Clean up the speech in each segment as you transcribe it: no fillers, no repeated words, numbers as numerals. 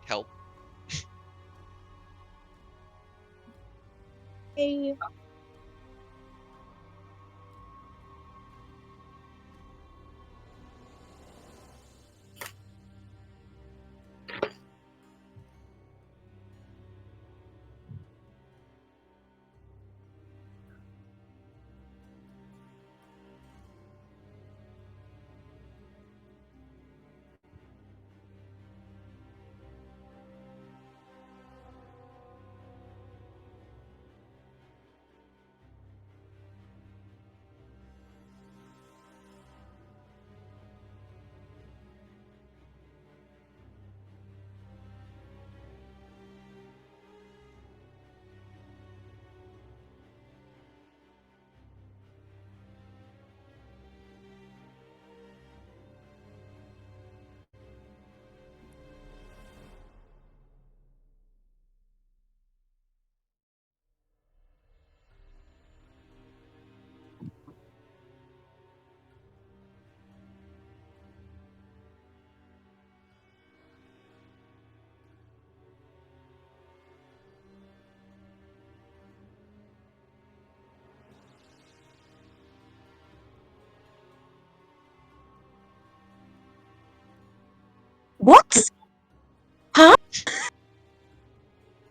Help. Hey. What? Huh?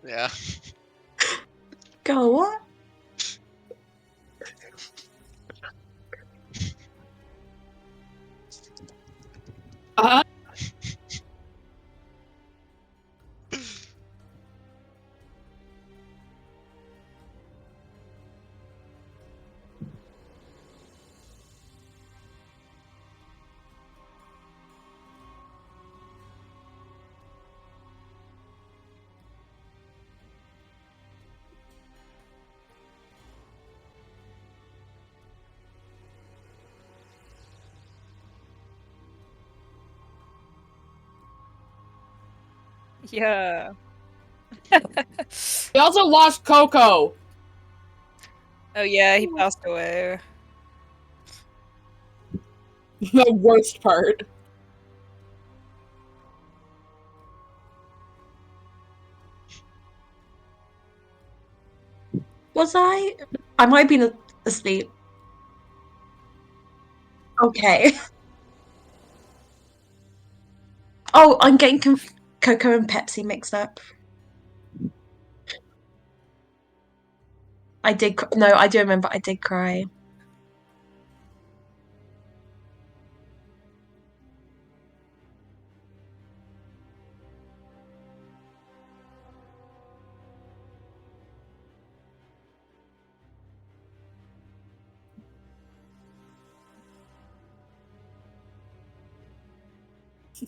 Yeah. Go what? Yeah. We also lost Coco. Oh yeah, he passed away. The worst part. Was I? I might have been asleep. Okay. Oh, I'm getting Coco and Pepsi mixed up. I did. No, I do remember. I did cry.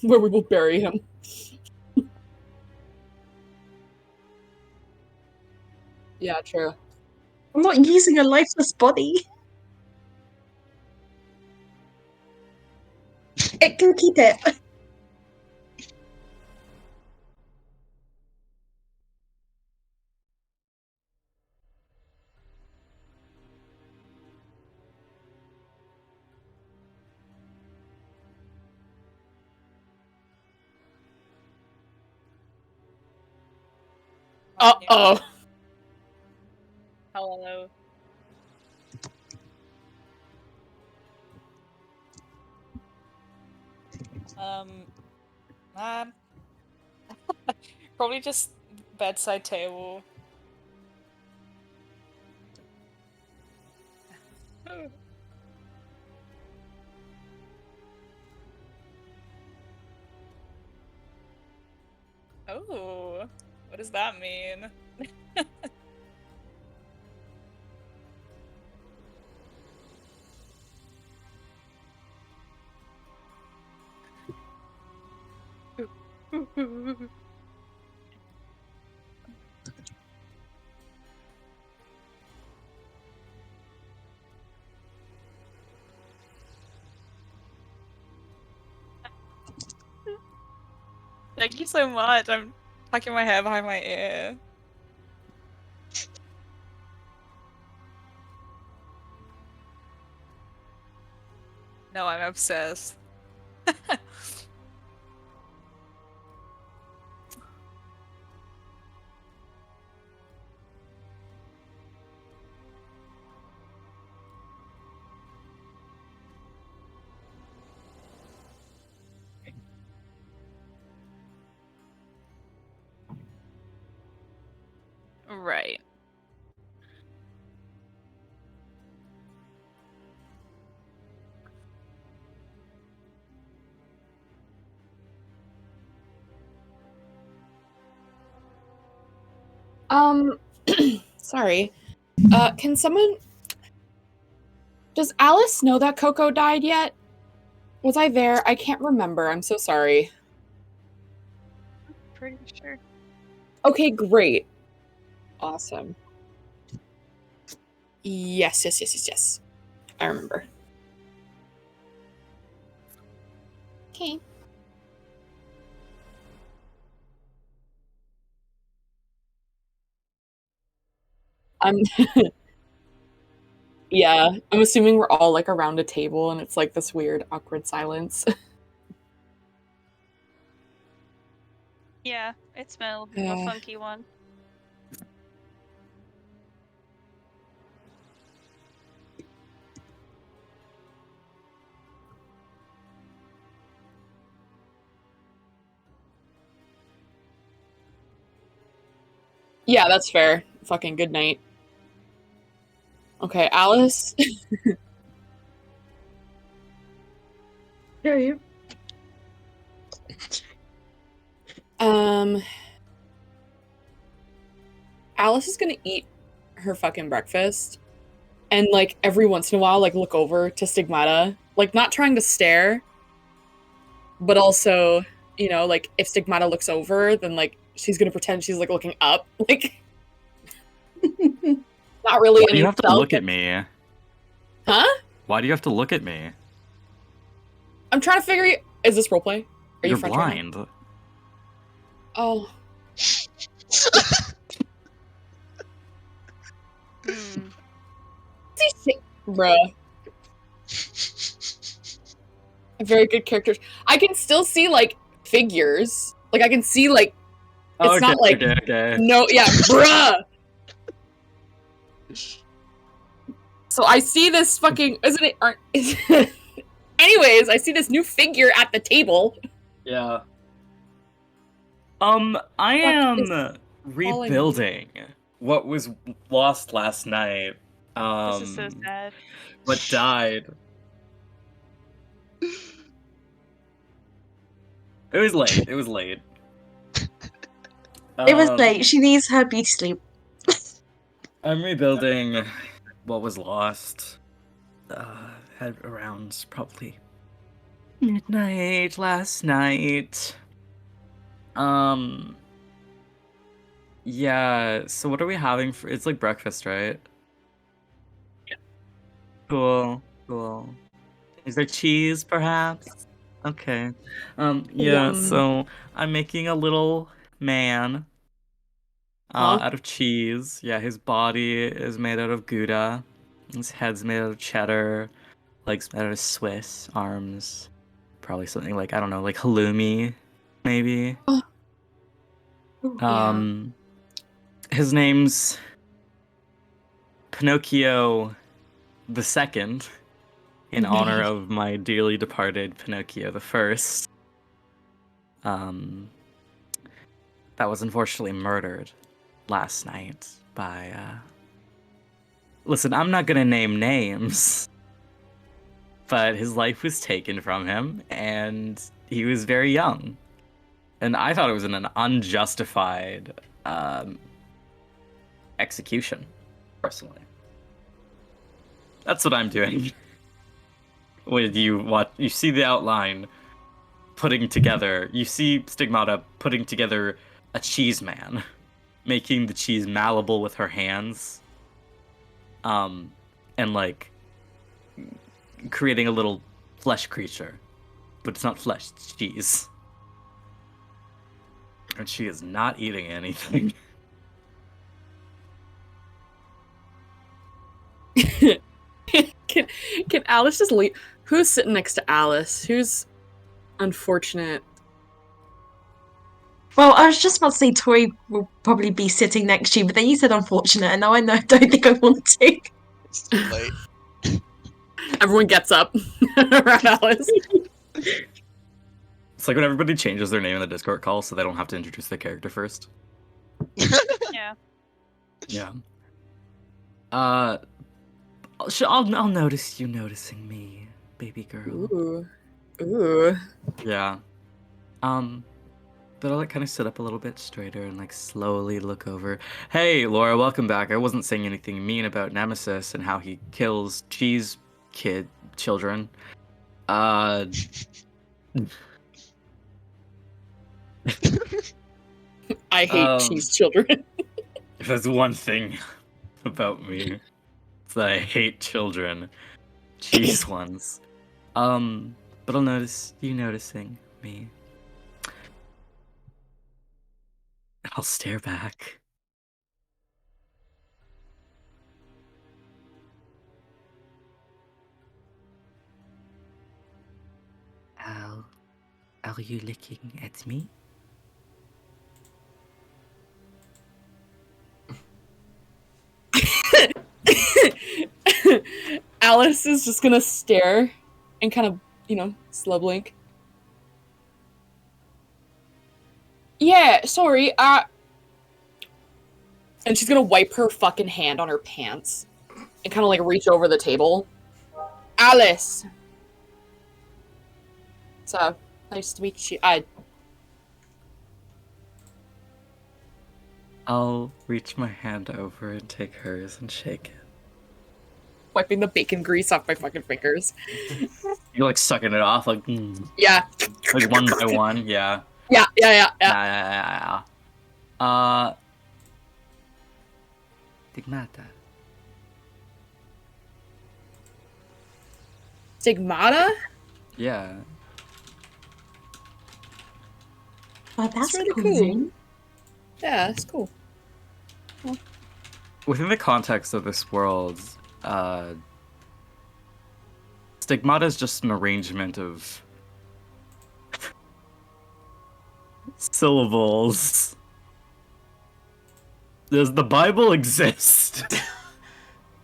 Where we will bury him. Yeah, true. I'm not using a lifeless body. It can keep it. Uh-oh. Hello. Man. Probably just bedside table. Oh, what does that mean? Thank you so much. I'm tucking my hair behind my ear. No, I'm obsessed. Right. Sorry. Can someone... Does Alice know that Coco died yet? Was I there? I can't remember. I'm so sorry. Pretty sure. Okay, great. Awesome. Yes. I remember. Okay. I'm yeah, I'm assuming we're all like around a table and it's like this weird awkward silence. Yeah, it's been a little bit of a funky one. Yeah, that's fair. Fucking good night. Okay, Alice. Hear you. Alice is gonna eat her fucking breakfast and like every once in a while like look over to Stigmata, like not trying to stare, but also, you know, like if Stigmata looks over, then like she's gonna pretend she's like looking up. Like not really Why do any you have to self- look at me? Huh? Why do you have to look at me? I'm trying to figure is this roleplay? Are You're you French right now? blind. Oh. Hmm. Bruh. Very good characters. I can still see like figures. Like I can see like it's not like okay. no, yeah, bruh. So I see this fucking isn't it? Aren't, anyways, I see this new figure at the table. Yeah. I am rebuilding what was lost last night. This is so sad. What died. It was late. It was late. She needs her beauty sleep. I'm rebuilding what was lost. Had around probably midnight last night. Yeah, so what are we having for it's like breakfast, right? Yeah. Cool. Is there cheese perhaps? Okay. Yeah, Yum. so I'm making a little man Huh? out of cheese. Yeah, his body is made out of Gouda. His head's made out of cheddar. Legs made out of Swiss. Arms. Probably something like, I don't know, like halloumi, maybe. Yeah. His name's Pinocchio the Second, in honor of my dearly departed Pinocchio the First. That was unfortunately murdered last night by, Listen, I'm not gonna name names, but his life was taken from him, and he was very young. And I thought it was an unjustified, execution, personally. That's what I'm doing. When you see the outline putting together, you see Stigmata putting together a cheese man, making the cheese malleable with her hands, and like creating a little flesh creature, but it's not flesh, it's cheese. And she is not eating anything. can Alice just leave? Who's sitting next to Alice? Who's unfortunate? Well, I was just about to say Tori will probably be sitting next to you, but then you said unfortunate, and now I don't think I want to. It's too late. Everyone gets up around Alice. It's like when everybody changes their name in the Discord call so they don't have to introduce their character first. Yeah. Yeah. I'll notice you noticing me, baby girl. Ooh. Yeah. But I'll like kind of sit up a little bit straighter and like slowly look over. Hey, Laura, welcome back. I wasn't saying anything mean about Nemesis and how he kills children. I hate cheese children. If there's one thing about me, it's that I hate children. Cheese ones. But I'll notice you noticing me. I'll stare back. Are you looking at me? Alice is just gonna stare and kind of, slow blink. Yeah, sorry, and she's gonna wipe her fucking hand on her pants and kind of like reach over the table. Alice! So, nice to meet you. I'll reach my hand over and take hers and shake it. Wiping the bacon grease off my fucking fingers. You're like sucking it off, like, Yeah. like one by one, yeah. Yeah. Stigmata. Stigmata? Yeah. Oh, that's really cool. cool. Yeah, it's cool. Within the context of this world, Stigmata is just an arrangement of syllables. Does the Bible exist?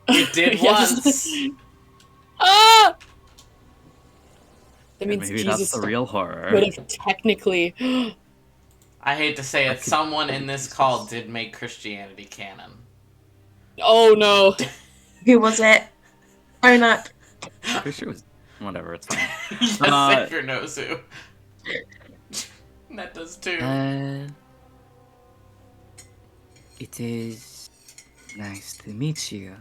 It did once. Ah! That And means maybe Jesus that's the real horror. would have technically. I hate to say it, someone in this call did make Christianity canon. Oh no. Who was it? Own up. I'm pretty sure it was whatever. It's fine. Yes, Xavier knows who. That does too. It is nice to meet you.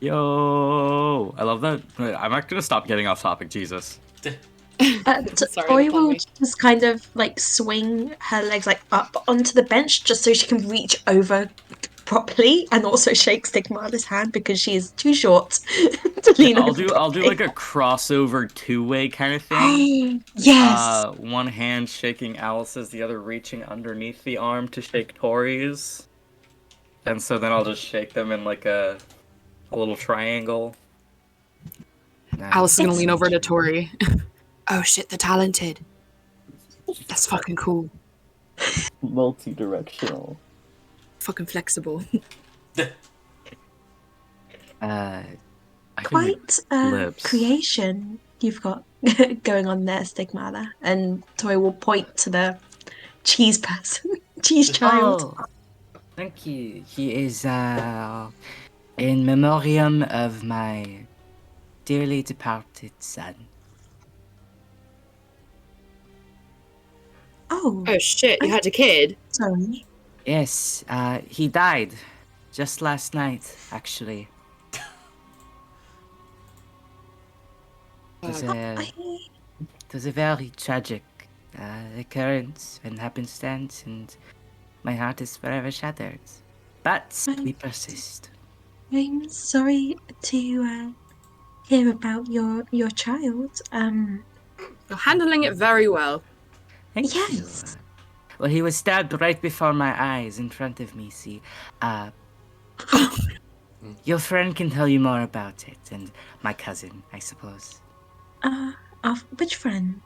Yo, I love that. I'm not gonna stop getting off topic. Jesus. Sorry, Tori that's on will me. just kind of like swing her legs like up onto the bench just so she can reach over properly and also shake Stigmata's hand because she is too short to lean over. I'll do like a crossover two-way kind of thing. Yes. One hand shaking Alice's, the other reaching underneath the arm to shake Tori's. And so then I'll just shake them in like a little triangle. Alice is gonna lean over to Tori. Oh shit, the talented. That's fucking cool. Multi-directional. Fucking flexible. Quite a lips. creation you've got going on there, Stigmata. And Tori will point to the cheese person, cheese child. Oh, thank you. He is in memoriam of my dearly departed son. Oh, Oh shit, you had a kid? sorry. Yes, he died just last night, actually. It was a very tragic occurrence and happenstance, and my heart is forever shattered. But we persist. I'm sorry to hear about your child. You're handling it very well. Thank Yes. you. Well, he was stabbed right before my eyes, in front of me, see. Your friend can tell you more about it, and my cousin, I suppose. Which friend?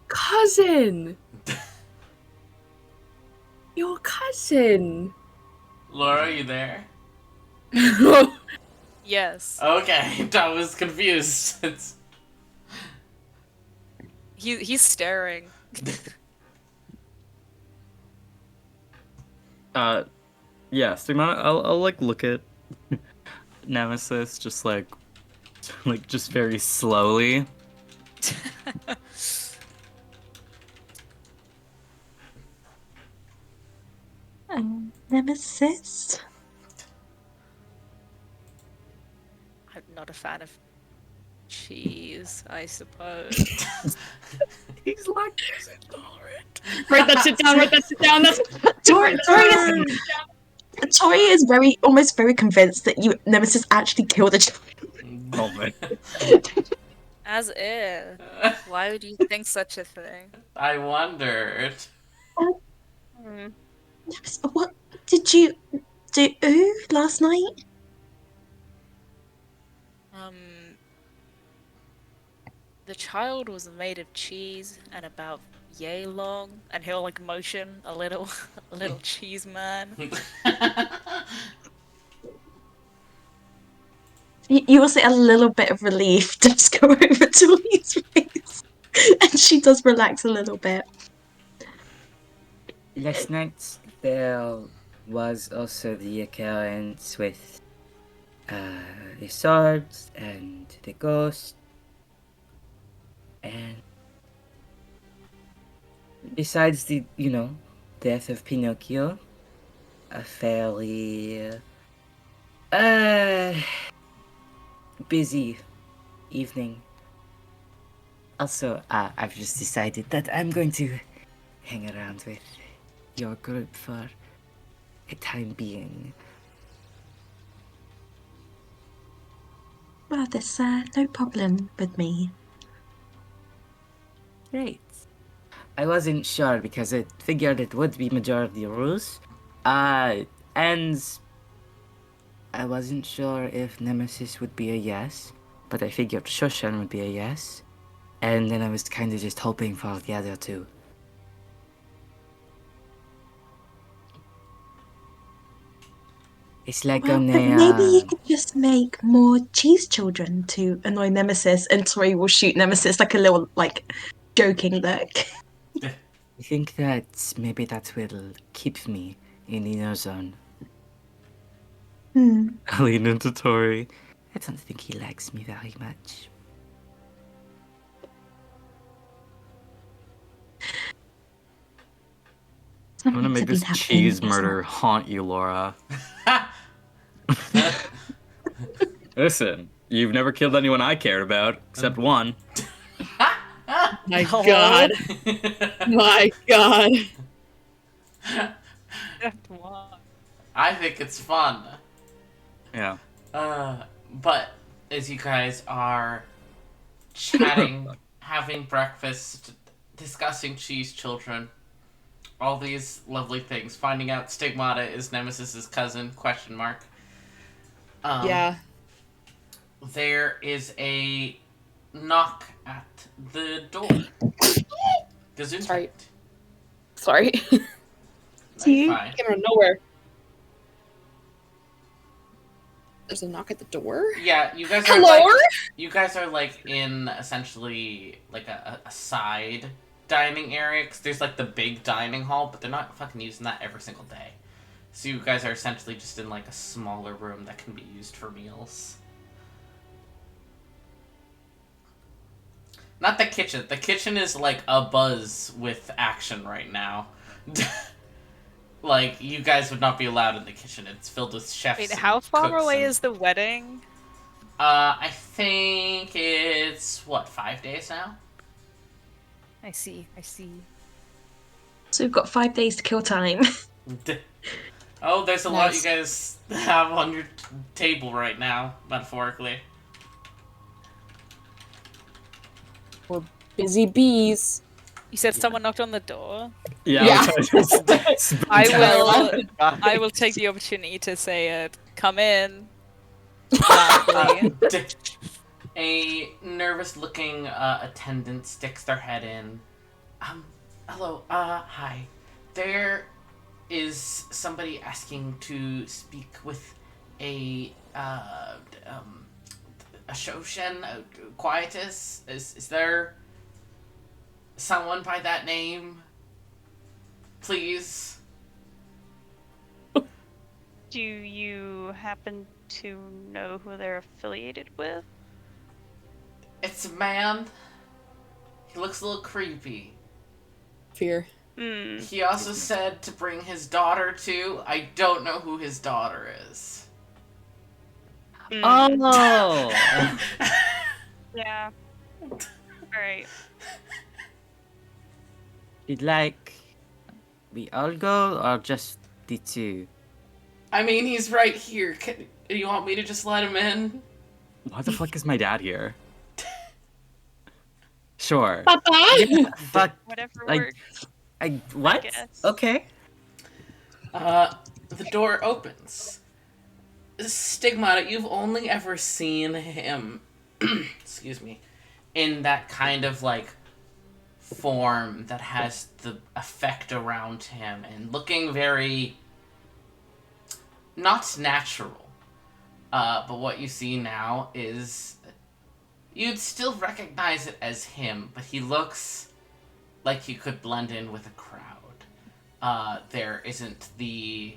Cousin! Your cousin! Laura, you there? Yes. Okay, I was confused. He's staring. Yeah, Stigmata, I'll like look at Nemesis just like just very slowly. Nemesis? I'm not a fan of cheese, I suppose. He's lactose intolerant. Write that shit down, write that shit down. That's Tori is almost very convinced that Nemesis actually killed a child. Oh man. As if. Why would you think such a thing? I wondered. Hmm. Nemesis, what did you do last night? The child was made of cheese and about yay long, and he'll like motion a little, a little cheese man. You will see a little bit of relief just go over Tori's face, and she does relax a little bit. Last night there was also the occurrence with the swords and the ghost, and besides the death of Pinocchio, a fairly busy evening. Also, I've just decided that I'm going to hang around with your group for a time being. Well, there's no problem with me. Great. I wasn't sure because I figured it would be majority rules. And I wasn't sure if Nemesis would be a yes, but I figured Shushan would be a yes. And then I was kind of just hoping for the other two. It's like Well, on but a, maybe you could just make more cheese children to annoy Nemesis, and Tori will shoot Nemesis like a little, joking look. I think that maybe that will keep me in the no zone. I lean into Tori. I don't think he likes me very much. I'm gonna make this cheese murder haunt you, Laura. Listen, you've never killed anyone I cared about, except one. My god. My god. I think it's fun. Yeah. But as you guys are chatting, having breakfast, discussing cheese children, all these lovely things, finding out Stigmata is Nemesis's cousin, ? Yeah. There is a knock at the door. Sorry. Sorry. See? Fine. Came out of nowhere. There's a knock at the door? Yeah, you guys are Hello? you guys are like in essentially like a side dining area, because there's like the big dining hall, but they're not fucking using that every single day. So you guys are essentially just in like a smaller room that can be used for meals. Not the kitchen. The kitchen is like a buzz with action right now. Like, you guys would not be allowed in the kitchen. It's filled with chefs. Wait, how far cooks away and... is the wedding? I think it's, 5 days now? I see. So we've got 5 days to kill time. Oh, there's a lot you Nice. guys have on your table right now, metaphorically. We're busy bees. You said someone knocked on the door. Yeah. I will take the opportunity to say it. Come in. Loudly. A nervous-looking attendant sticks their head in. Hello, hi. There is somebody asking to speak with a Shoshen, a Quietus. Is there someone by that name? Please? Do you happen to know who they're affiliated with? It's a man. He looks a little creepy. Fear. He also said to bring his daughter too. I don't know who his daughter is. Oh! Yeah. Alright. You'd like we all go or just the two? I mean, he's right here. Do you want me to just let him in? Why the fuck is my dad here? Sure. Papa! Fuck. Whatever I- works. What? guess. Okay. The door opens. Stigmata, you've only ever seen him, excuse me, in that kind of like form that has the effect around him and looking very not natural. But what you see now is you'd still recognize it as him, but he looks like he could blend in with a crowd. There isn't the,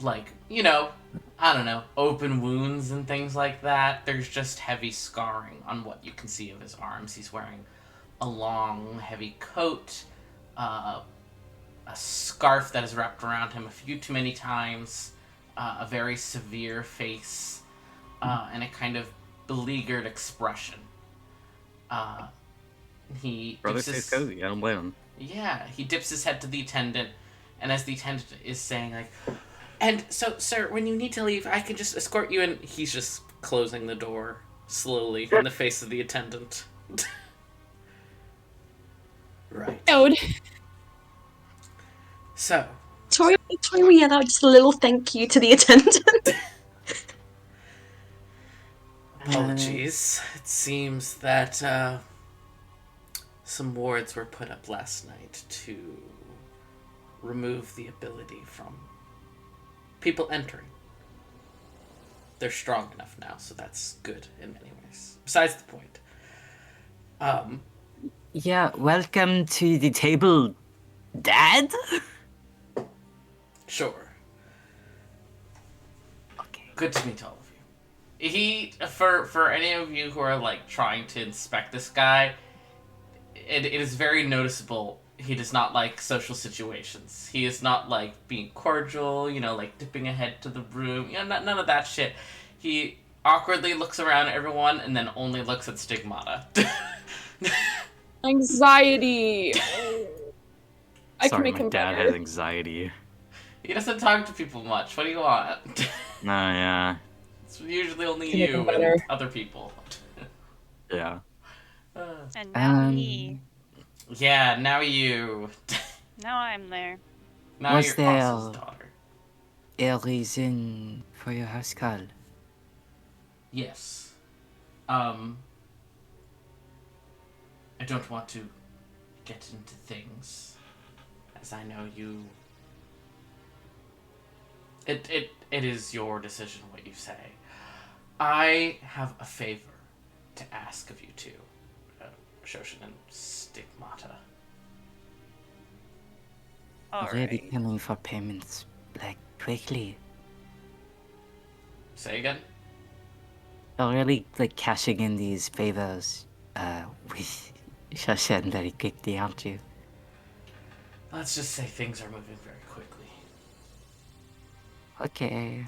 like, you know, I don't know, open wounds and things like that. There's just heavy scarring on what you can see of his arms. He's wearing a long, heavy coat, a scarf that is wrapped around him a few too many times, a very severe face, and a kind of beleaguered expression. He Brother dips stays his- cozy. I don't blame him. Yeah, he dips his head to the attendant, and as the attendant is saying, like, and so, sir, when you need to leave, I can just escort you, and he's just closing the door slowly in the face of the attendant. Right. Ode. So, Tori will yell out just a little thank you to the attendant. apologies. It seems that some wards were put up last night to remove the ability from people entering. They're strong enough now, so that's good in many ways. Besides the point. Yeah, welcome to the table, Dad? Sure. Okay. Good to meet all of you. He, for any of you who are like trying to inspect this guy, it is very noticeable. He does not like social situations. He is not like being cordial, you know, like dipping a head to the room, you know, none of that shit. He awkwardly looks around at everyone and then only looks at Stigmata. Anxiety. I can Sorry, make my him dad better. has anxiety. He doesn't talk to people much. What do you want? No, yeah. It's usually only Can make you him and better. other people. Yeah. And now Um, me. Yeah, now you. Now I'm there. Now Was you're there- Consul's daughter. A reason for your house call? Yes. I don't want to get into things, as I know you. It is your decision what you say. I have a favor to ask of you two, Shoshin and Stigmata. Already Alright. coming for payments, like, quickly. Say again? Already, like, cashing in these favors, with Shashan very quickly, aren't you? Let's just say things are moving very quickly. Okay.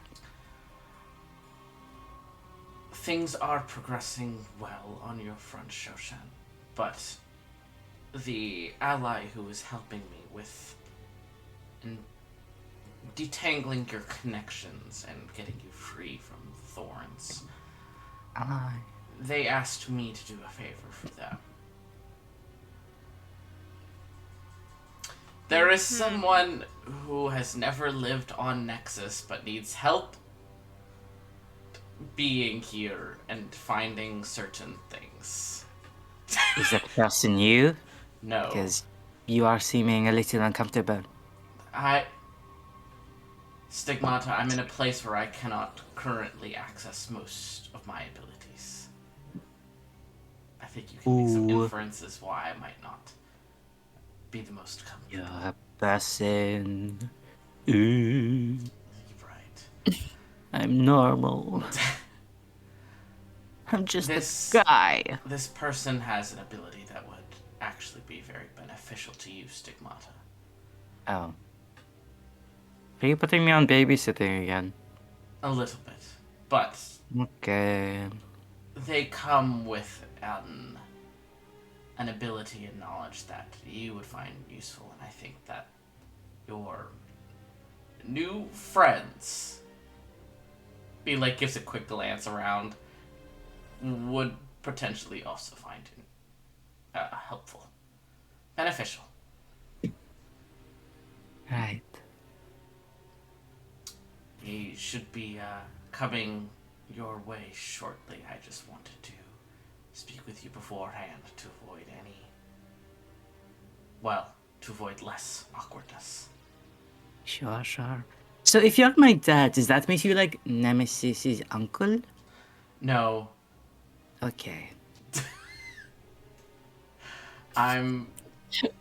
Things are progressing well on your front, Shoshan, but the ally who is helping me with detangling your connections and getting you free from thorns, Ah, they asked me to do a favor for them. There is someone who has never lived on Nexus but needs help being here and finding certain things. Is that person you? No. Because you are seeming a little uncomfortable. Stigmata, I'm in a place where I cannot currently access most of my abilities. I think you can make some Ooh. inferences why I might not be the most You're comfortable. a person. Ooh, Right. I'm normal. I'm just This- a guy. This person has an ability that would actually be very beneficial to you, Stigmata. Oh. Are you putting me on babysitting again? A little bit. But Okay. they come with an ability and knowledge that you would find useful, and I think that your new friends, he like gives a quick glance around, would potentially also find it helpful, beneficial. Right. He should be coming your way shortly. I just wanted to speak with you beforehand to avoid to avoid less awkwardness. Sure, sure. So if you're my dad, does that make you like Nemesis's uncle? No, Okay. I'm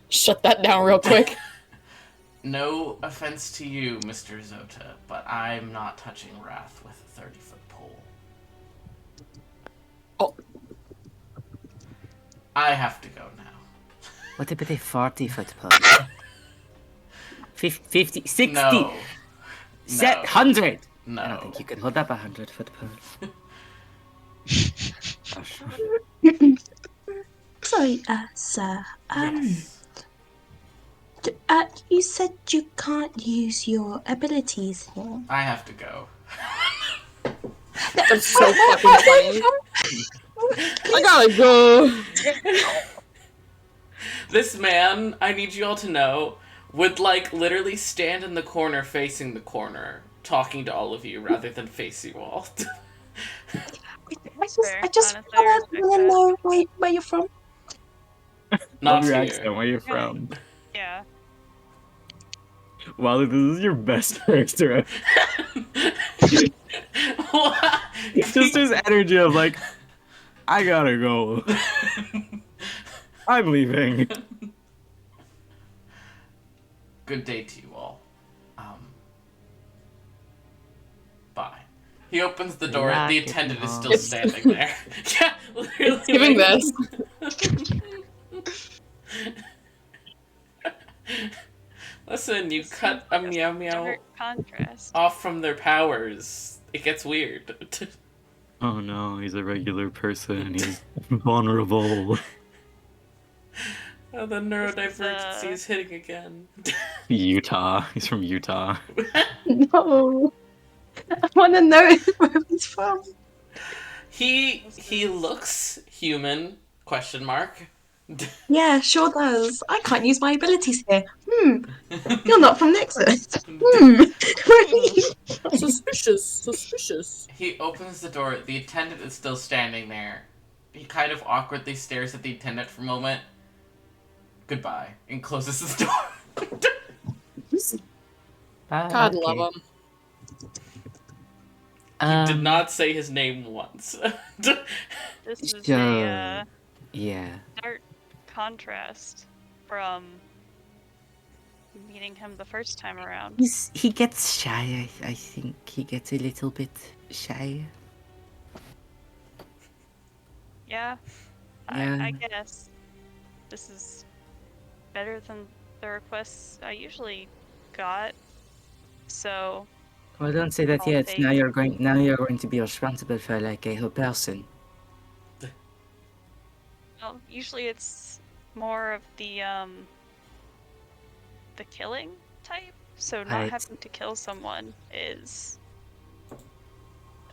Shut that down real quick. no offense to you, Mr. Zota, but I'm not touching Wrath with a 30-foot pole. Oh. I have to go now. What about a 40-foot pole? 50, 60, No. set, No. 100! I No. don't think you can hold up a 100-foot pole. Gosh. Sorry, sir. Yes. You said you can't use your abilities here. I have to go. That's so fucking funny. I gotta go. This man, I need you all to know, would like literally stand in the corner facing the corner, talking to all of you rather than face you all. Fair. I just Honestly, I want respect to that. know where you're from. Not Love your here. accent. Where you from? Yeah. Wow, this is your best character. Just his energy of like, I gotta go. I'm leaving. Good day to you all. Bye. He opens the door. Rock The it attendant is on. still standing there. Yeah, literally. Giving like- this. Listen, you cut a meow meow Stark contrast. off from their powers. It gets weird. Oh no, he's a regular person. He's vulnerable. Oh, the neurodivergency is hitting again. Utah. He's from Utah. No. I want to know where he's from. He looks human? Question mark. Yeah, sure does. I can't use my abilities here. You're not from Nexus. Where are you? Suspicious. He opens the door. The attendant is still standing there. He kind of awkwardly stares at the attendant for a moment. Goodbye, and closes the door. God love him. He did not say his name once. This is Sure. a Yeah. stark contrast from meeting him the first time around. He gets shy, I think. He gets a little bit shy. Yeah, Yeah. I guess this is better than the requests I usually got. So Well, don't say that I'll yet. take- Now you're going to be responsible for like a whole person. well, usually it's more of the killing type. So not Right. having to kill someone is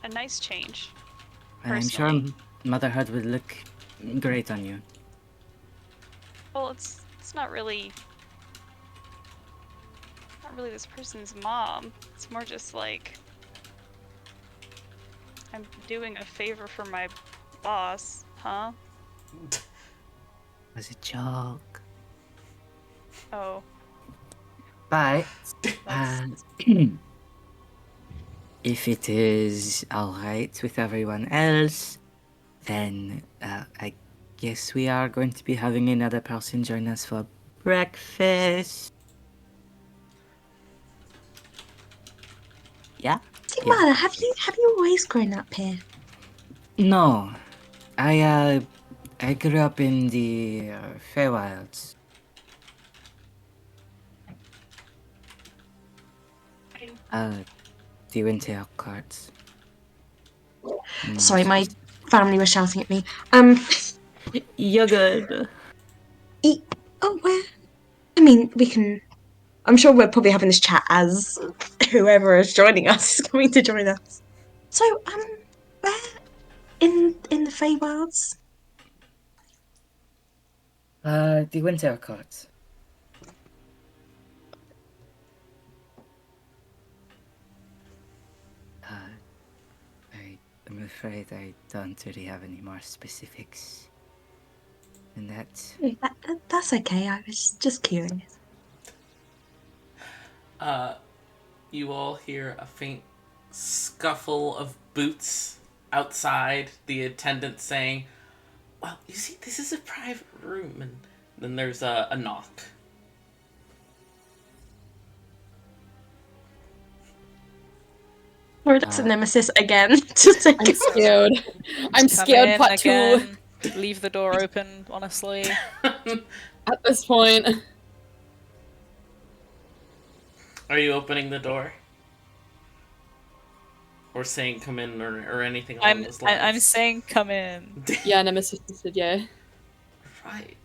a nice change. And I'm sure Personally. motherhood would look great on you. Well, it's not really not really this person's mom. It's more just like I'm doing a favor for my boss, huh? Was a joke. Oh, But that's if it is alright with everyone else, then I guess we are going to be having another person join us for breakfast. Yeah? Stigmata, have you always grown up here? No. I grew up in the Feywilds. The Winter Cards. Sorry, my family was shouting at me. You're good. Oh, where? I mean, we can. I'm sure we're probably having this chat as whoever is joining us is coming to join us. So, where in the Feywilds? The Winter Cards. I'm afraid I don't really have any more specifics than that. That's okay. I was just curious. You all hear a faint scuffle of boots outside, the attendant saying, "Well, you see, this is a private room," and then there's a knock. Or it's a nemesis again. Just like, I'm scared. I'm Come scared, in part 2 again. Leave the door open, honestly. at this point. Are you opening the door? Or saying come in or anything along those lines? I'm saying come in. Yeah, Nemesis said yeah. Right.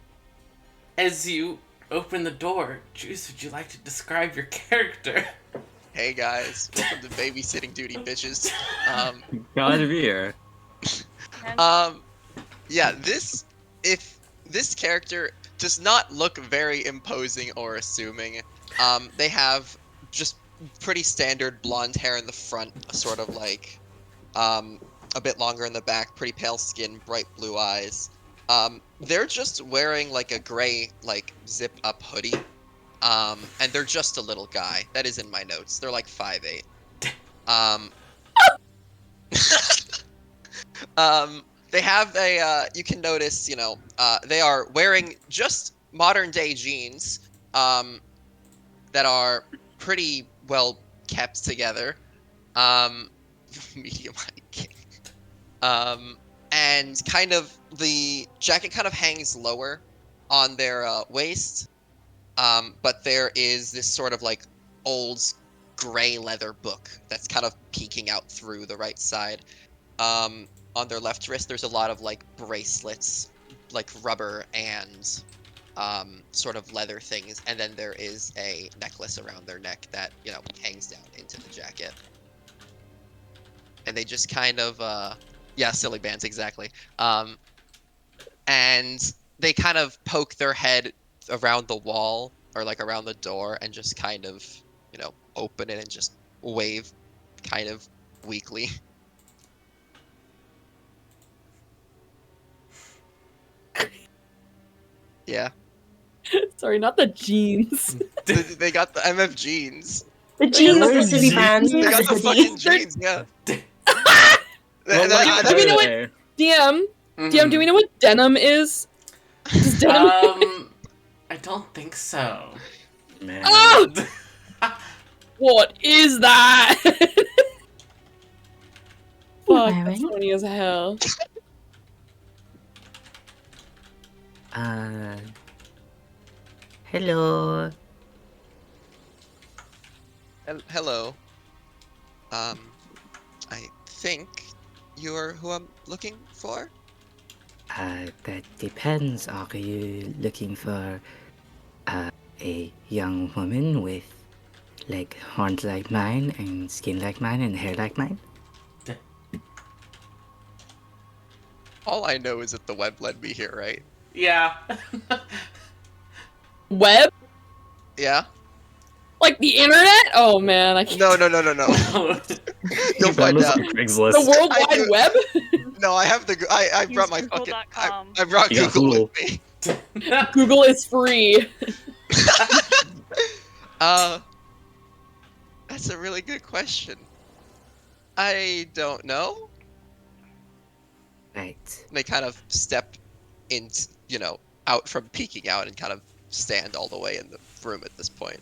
As you open the door, Juice, would you like to describe your character? Hey guys, welcome to babysitting duty, bitches. Glad to be here. Yeah, this character does not look very imposing or assuming. They have just pretty standard blonde hair in the front, sort of like a bit longer in the back, pretty pale skin, bright blue eyes. They're just wearing like a gray like zip up hoodie. And they're just a little guy. That is in my notes. They're like 5'8". They have you can notice, they are wearing just modern day jeans, that are pretty well kept together. Medium height. And kind of the jacket kind of hangs lower on their waist. But there is this sort of like old gray leather book that's kind of peeking out through the right side. On their left wrist, there's a lot of like bracelets, like rubber and sort of leather things. And then there is a necklace around their neck that, hangs down into the jacket. And they just kind of, yeah, silly bands, exactly. And they kind of poke their head around the wall or like around the door and just kind of, open it and just wave kind of weakly. Yeah. Sorry, not the jeans. They got the MF jeans. the jeans, the those silly jeans? bands, They and got the the hoodie. fucking jeans, yeah. Well, That- Do we know what- there. DM, Mhm. DM, do we know what denim is? Does denim I don't think so. Man. Oh! What is that? Fuck, that's wearing? funny as hell. Hello. Hello. I think you're who I'm looking for? That depends. Are you looking for a young woman with like horns like mine and skin like mine and hair like mine? All I know is that the web led me here, right? Yeah. Web? Yeah? Like the internet? Oh man, I can't. No. You'll find Found us out. on Craigslist. The World I Wide do- Web? No, I have the. I Use brought my fucking. Google.com. I brought You got Google Google. with me. Google is free. That's a really good question. I don't know. Right. They kind of step into, out from peeking out and kind of stand all the way in the room at this point.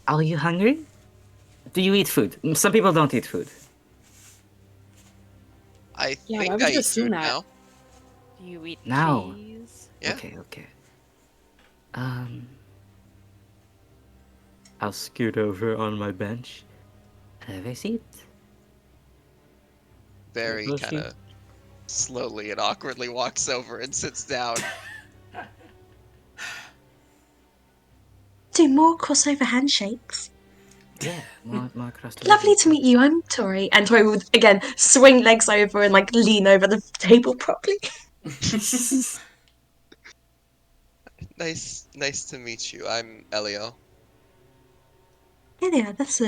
Are you hungry? Do you eat food? Some people don't eat food. I Yeah, why think would I you eat assume food that? now. Do you eat Now. cheese? Yeah. Okay. I'll scoot over on my bench. Have a seat. Very Bless kind you. of slowly and awkwardly walks over and sits down. Do more crossover handshakes. Yeah, more across the Lovely river. to meet you. I'm Tori. And Tori would again swing legs over and like lean over the table properly. Nice to meet you. I'm Elio. Yeah, that's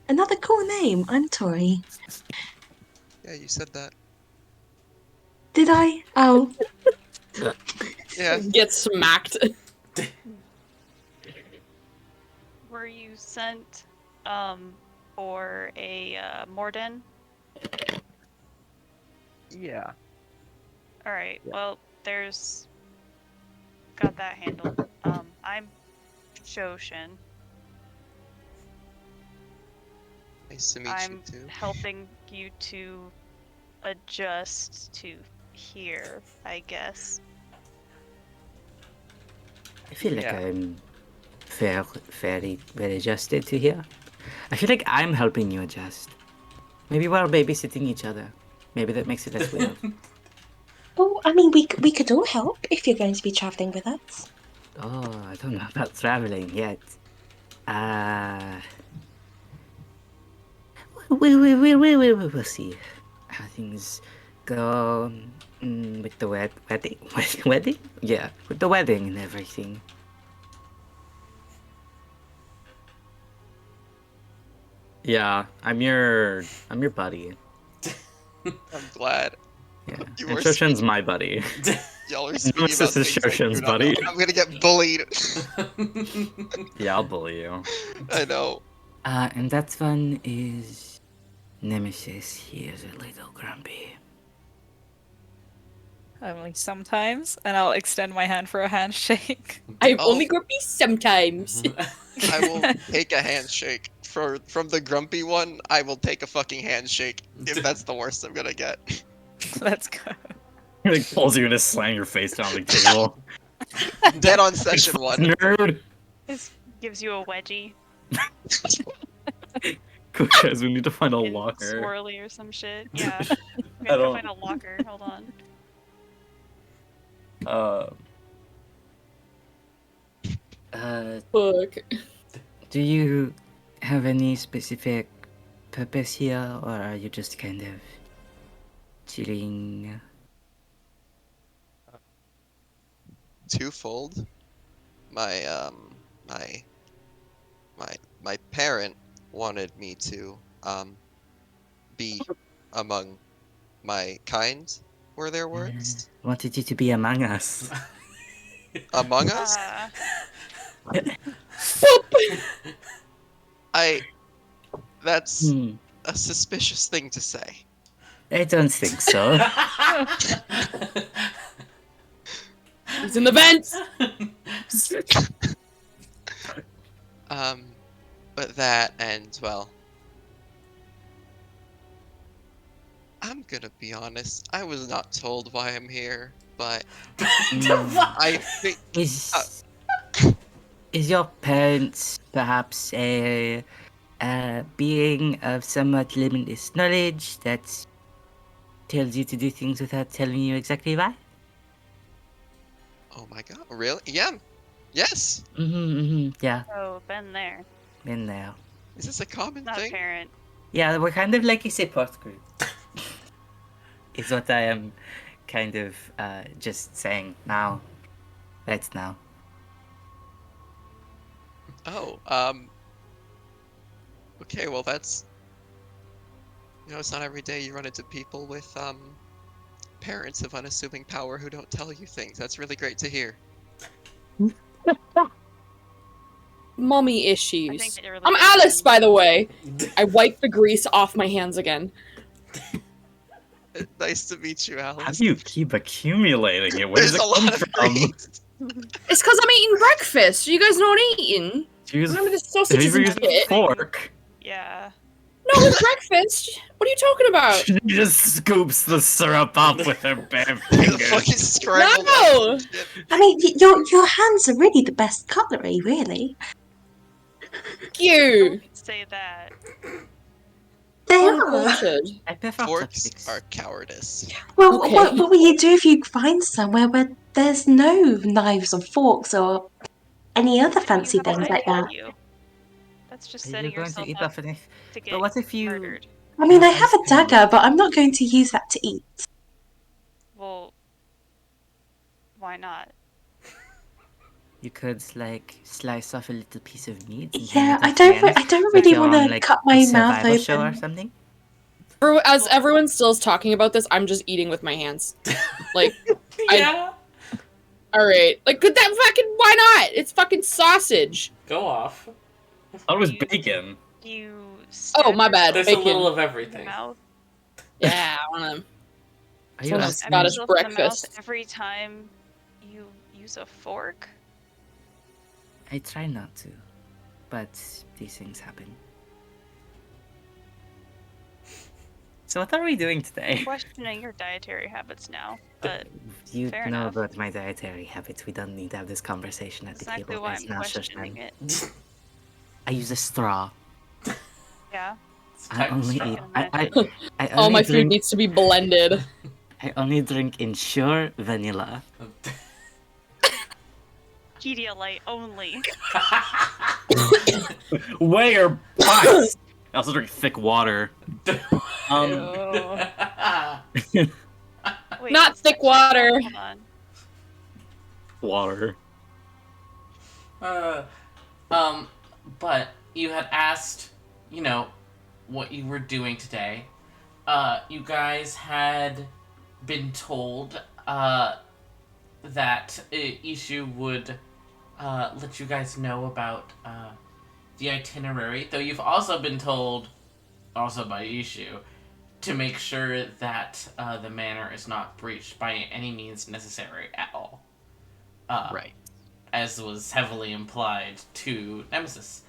another cool name. I'm Tori. Yeah, you said that. Did I? Oh, Yeah. Get smacked. Were you sent for a Morden? Yeah. All right. Yeah. Well, there's got that handled. I'm Shoshin. Nice to meet I'm you too. helping you to adjust to here, I guess. I feel like Yeah. I'm very adjusted to here. I feel like I'm helping you adjust. Maybe we're babysitting each other. Maybe that makes it less weird. well, I mean, we could all help if you're going to be traveling with us. Oh, I don't know about traveling yet. We'll see how things go with the wedding. Wedding? Yeah, with the wedding and everything. Yeah, I'm your buddy. I'm glad. Yeah, You and are Shoshin's speaking- my buddy. Y'all are speaking Nemesis about is things I do Shoshin's not buddy. know. I'm gonna get bullied. Yeah, I'll bully you. I know. And that one is Nemesis. He is a little grumpy. Only sometimes, and I'll extend my hand for a handshake. I'm Oh. only grumpy sometimes. I will take a handshake. From the grumpy one, I will take a fucking handshake if that's the worst I'm gonna get. Let's go. He like pulls you and just slam your face down the table. Dead on session one. Nerd. This gives you a wedgie Cool, guys, we need to find a in locker. swirly or some shit. Yeah. We I have to don't- find a locker. Hold on. Fuck. Do you have any specific purpose here, or are you just kind of chilling? Twofold. My parent wanted me to be among my kind, were their words. Wanted you to be among us. Among us? That's Hmm. a suspicious thing to say. I don't think so. He's in the vents. But that and, well, I'm gonna be honest, I was not told why I'm here, but I think Is your parents perhaps a being of somewhat limitless knowledge that tells you to do things without telling you exactly why? oh my god, really? Yeah. Yes. Yeah, Oh, been there. been there. Is this a common Not thing? apparent. Yeah, we're kind of like a support group. Is what I am kind of just saying now. Right now. Oh, okay, well that's, it's not every day you run into people with, parents of unassuming power who don't tell you things. That's really great to hear. Mommy I issues. think it really I'm Alice, depends. by the way. I wipe the grease off my hands again. Nice to meet you, How Alice. do you keep accumulating it? Where There's does a it come lot of from? grease. It's because I'm eating breakfast. You guys know what I'm eating? Do you use, Remember the have you sausages ever and used a shit? fork? Yeah. No, it's breakfast. What are you talking about? She just scoops the syrup up with her bare The fingers. fucking scrambled No! eggs and shit. I mean, your hands are really the best cutlery, really. Thank you. Don't say that. They are. Uncultured. I prefer Forks chopsticks. are cowardice. Well, Okay. what will you do if you find somewhere where there's no knives or forks or any other Then you fancy have a things like knife that? with you. That's just Are setting you going to yourself eat up off a knife? to get But what if you... murdered. I mean, I have ice a cream? dagger, but I'm not going to use that to eat. Well, why not? You could, like, slice off a little piece of meat and Yeah, hang it off the end, I don't like really you're want on, to like, cut a my mouth survival show or open. something. As everyone still is talking about this, I'm just eating with my hands. Like, Yeah. alright. Like, could that fucking, why not? It's fucking sausage. Go off. I thought it was You- bacon. You Oh, my stab bad. yourself There's a Bacon. little of in the everything. mouth. Yeah, I wanna... Are you Someone You else asking stab got me? his yourself in the mouth breakfast. every time you use a fork? I try not to, but these things happen. So what are we doing today? Questioning your dietary habits now, but You fair know enough. about my dietary habits. We don't need to have this conversation at the Exactly table. why Guys. I'm Now, shush, questioning man. it. I use a straw. Yeah. It's I type of only straw. eat. I can imagine. I All only my food drink. needs to be blended. I only drink Ensure vanilla. Pedialyte only. Where bites? I also drink thick water. Um, Wait, Not what's thick that? water. Hold on. water. But you had asked, what you were doing today. You guys had been told that Ishu would let you guys know about the itinerary, though you've also been told, also by Ishu, to make sure that the manor is not breached by any means necessary at all. Right. As was heavily implied to Nemesis.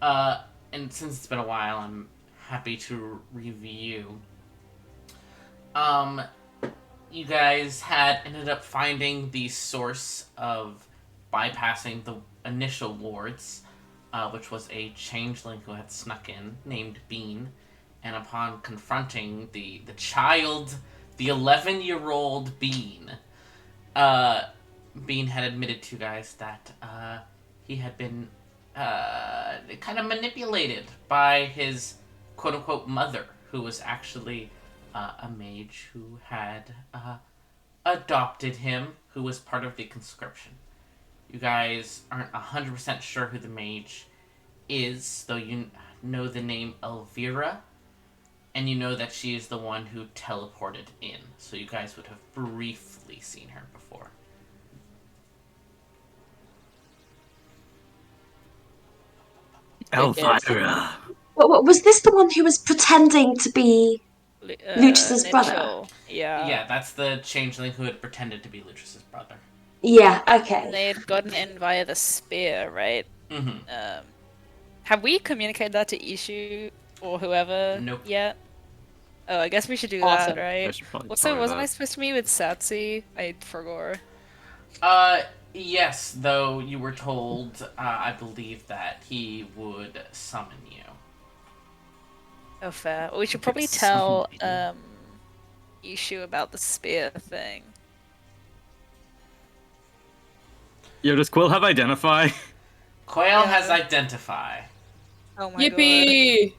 And since it's been a while, I'm happy to review. You guys had ended up finding the source of bypassing the initial wards, which was a changeling who had snuck in, named Bean. And upon confronting the child, the 11-year-old Bean, Bean had admitted to you guys that he had been kind of manipulated by his quote-unquote mother, who was actually a mage who had adopted him, who was part of the conscription. You guys aren't 100% sure who the mage is, though you know the name Elvira, and you know that she is the one who teleported in, so you guys would have briefly seen her before. Elvira. What was this the one who was pretending to be Lucius's brother? Mitchell. Yeah. Yeah, that's the changeling who had pretended to be Lucius's brother. Yeah, okay. They had gotten in via the spear, right? Mm-hmm. Have we communicated that to Ishu or whoever Nope. yet? Oh, I guess we should do Awesome. that, I right? should probably Also, try wasn't I that. supposed to meet with Satsi? I forgot. Yes, though you were told, I believe, that he would summon you. Oh, fair. Well, we should Could probably summon tell me. Ishu about the spear thing. Yo, does Quill have identify? Quail Yeah. has identify. Oh my god. Yippee!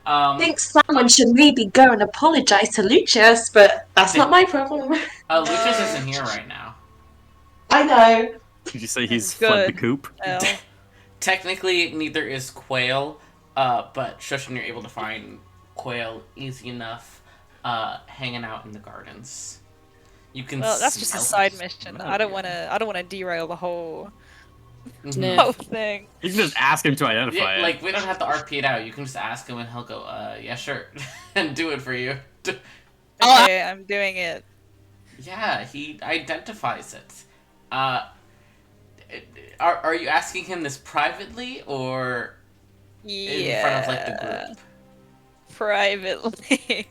I think someone should maybe go and apologize to Lucius, but that's not my problem. Lucius isn't here right now. I know. Did you say he's Good. fled the coop? Well, Technically, neither is Quail, but Shoshan, you're able to find Quail easy enough, hanging out in the gardens. You can that's just a smell side him. mission. Oh, I don't yeah. want to. I don't want to derail the whole Mhm. Nah. whole thing. You can just ask him to Yeah, identify it. like we don't have to RP it out. You can just ask him, and he'll go, "Yeah, sure," and do it for you. Okay, I'm doing it. Yeah, he identifies it. Uh, are you asking him this privately or in front of like the Yeah, group? privately.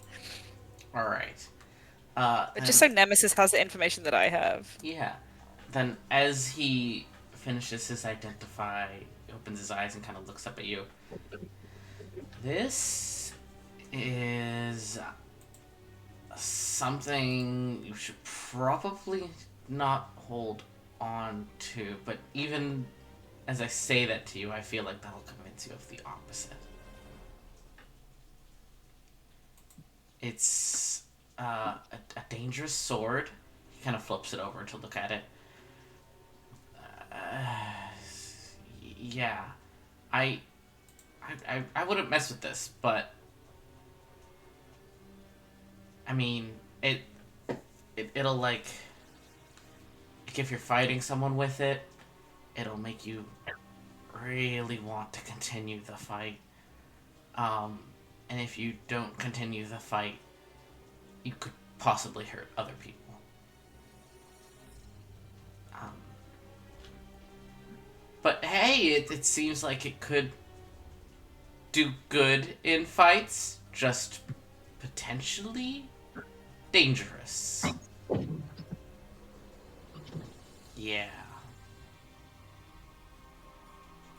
All right. But just so Nemesis has the information that I have. Yeah. Then as he finishes his identify, he opens his eyes and kind of looks up at you. This is something you should probably not hold on to, but even as I say that to you, I feel like that'll convince you of the opposite. It's a dangerous sword. He kind of flips it over to look at it. Yeah, I wouldn't mess with this, but I mean, it'll like if you're fighting someone with it, it'll make you really want to continue the fight. And if you don't continue the fight, you could possibly hurt other people. But hey, it seems like it could do good in fights, just potentially dangerous. Yeah.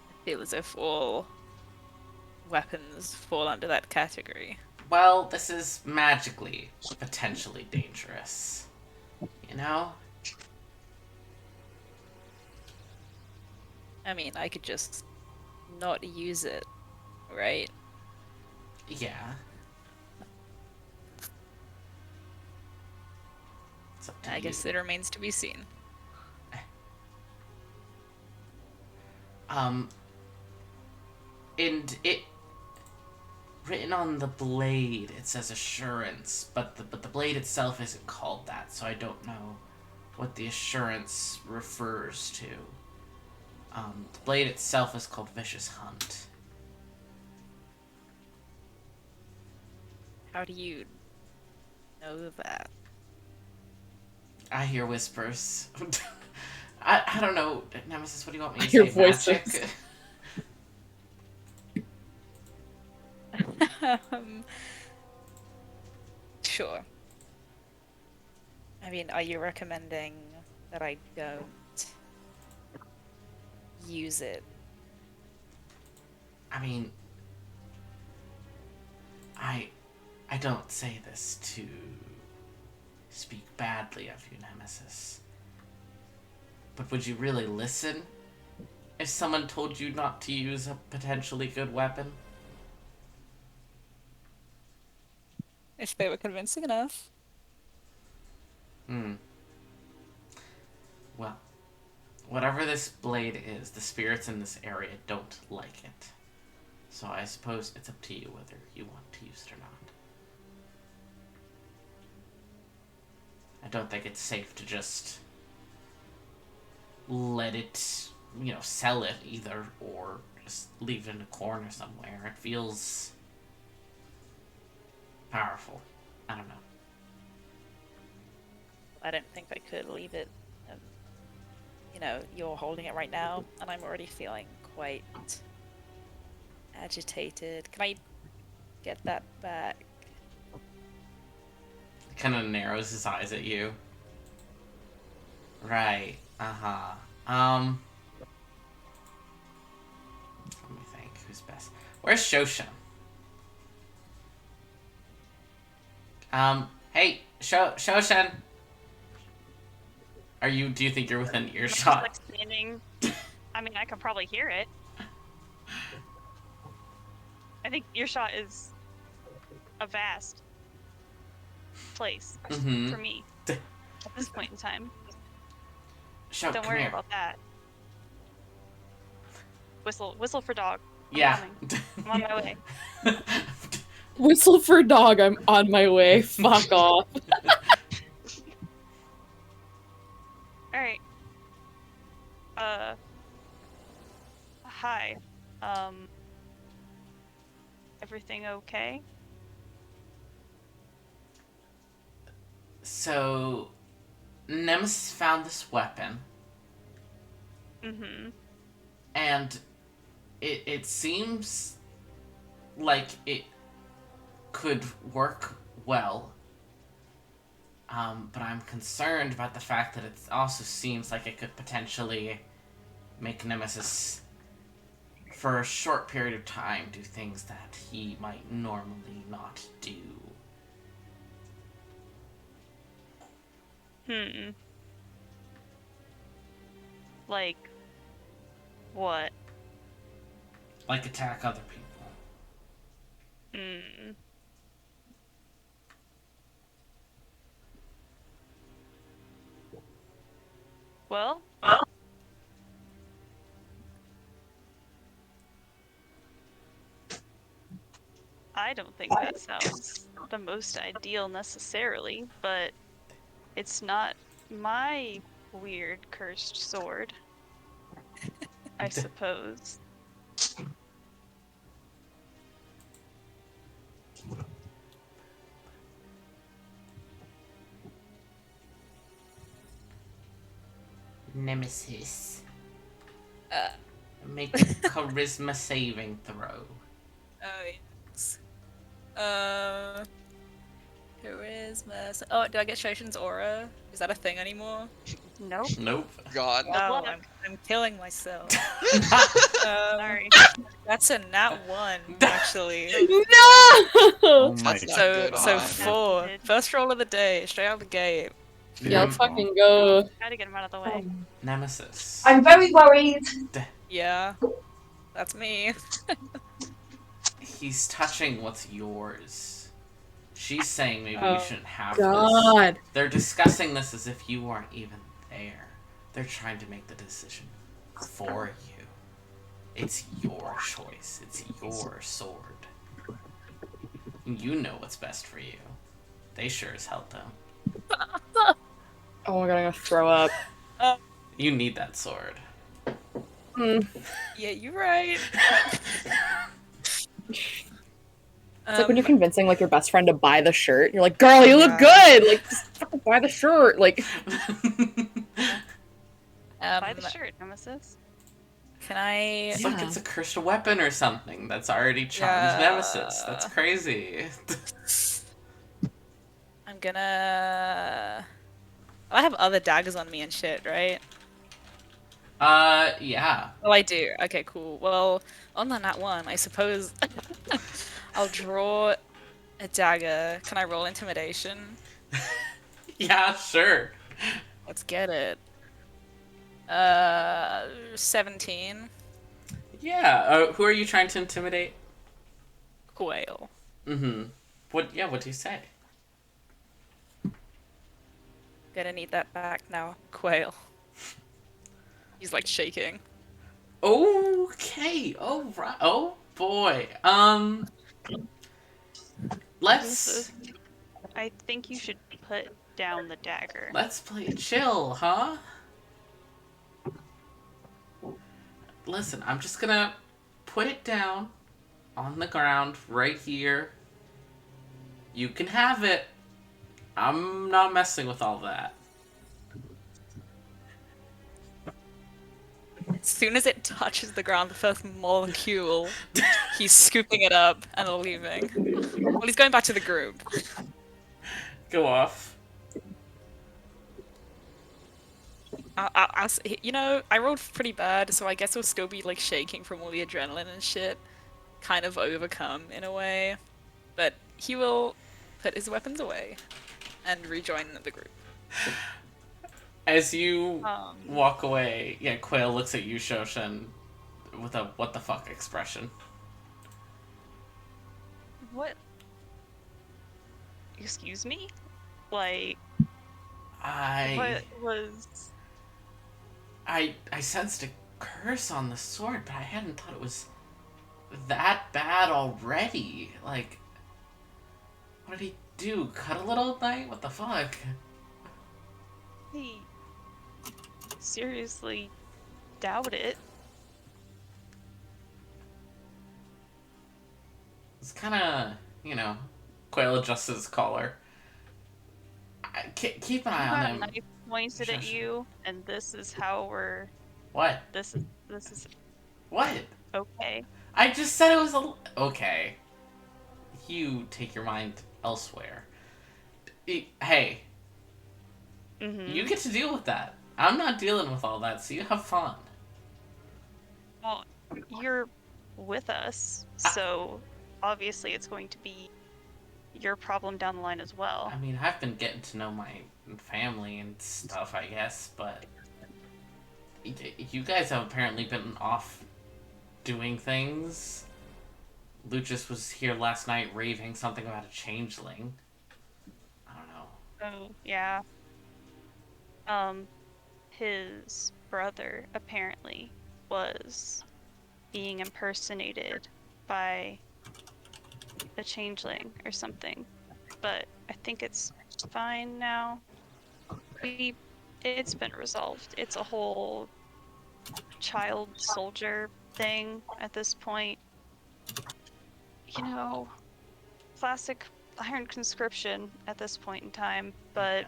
I feel as if all weapons fall under that category. Well, this is magically potentially dangerous. You know? I mean, I could just not use it, right? Yeah. It's up to I you. guess it remains to be seen. And it written on the blade it says assurance, but the blade itself isn't called that, so I don't know what the assurance refers to. The blade itself is called Vicious Hunt. How do you know that? I hear whispers. I don't know, Nemesis. What do you want me to I hear say? voices. Um, sure. I mean, are you recommending that I don't use it? I mean, I don't say this to speak badly of you, Nemesis. But would you really listen if someone told you not to use a potentially good weapon? If they were convincing enough. Well, whatever this blade is, the spirits in this area don't like it. So I suppose it's up to you whether you want to use it or not. I don't think it's safe to just let it, sell it either, or just leave it in a corner somewhere. It feels powerful. I don't know. I don't think I could leave it. You're holding it right now, and I'm already feeling quite agitated. Can I get that back? Kind of narrows his eyes at you. Right. Uh-huh. Let me think. Who's best? Where's Shoshan? Hey, Shoshan. Do you think you're within I'm earshot? like standing. I mean, I could probably hear it. I think earshot is a vast place Mm-hmm. for me at this point in time. Sho, Don't come worry here. about that. Whistle for dog. Yeah. I'm on my way. Whistle for dog, I'm on my way. Fuck off. Alright. Hi. Everything okay? So, Nemesis found this weapon, Mm-hmm. and it seems like it could work well. But I'm concerned about the fact that it also seems like it could potentially make Nemesis, for a short period of time, do things that he might normally not do. Like, what? Like attack other people. Well, I don't think that sounds the most ideal necessarily, but it's not my weird cursed sword, I suppose. Nemesis. Uh. Make a charisma saving throw. Oh, yes. Charisma. Oh, do I get Shoshin's aura? Is that a thing anymore? Nope. Nope. God. Oh, I'm killing myself. Sorry. That's a nat 1, actually. No! Oh my That's not So, good. so huh? 4. First roll of the day, straight out the gate. Yeah, let's fucking go. Gotta get him out of the way. Nemesis. I'm very worried. Yeah, that's me. He's touching what's yours. She's saying maybe we Oh, shouldn't have God. this. They're discussing this as if you weren't even there. They're trying to make the decision for you. It's your choice. It's your sword. You know what's best for you. They sure as hell don't. Oh my god, I'm gonna throw up. You need that sword. Yeah, you're right. It's like when you're convincing like your best friend to buy the shirt. You're like, girl, you look good. Like, just fucking buy the shirt. Like, Buy the shirt, Nemesis. Can I? Look, it's a cursed weapon or something that's already charmed Nemesis. That's crazy. I'm gonna. I have other daggers on me and shit, right? Yeah. Well, I do. Okay, cool. Well, on the nat 1, I suppose I'll draw a dagger. Can I roll intimidation? Yeah, sure. Let's get it. 17. Yeah. Who are you trying to intimidate? Quail. Mm-hmm. What do you say? Gonna need that back now, Quail. He's like shaking. Okay. Oh, right. Oh, boy. Let's I think you should put down the dagger. let's play it chill, huh? Listen, I'm just gonna put it down on the ground right here. You can have it. I'm not messing with all that. As soon as it touches the ground, the first molecule, he's scooping it up and leaving. Well, he's going back to the group. Go off. You know, I rolled pretty bad, so I guess he'll still be like shaking from all the adrenaline and shit. Kind of overcome in a way. But he will put his weapons away and rejoin the group. As you walk away, yeah, Quail looks at you, Shoshin, with a what the fuck expression. What? Excuse me? Like, what was... I sensed curse on the sword, but I hadn't thought it was that bad already. Like, what did he do? Cut a little at night? What the fuck? I seriously doubt it. It's kind of, Quail adjusts his collar. Keep an eye You on got a him. knife pointed at Shush. you, and this is how we're. What? This is What? okay. I just said it was okay. You take your mind elsewhere. Hey, Mm-hmm. you get to deal with that. I'm not dealing with all that, so you have fun. Well, you're with us, so obviously it's going to be your problem down the line as well. I mean, I've been getting to know my family and stuff, I guess, but you guys have apparently been off doing things. Lucius was here last night raving something about a changeling. I don't know. Oh, yeah. His brother apparently was being impersonated by a changeling or something, but I think it's fine now. It's been resolved. It's a whole child soldier thing at this point. You know, classic iron conscription at this point in time, but Yeah.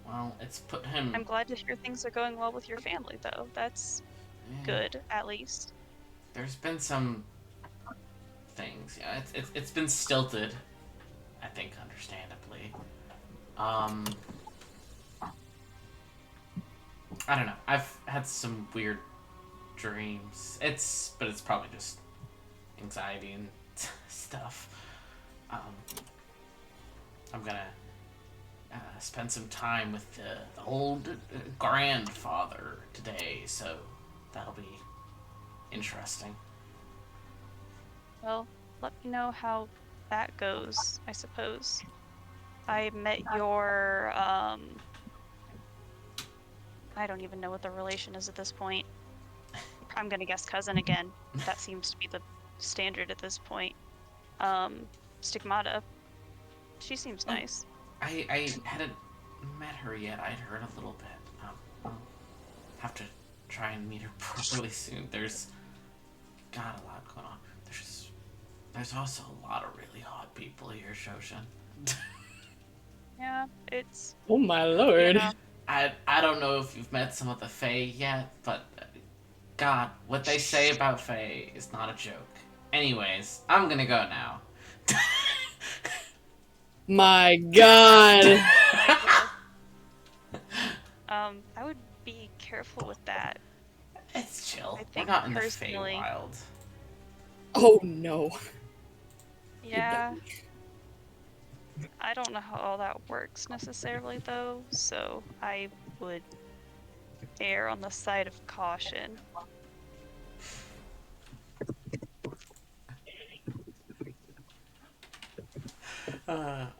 Well, it's put him. I'm glad to hear things are going well with your family, though. That's Yeah. good, at least. There's been some things. Yeah, it's been stilted. I think, understandably. I don't know. I've had some weird dreams. But it's probably just anxiety and stuff. I'm gonna spend some time with the old grandfather today, so that'll be interesting. Well, let me know how that goes, I suppose. I met your, I don't even know what the relation is at this point. I'm gonna guess cousin again. That seems to be the standard at this point. Stigmata. She seems nice. I hadn't met her yet. I'd heard a little bit. I'll have to try and meet her properly soon. There's got a lot going on. There's also a lot of really hot people here, Shoshin. Yeah, it's. Oh my lord. Yeah. I don't know if you've met some of the Fae yet, but God, what they say about Fae is not a joke. Anyways, I'm gonna go now. My god. I would be careful with that. It's chill. I We're think not in the personally- Feywild. Oh no. Yeah. I don't know how all that works necessarily, though, so I would err on the side of caution.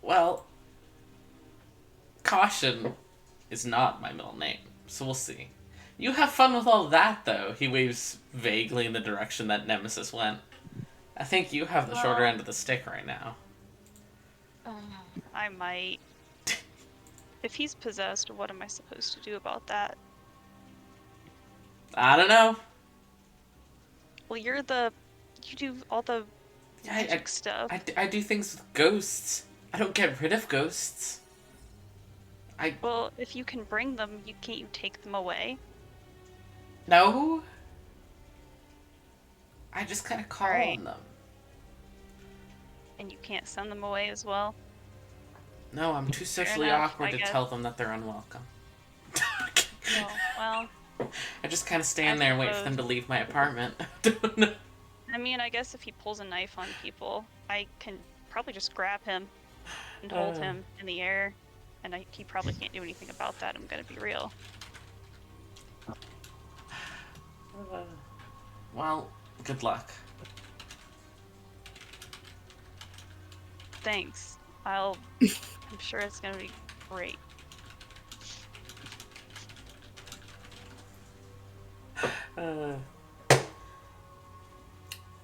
Well, Caution is not my middle name, so we'll see. You have fun with all that, though. He waves vaguely in the direction that Nemesis went. I think you have the shorter end of the stick right now. I might. If he's possessed, what am I supposed to do about that? I don't know. Well, you do all the magic stuff. I do things with ghosts. I don't get rid of ghosts. Well, if you can bring them, can't you take them away? No. I just kind of call Alright. on them. And you can't send them away as well? No, I'm too socially enough, awkward I to guess. tell them that they're unwelcome. Oh, well, I just kind of stand there and wait for them to leave my apartment. I mean, I guess if he pulls a knife on people, I can probably just grab him and hold him in the air, and he probably can't do anything about that, I'm gonna be real. Well, good luck. Thanks. I'm sure it's gonna be great.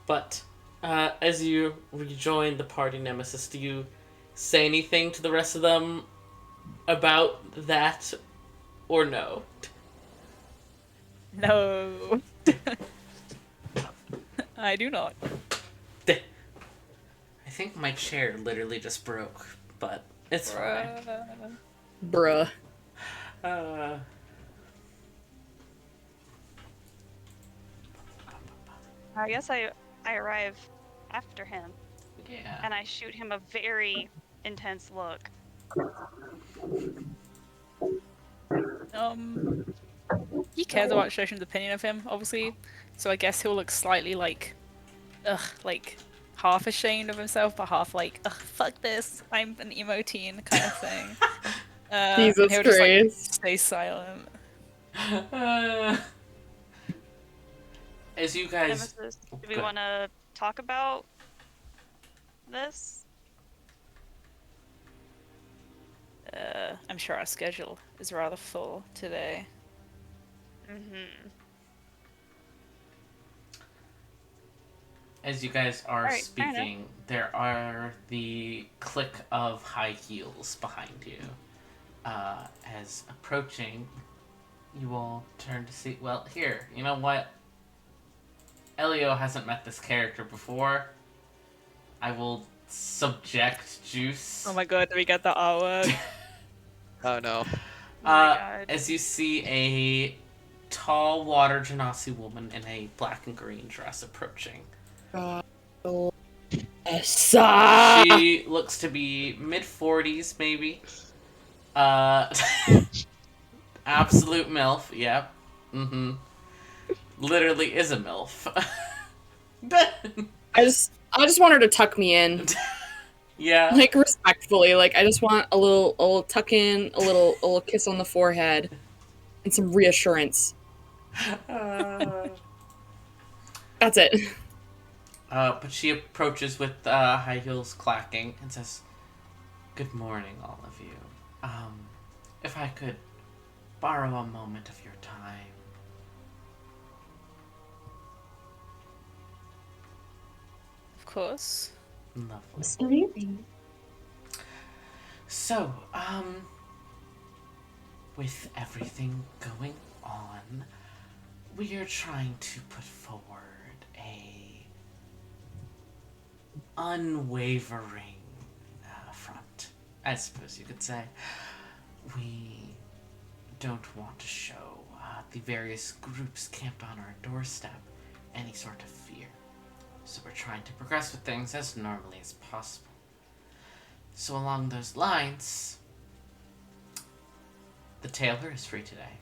But as you rejoin the party nemesis, do you say anything to the rest of them about that, or no? No. I do not. I think my chair literally just broke, but it's fine. Bruh. I guess I arrive after him Yeah. and I shoot him a very intense look. He cares about Shoshin's opinion of him, obviously. So I guess he'll look slightly like, like half ashamed of himself, but half like, fuck this, I'm an emo teen kind of thing. And Jesus he'll just like Christ. stay silent. As you guys, Nemesis, do we go ahead. want to talk about this? I'm sure our schedule is rather full today. Mm-hmm. As you guys are Alright, fair enough. speaking, there are the click of high heels behind you. As approaching, you all turn to see. Well, here, you know what? Elio hasn't met this character before. I will subject Juice. Oh my god, do we get the artwork? Oh no. Oh my god. As you see a tall water genasi woman in a black and green dress approaching. She looks to be mid-40s, maybe. Absolute MILF, yep. Mm-hmm. Literally is a MILF. I just want her to tuck me in. Yeah. Like, respectfully. Like, I just want a little tuck in, a little kiss on the forehead, and some reassurance. That's it. But she approaches with high heels clacking and says, "Good morning, all of you. If I could borrow a moment of your time." Of course. Lovely. Absolutely. So, with everything going on, we are trying to put forward a unwavering front, I suppose you could say. We don't want to show the various groups camped on our doorstep any sort of fear. So we're trying to progress with things as normally as possible. So along those lines, the tailor is free today.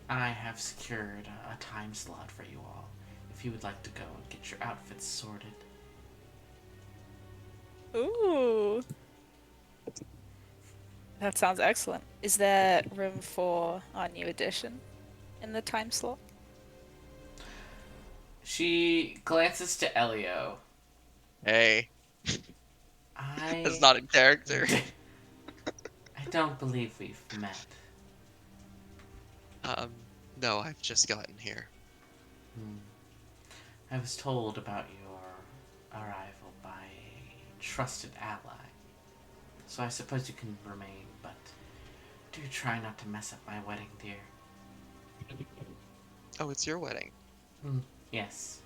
I have secured a time slot for you all, if you would like to go and get your outfits sorted. Ooh. That sounds excellent. Is there room for our new addition in the time slot? She glances to Elio. Hey, I that's not in character. I don't believe we've met. No, I've just gotten here. I was told about your arrival by a trusted ally. So I suppose you can remain, but do try not to mess up my wedding, dear. Oh, it's your wedding. Yes.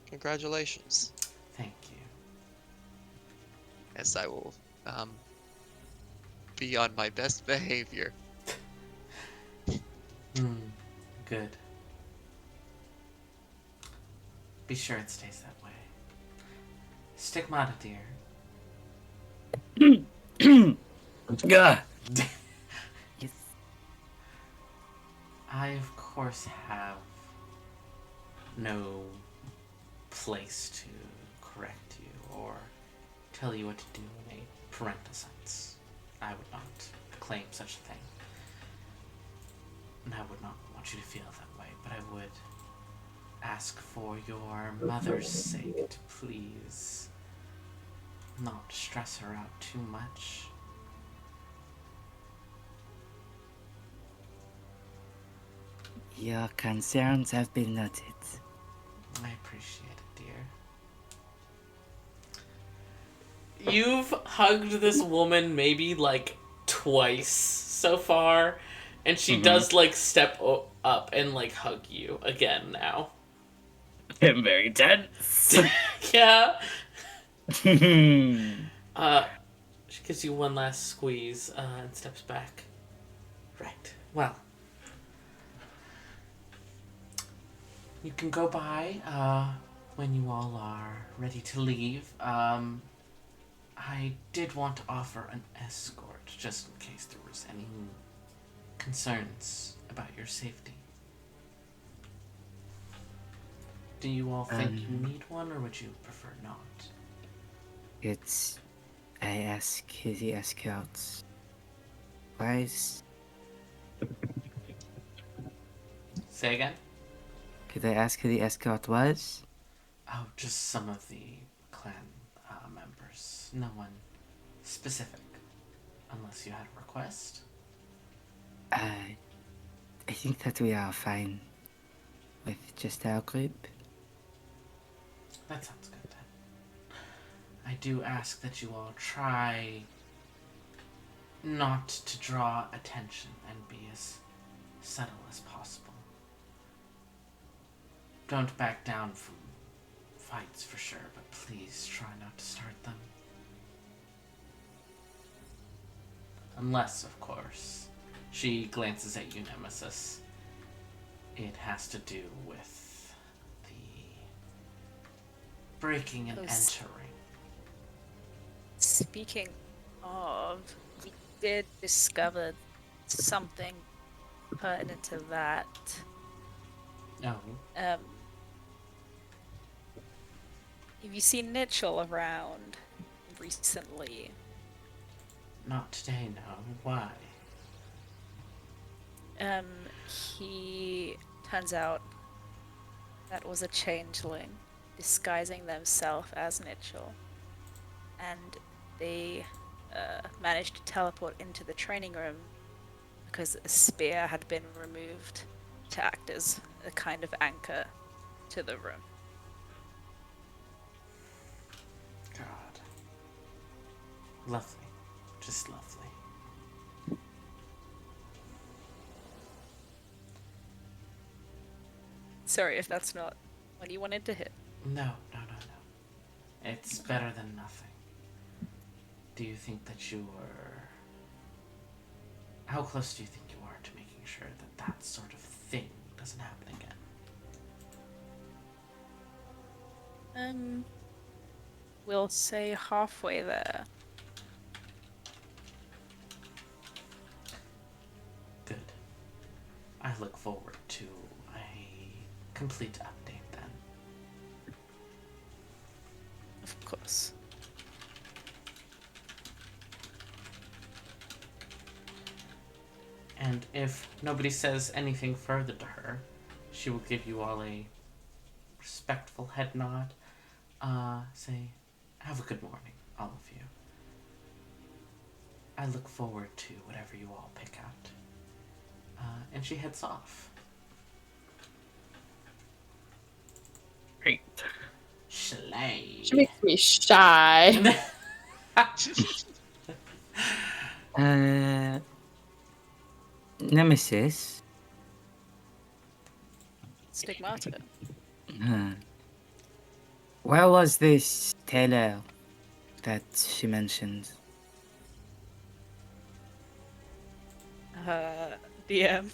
Congratulations. Thank you. Yes, I will be on my best behavior. Good. Be sure it stays that way. Stigmata, dear. Gah. I, of course, have no place to correct you or tell you what to do in a parental sense. I would not claim such a thing. And I would not want you to feel that way, but I would ask for your mother's sake to please not stress her out too much. Your concerns have been noted. I appreciate it, dear. You've hugged this woman maybe like twice so far, and she does like step up and like hug you again now. I'm very tense. Yeah. She gives you one last squeeze and steps back. Right. Well, you can go by when you all are ready to leave. I did want to offer an escort just in case there was any concerns about your safety. Do you all think you need one, or would you prefer not? I ask who the escorts was. Say again? Could I ask who the escort was? Oh, just some of the clan members. No one specific. Unless you had a request. I think that we are fine with just our group. That sounds good then. I do ask that you all try not to draw attention and be as subtle as possible. Don't back down from fights for sure, but please try not to start them. Unless, of course, she glances at you, Nemesis. It has to do with the breaking and entering. Speaking of, we did discover something pertinent to that. Oh. Have you seen Mitchell around recently? Not today, no. Why? He turns out that was a changeling disguising themselves as Mitchell, and they managed to teleport into the training room because a spear had been removed to act as a kind of anchor to the room. God. Lovely. Just lovely. Sorry if that's not what you wanted to hit. No. It's better than nothing. Do you think that you were... How close do you think you are to making sure that that sort of thing doesn't happen again? We'll say halfway there. Good. I look forward to a complete update then. Of course. And if nobody says anything further to her, she will give you all a respectful head nod. Say, have a good morning, all of you. I look forward to whatever you all pick out. And she heads off. Great. Slay. She makes me shy. Nemesis. Stigmata. Where was this tailor that she mentioned? DM.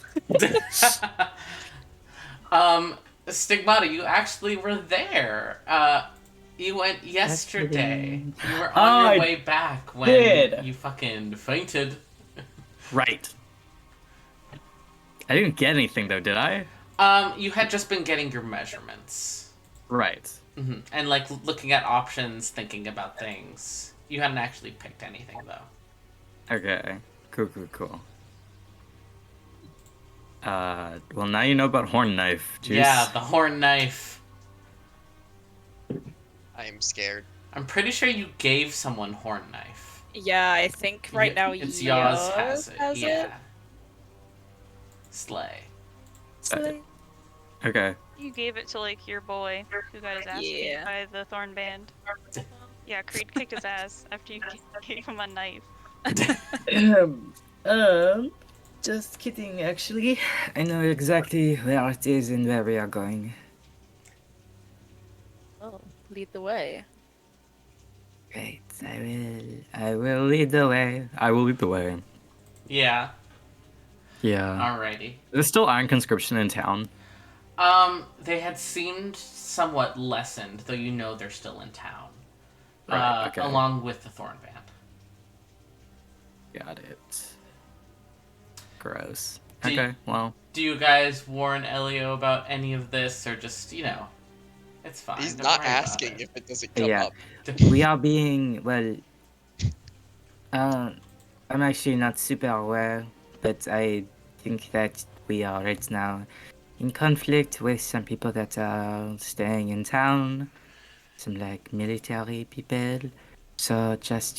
Stigmata, you actually were there. You went yesterday. You were on I your way back when did. you fucking fainted. Right. I didn't get anything though, did I? You had just been getting your measurements. Right. Mm-hmm. And like looking at options, thinking about things. You hadn't actually picked anything though. Okay. Cool. Well, now you know about horn knife. Juice. Yeah, the horn knife. I am scared. I'm pretty sure you gave someone horn knife. Yeah, I think right now it's yours has it. has Yeah. it. Slay. Slay. Okay. You gave it to like your boy who got his ass beat Yeah. by the Thorn Band. Yeah, Creed kicked his ass after you gave him a knife. Just kidding, actually. I know exactly where it is and where we are going. Oh, lead the way. Great, I will lead the way. I will lead the way. Yeah. Yeah. Alrighty. There's still iron conscription in town. They had seemed somewhat lessened, though you know they're still in town. Right, okay. Along with the Thorn Band. Got it. Gross. Do you- Okay, well. Do you guys warn Elio about any of this, or just, it's fine. He's don't not worry about asking it. if it doesn't come Yeah. up. We are being, well, I'm actually not super aware, but I think that we are right now in conflict with some people that are staying in town, some like military people. So just,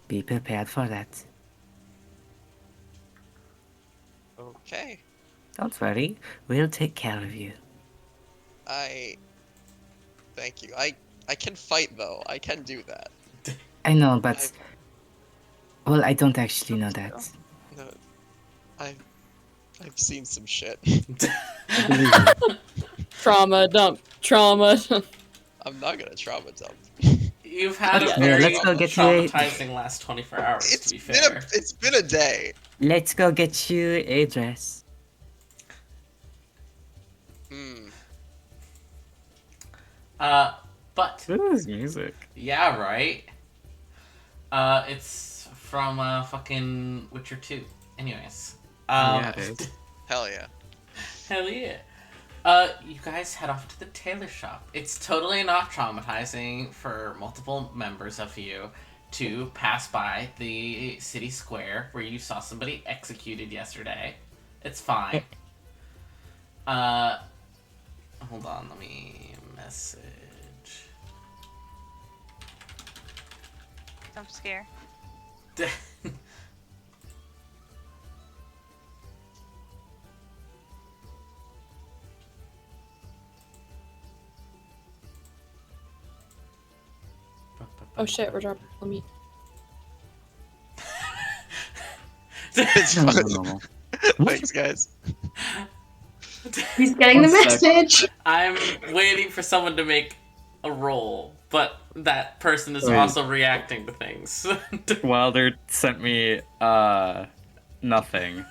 be prepared for that. Okay. Don't worry, we'll take care of you. Thank you. I can fight though. I can do that. I know, but well, I don't actually know that. No, I've seen some shit. I believe you. Trauma dump. Trauma dump. I'm not gonna trauma dump. You've had a Yeah, very let's go get you a- traumatizing last 24 hours, to be Been fair. it's been a day. Let's go get you a dress. But, This is music. yeah, right? It's from, fucking Witcher 2. Anyways. Yeah, it is. Hell yeah. Hell yeah. You guys head off to the tailor shop. It's totally not traumatizing for multiple members of you to pass by the city square where you saw somebody executed yesterday. It's fine. Hold on, let me message. I'm scared. Oh shit, we're dropping. Let me. It's No, no, fun. no, no. Thanks, guys. He's getting the One sec. message. I'm waiting for someone to make a roll, but that person is Wait. also reacting to things. Wilder sent me, nothing.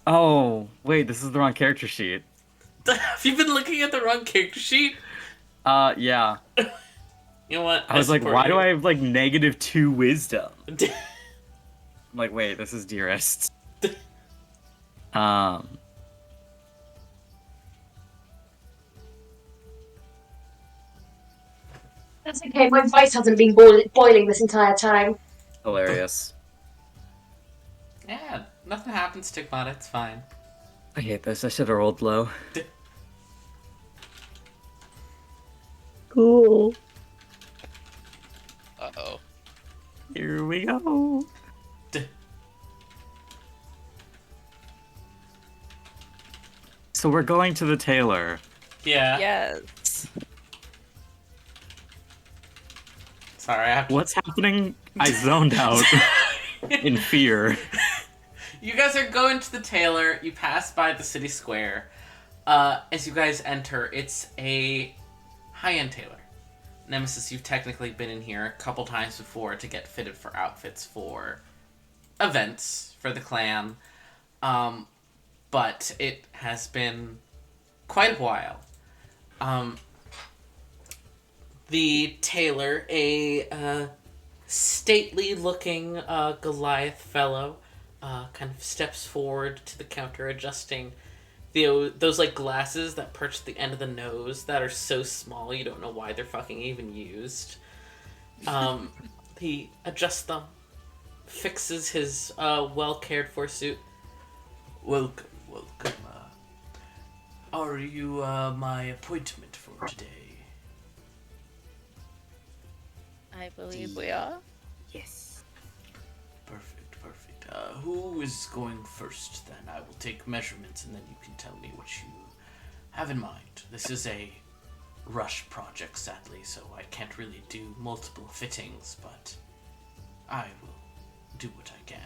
Oh, wait, this is the wrong character sheet. Have you been looking at the wrong character sheet? Yeah. You know what? I was like, support why you. do I have, like, -2 wisdom? I'm like, wait, this is Dearest. That's okay. My voice hasn't been boiling this entire time. Hilarious. Yeah, nothing happens, Stigmata. It's fine. I hate this. I should have rolled low. Cool. Uh-oh. Here we go. So we're going to the tailor. Yeah. Yes. Sorry, I have to... What's happening? I zoned out in fear. You guys are going to the tailor. You pass by the city square. As you guys enter, it's a high-end tailor. Nemesis, you've technically been in here a couple times before to get fitted for outfits for events for the clan. But it has been quite a while. The tailor, a stately-looking Goliath fellow, kind of steps forward to the counter, adjusting those like glasses that perch at the end of the nose that are so small you don't know why they're fucking even used. He adjusts them, fixes his well cared for suit. Welcome. Are you my appointment for today? I believe we are. Yes. Perfect. Who is going first then? I will take measurements and then you can tell me what you have in mind. This is a rush project, sadly, so I can't really do multiple fittings, but I will do what I can.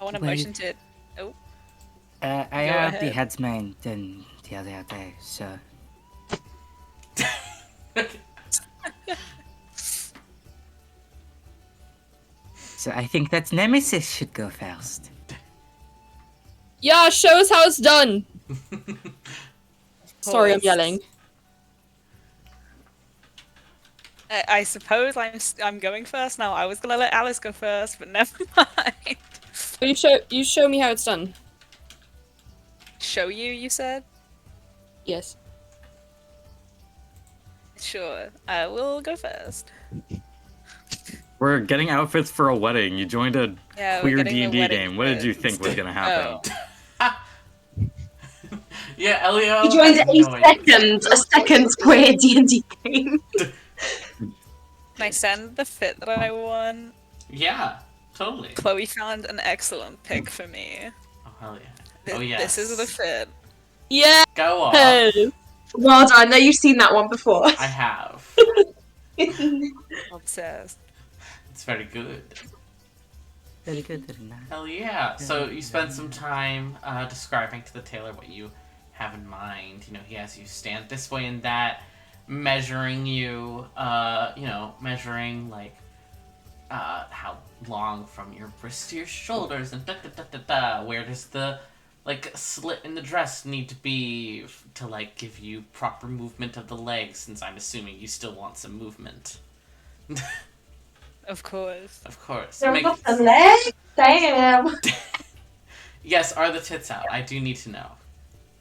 I want to Well, motion to. Oh, I Go already ahead. had mine done the other day, so. So I think that Nemesis should go first. Yeah, show us how it's done. Sorry, I'm course. yelling. I suppose I'm going first now. I was gonna let Alice go first, but never mind. You show me how it's done. Show you, you said? Yes. Sure. I will go first. We're getting outfits for a wedding. You joined a Yeah, we're queer getting the D&D wedding game. What did you think was clothes. gonna happen? Oh. Yeah, Elio He joined has a no idea. second queer D&D game. Can I send the fit that I won? Yeah, totally. Chloe found an excellent pick for me. Oh, hell yeah. Th- Oh, yes. This is the fit. Yeah. Go off. Well done. I know you've seen that one before. I have. Obsessed. It's very good. Very good, very nice. Hell yeah. So you spent some time describing to the tailor what you have in mind. You know, he has you stand this way and that, measuring you, measuring like how long from your wrist to your shoulders and da. Where does the like slit in the dress need to be to like give you proper movement of the legs, since I'm assuming you still want some movement. Of course. Of course. They're off the leg? Damn. Yes, are the tits out? I do need to know.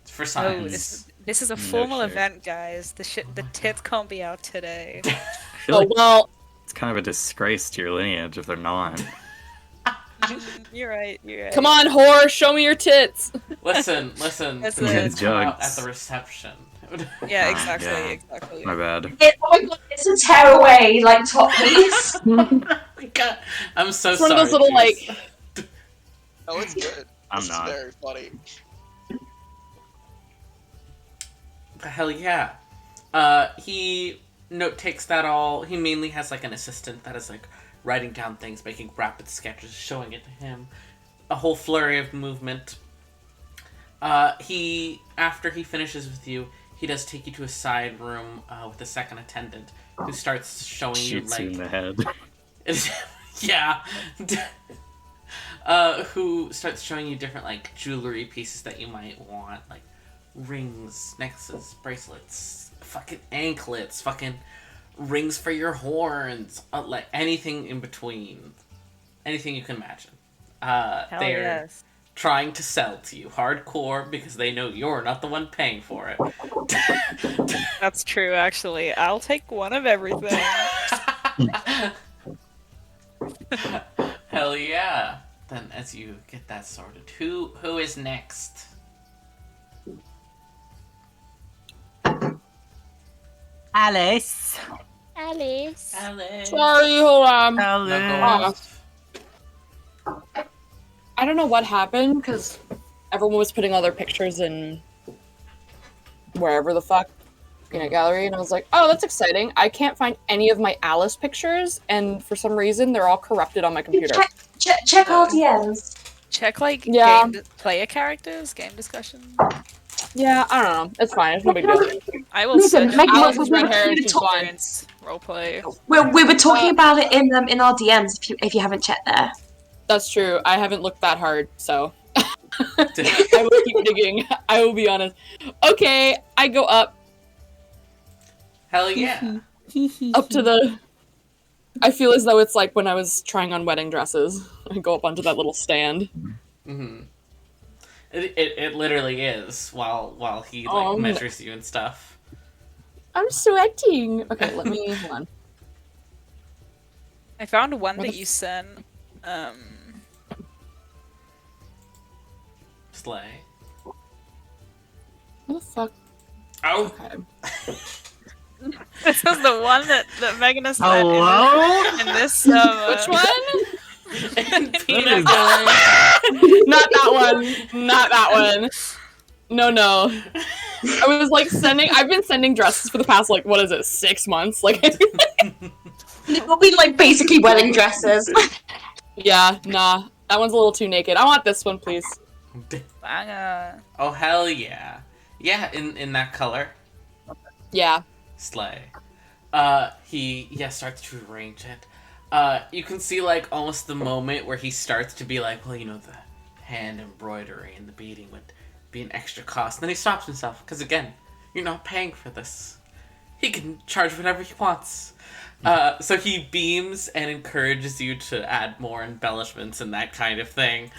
It's for Oh, science. this is a No formal shit. event, guys. The tits can't be out today. I feel Oh like well. it's kind of a disgrace to your lineage if they're not. You're right. You're right. Come on, whore, show me your tits. Listen. That's The it. tits come out Jugs. at the reception. Yeah, Ah, exactly. yeah. Exactly. My bad. Oh my god, it's a tearaway, like, top piece. God, I'm so It's sorry. one of those little Juice. like. Oh, it's good. I'm This not. is very funny. Hell yeah. He takes that all. He mainly has like an assistant that is like writing down things, making rapid sketches, showing it to him. A whole flurry of movement. After he finishes with you, he does take you to a side room with a second attendant who starts showing Shoots you in you the like head. yeah. Who starts showing you different like jewelry pieces that you might want, like rings, necklaces, bracelets, fucking anklets, fucking rings for your horns, like anything in between, anything you can imagine. Hell They're yes. trying to sell to you hardcore because they know you're not the one paying for it. That's true, actually. I'll take one of everything. Hell yeah! Then as you get that sorted, who is next? Alice! Alice. Alex. Sorry, hold on. No, go Alice! off. I don't know what happened because everyone was putting all their pictures in wherever the fuck in a gallery, and I was like, oh, that's exciting. I can't find any of my Alice pictures, and for some reason, they're all corrupted on my computer. Check RDMs. Check like Yeah. player characters, game discussion. Yeah, I don't know. It's fine. It's no big deal. I will Listen, search Megan, Alice for is red hair and she's blind. experience roleplay. We were talking about it in our DMs if you haven't checked there. That's true. I haven't looked that hard, so I will keep digging. I will be honest. Okay, I go up Hell yeah! up to the. I feel as though it's like when I was trying on wedding dresses. I go up onto that little stand. Mm-hmm. It literally is while he like measures you and stuff. I'm sweating. Okay, let me hold on. I found one What that the you sent. Slay. What the fuck? Oh, Okay. This is the one that Megan has met Hello? in this. Which one? Peanut is- gallery. Not that one. Not that one. No. I was like I've been sending dresses for the past, like, what is it, 6 months? Like, It will be like basically wedding dresses. yeah, nah. That one's a little too naked. I want this one, please. Banger. Oh, hell yeah. Yeah, in that color. Yeah. Slay. He starts to arrange it. You can see like almost the moment where he starts to be like, well, the hand embroidery and the beading would be an extra cost. And then he stops himself because again, you're not paying for this. He can charge whatever he wants. So he beams and encourages you to add more embellishments and that kind of thing.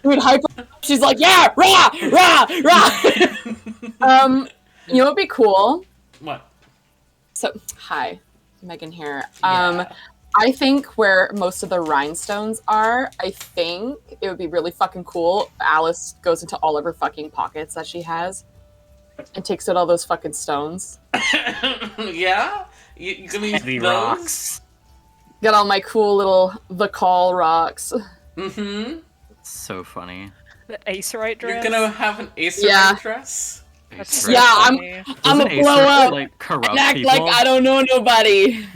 Dude, hyper. She's like, yeah, rah, rah, rah. You know what'd be cool? What? So, hi, Megan here. Yeah. I think where most of the rhinestones are, I think it would be really fucking cool. Alice goes into all of her fucking pockets that she has and takes out all those fucking stones. Yeah? You gonna use Heavy those? rocks. Get all my cool little the call rocks. Mm-hmm. So funny. The Acerite dress. You're gonna have an Acerite Yeah. dress? That's Ace so Yeah, funny. I'm Doesn't gonna blow Acer, up like, corrupt and act people? like I don't know nobody.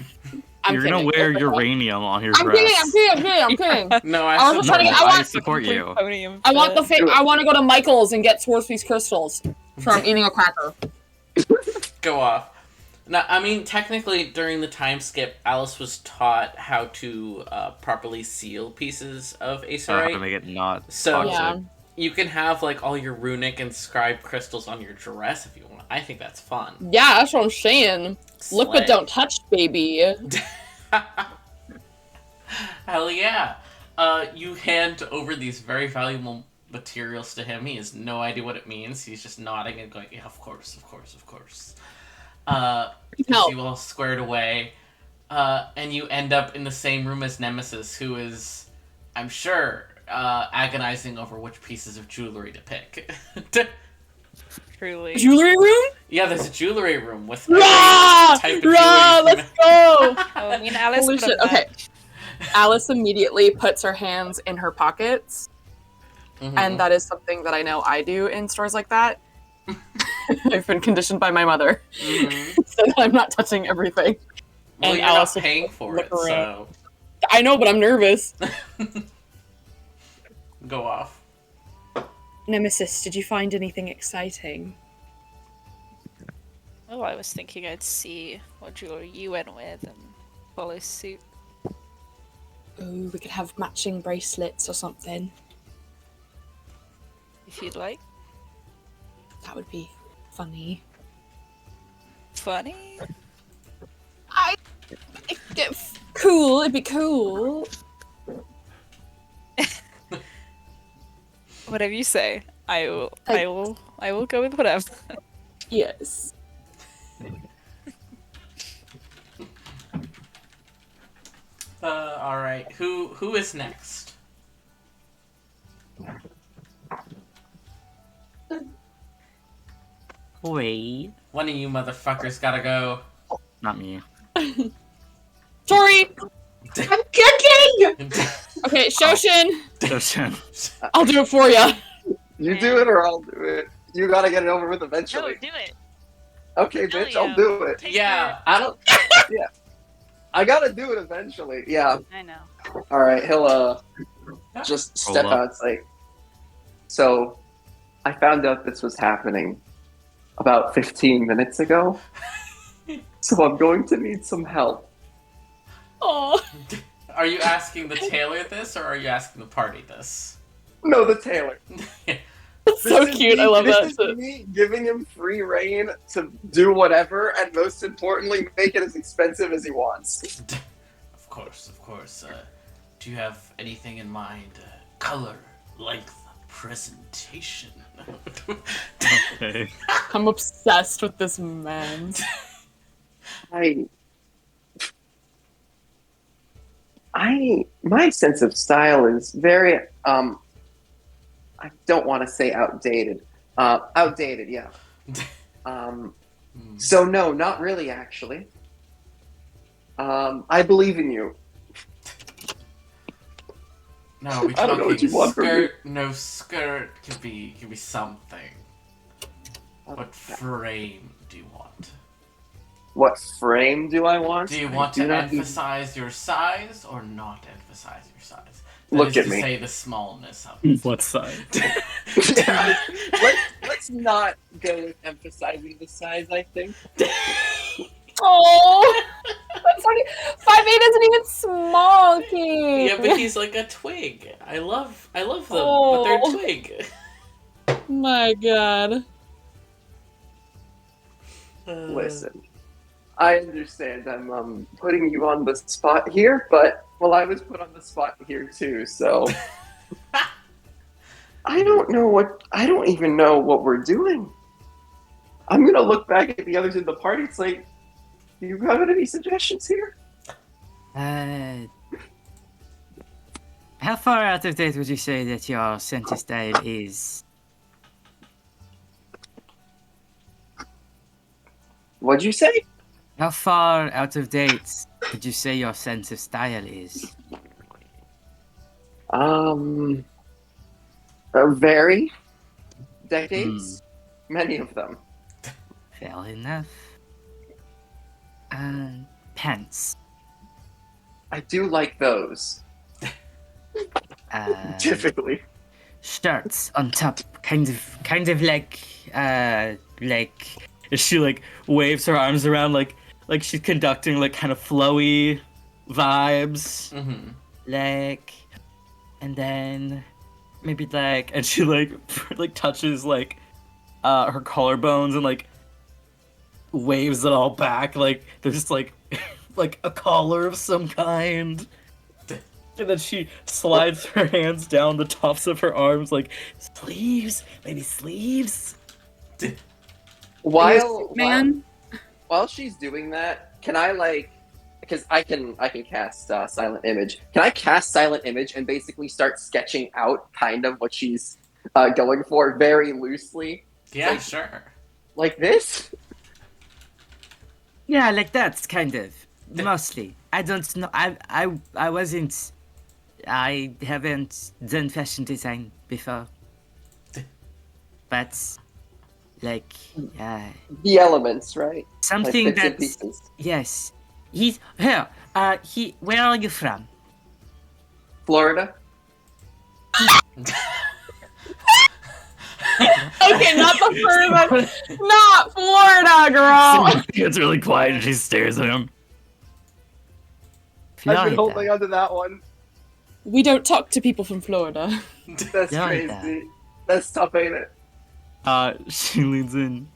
You're gonna wear uranium on your I'm dress. kidding. I'm kidding. No, I was just trying to get. I support you. Plutonium I want the. fit. I want to go to Michael's and get Swarovski's crystals from eating a cracker. Go off. Now, I mean, technically, during the time skip, Alice was taught how to properly seal pieces of How to Acerite. make it not So- toxic. Yeah. You can have, like, all your runic and scribe crystals on your dress if you want. I think that's fun. Yeah, that's what I'm saying. Look Slay. but don't touch, baby. Hell yeah. You hand over these very valuable materials to him. He has no idea what it means. He's just nodding and going, yeah, of course. No. You all squared away. And you end up in the same room as Nemesis, who is, I'm sure, agonizing over which pieces of jewelry to pick. Truly. Jewelry room? Yeah, there's a jewelry room with every Rah! type of Rah! jewelry. Let's go! Oh, me and Alice Holy got a shit, okay. match. Alice immediately puts her hands in her pockets, Mhm. and that is something that I know I do in stores like that. I've been conditioned by my mother, Mhm. so that I'm not touching everything. Well, And you're Alice not will paying for look it, around. so I know, but I'm nervous. go off. Nemesis, did you find anything exciting? Oh, I was thinking I'd see what jewelry you went with and follow suit. Oh, we could have matching bracelets or something. If you'd like. That would be funny. Funny? Cool, it'd be cool. Whatever you say. I will go with whatever. Yes. All right. Who is next? Wait. One of you motherfuckers gotta go. Not me. Tori! I'm cooking! Okay, Shoshin, Ocean. I'll do it for you. You do it or I'll do it. You gotta get it over with No, eventually. do it. Okay, bitch, Elio, I'll do it. take Yeah. I don't. Yeah. I gotta do it eventually. Yeah. your- I know. Alright, he'll just step Roll up. out. It's like, so I found out this was happening about 15 minutes ago. So I'm going to need some help. Oh, Are you asking the tailor this, or are you asking the party this? No, the tailor. that's so This is cute. me- I love this that. is me giving him free reign to do whatever, and most importantly, make it as expensive as he wants. Of course. Do you have anything in mind? Color, length, presentation. Okay. I'm obsessed with this man. My sense of style is very, I don't want to say outdated. Outdated, yeah. So no, not really, actually. I believe in you. No, are we I don't know what talking you want from me. skirt? No, skirt can be something. What frame do you want? What frame do I want? Do you I want do to not emphasize your size or not emphasize your size? That Look is at to me. say the smallness of it. What side? Let's not go with emphasizing the size, I think. Oh, that's funny. 5'8" isn't even small, King. Yeah, but he's like a twig. I love them, but they're Oh. twig. My God. Listen, I understand I'm putting you on the spot here, but well, I was put on the spot here too, so I don't even know what we're doing. I'm gonna look back at the others in the party. It's like, do you have any suggestions here? How far out of date would you say that your center style is? What'd you say? How far out of date would you say your sense of style is? Very decades, many of them. Fair enough. Pants. I do like those. Typically. Shirts on top, kind of like. She like waves her arms around like she's conducting like kind of flowy vibes. Like, and then maybe like, And she like touches like her collarbones and like waves it all back like there's just like like a collar of some kind. And then she slides her hands down the tops of her arms like sleeves, maybe sleeves. While she's doing that, can I like, because I can cast silent image. Can I cast silent image and basically start sketching out kind of what she's going for very loosely? Yeah, like, sure. Like this? yeah, like that kind of mostly. I don't know. I wasn't. I haven't done fashion design before, but like The elements, right? something like bits and that's pieces. yes. He's here. Where are you from? Florida. Okay, not the furthest. Not Florida, girl. It's really quiet and she stares at him. I've been Florida. holding onto that one. We don't talk to people from Florida. That's Florida. crazy. That's tough, ain't it? She leans in.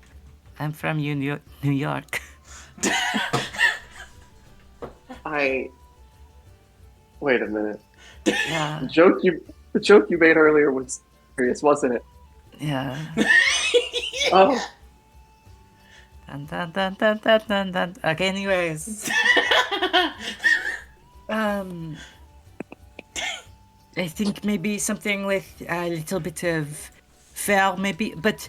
I'm from New York. Wait a minute. Yeah, The joke you made earlier was serious, wasn't it? yeah. Oh. Dun, dun, dun, dun, dun, dun, dun. Okay, anyways. I think maybe something with a little bit of fur, maybe, but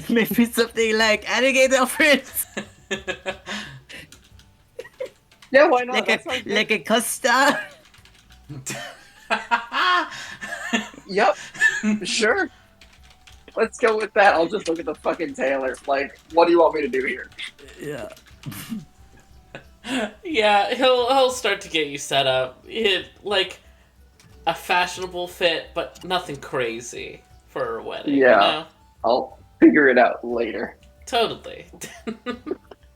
maybe something like alligator prints, Yeah, why not? That sounds good. like a Costa. Yep. Sure. Let's go with that. I'll just look at the fucking tailor. Like, what do you want me to do here? Yeah. Yeah, he'll start to get you set up. Like a fashionable fit, but nothing crazy for a wedding. Yeah. You know? I'll figure it out later. Totally.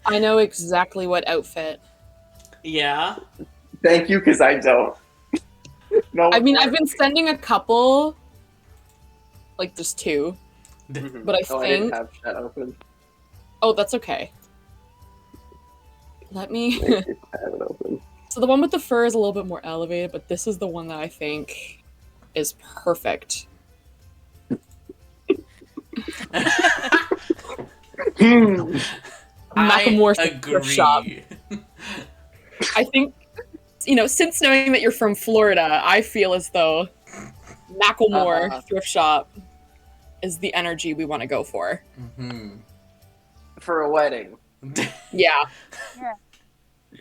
I know exactly what outfit. Yeah. Thank you, because I don't. No. I mean, I've been sending a couple. Like, just two. Mhm. But I I didn't think. have that open. Oh, that's okay. Let me. I have it open. So the one with the fur is a little bit more elevated, but this is the one that I think is perfect. Macklemore's I thrift shop. agree. I think, since knowing that you're from Florida, I feel as though Macklemore thrift shop is the energy we want to go for. Mm-hmm. for a wedding. Yeah.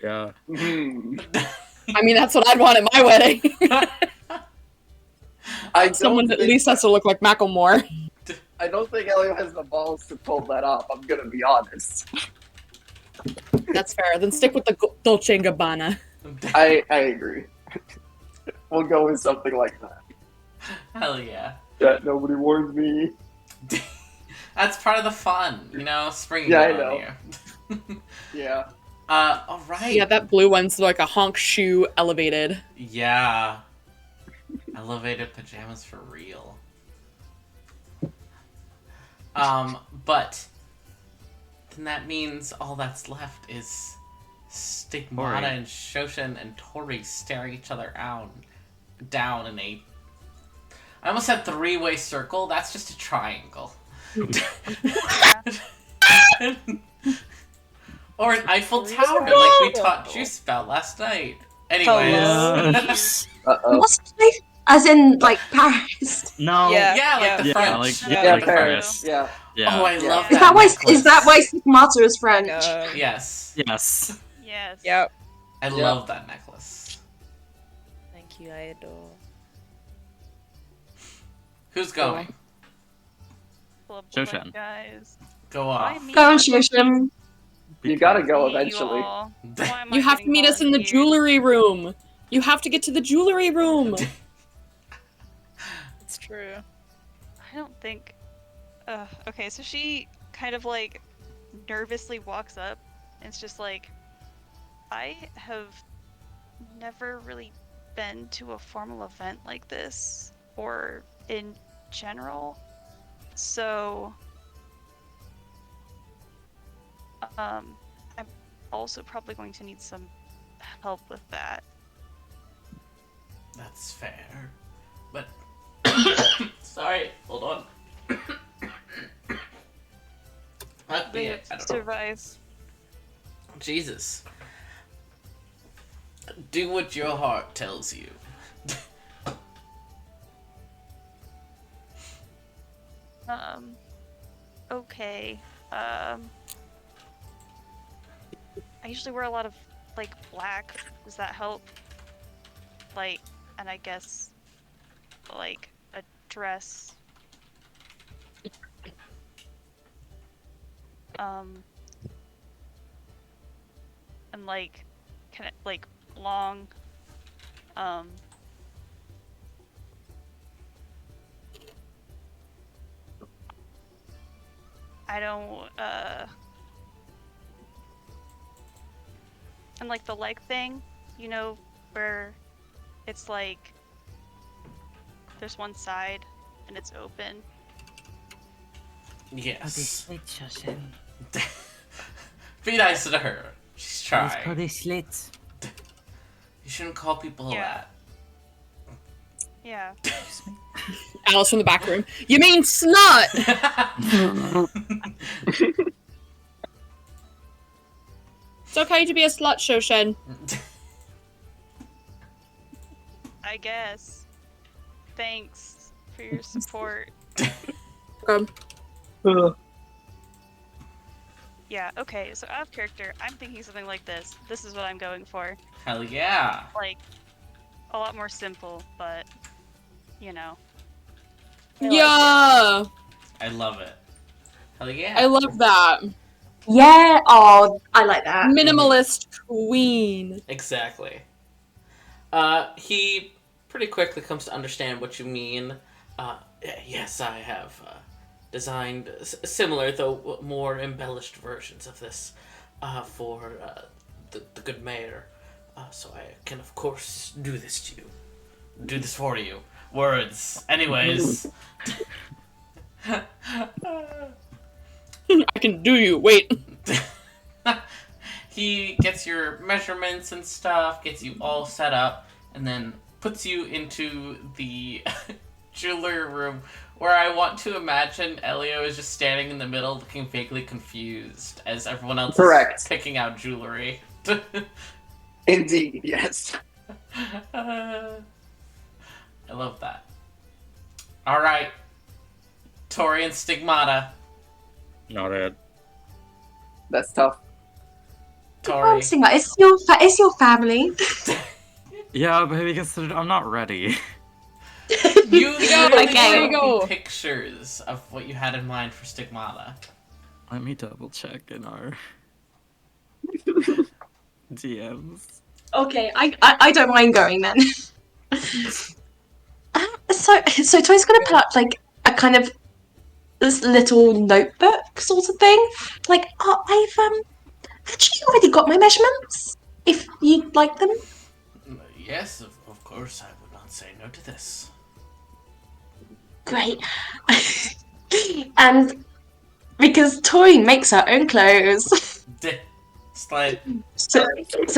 Yeah. I mean, that's what I'd want at my wedding. I Someone don't that at think least has to look like Macklemore. I don't think Elio has the balls to pull that off. I'm gonna be honest. That's fair. Then stick with the Dolce & Gabbana. I agree. We'll go with something like that. Hell yeah. That nobody warns me. That's part of the fun, you know, springing Yeah, it I know. on you. Yeah. All right. Yeah, that blue one's like a honk shoe elevated. Yeah. Elevated pajamas for real. But then that means all that's left is Stigmata Tori. and Shoshin and Tori staring each other down in a... I almost said three-way circle. That's just a triangle. Or an Eiffel Tower, like we taught Juice about last night. Anyways. Uh-oh. What's the place? As in, like, Paris? No. Yeah. Yeah, like the Yeah, French. like, Yeah, like Paris. Paris. Yeah. Yeah. Oh, I Yeah. love Is that that why necklace. Stigmata is French? Yes. Yes. Yes. Yep. I love that necklace. Thank you, I adore. Who's going? Club Shoshan. guys. Go Why off. me? Go on, Shushim. You gotta go Me, you eventually. all. Why am I You have to getting meet us in the volunteered? jewelry room. You have to get to the jewelry room. It's true. I don't think. Okay, so she kind of like nervously walks up, and it's just like, I have never really been to a formal event like this, or in general. So, I'm also probably going to need some help with that. That's fair. But sorry, hold on. That'd be They it. I have don't know. survive. Jesus. Do what your heart tells you. Okay. I usually wear a lot of like black. Does that help? Like, and I guess like a dress. And like kind of like long I don't and like the leg thing, you know, where it's like there's one side and it's open. Yes. slit, Shoshin. Be nice to her. She's It's trying. called a slit. You shouldn't call people Yeah. that. Yeah. Alice from the back room. You mean slut? It's okay to be a slut, Shoshin. I guess. Thanks for your support. Yeah, okay, so out of character, I'm thinking something like this. This is what I'm going for. Hell yeah. Like, a lot more simple, but, you know. Yeah, I love it. Hell yeah. I love that. Yeah, oh, I like that. Minimalist queen. Exactly. He pretty quickly comes to understand what you mean. Yes, I have designed similar, though more embellished versions of this for the good mayor. So I can, of course, do this to you. Do this for you. Words. Anyways. I can do you. Wait. He gets your measurements and stuff, gets you all set up, and then puts you into the jewelry room, where I want to imagine Elio is just standing in the middle looking vaguely confused as everyone else Correct. is picking out jewelry. Indeed, yes. I love that. Alright. Tori and Stigmata. Not it. That's tough. Tori. Stigmata, it's your family. Yeah, but because I'm not ready. You literally Okay. showed me go. pictures of what you had in mind for Stigmata. Let me double check in our DMs. Okay, I don't mind going then. So Toy's gonna pull up like a kind of this little notebook sort of thing. Like, oh, I've actually already got my measurements. If you'd like them. Yes, of course, I would not say no to this. Great. And because Toy makes her own clothes. Slide. So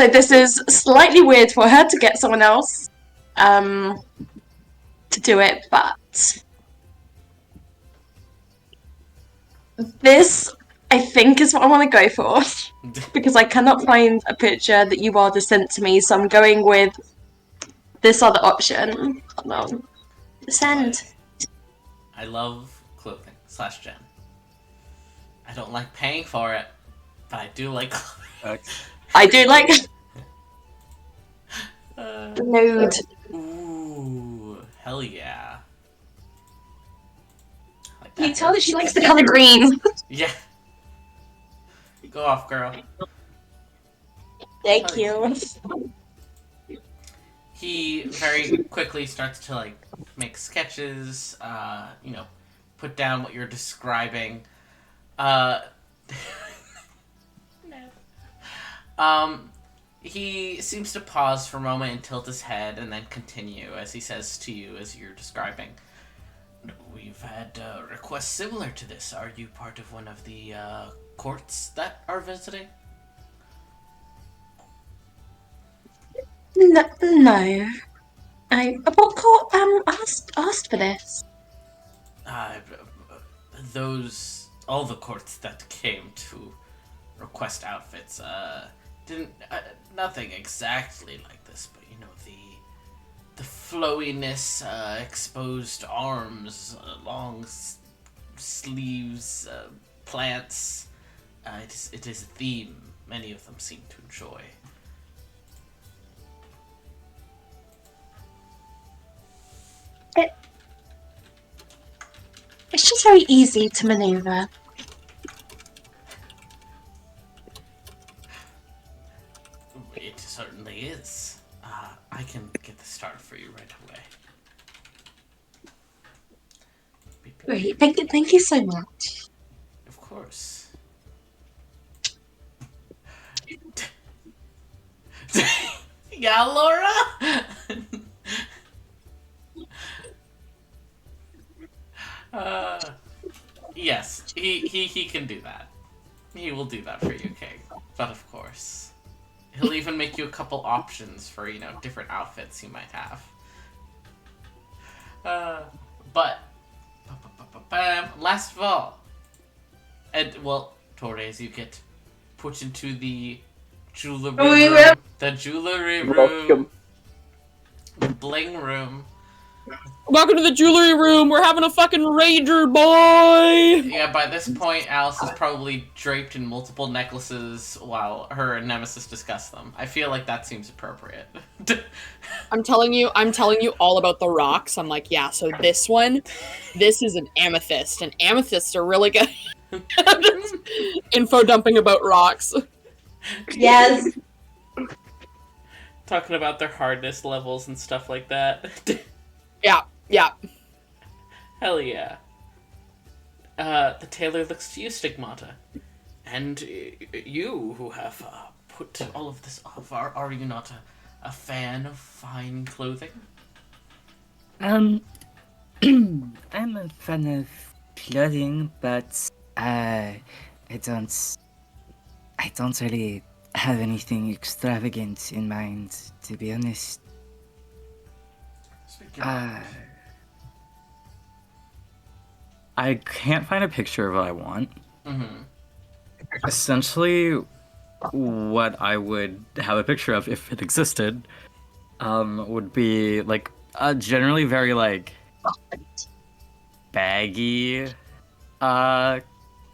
this is slightly weird for her to get someone else to do it, but this I think is what I want to go for because I cannot find a picture that you are sent to me, so I'm going with this other option. Hold on. Send. I love clothing / gem. I don't like paying for it, but I do like clothing. I do like nude. Ooh, hell yeah. Like You tell that she likes the color green. Yeah. Go off, girl. Thank you. He very quickly starts to like make sketches, put down what you're describing. He seems to pause for a moment and tilt his head and then continue as he says to you as you're describing. We've had requests similar to this. Are you part of one of the courts that are visiting? No. What court asked for this? All the courts that came to request outfits, didn't, nothing exactly like this, but the flowiness, exposed arms, long sleeves, plants, it is a theme many of them seem to enjoy. It's just very easy to maneuver. It certainly is. I can get this started for you right away. Great, thank you so much. Of course. Yeah, Laura? Yes, he can do that. He will do that for you, King. But of course. He'll even make you a couple options for, different outfits you might have. But last of all, Torres, you get put into the jewelry room. The jewelry room. Welcome. The bling room. Welcome to the jewelry room. We're having a fucking rager, boy. Yeah, by this point, Alice is probably draped in multiple necklaces while her and Nemesis discuss them. I feel like that seems appropriate. I'm telling you all about the rocks. I'm like, yeah, so this is an amethyst, and amethysts are really good. Info dumping about rocks. Yes. Talking about their hardness levels and stuff like that. Yeah. Hell yeah. The tailor looks to you, Stigmata. And you who have put all of this off, are you not a fan of fine clothing? I'm a fan of clothing, but I don't really have anything extravagant in mind, to be honest. I can't find a picture of what I want. Mm-hmm. Essentially, what I would have a picture of if it existed, would be like generally very like baggy,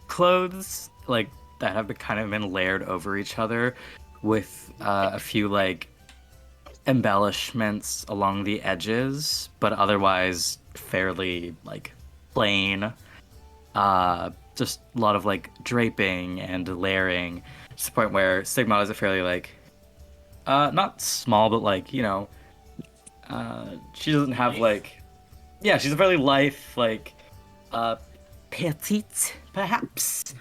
clothes, like that have kind of been layered over each other with a few like embellishments along the edges, but otherwise fairly like plain. Just a lot of like draping and layering to the point where Stigmata is a fairly like not small, but like, you know, she doesn't have like, yeah, she's a fairly lithe, like petite perhaps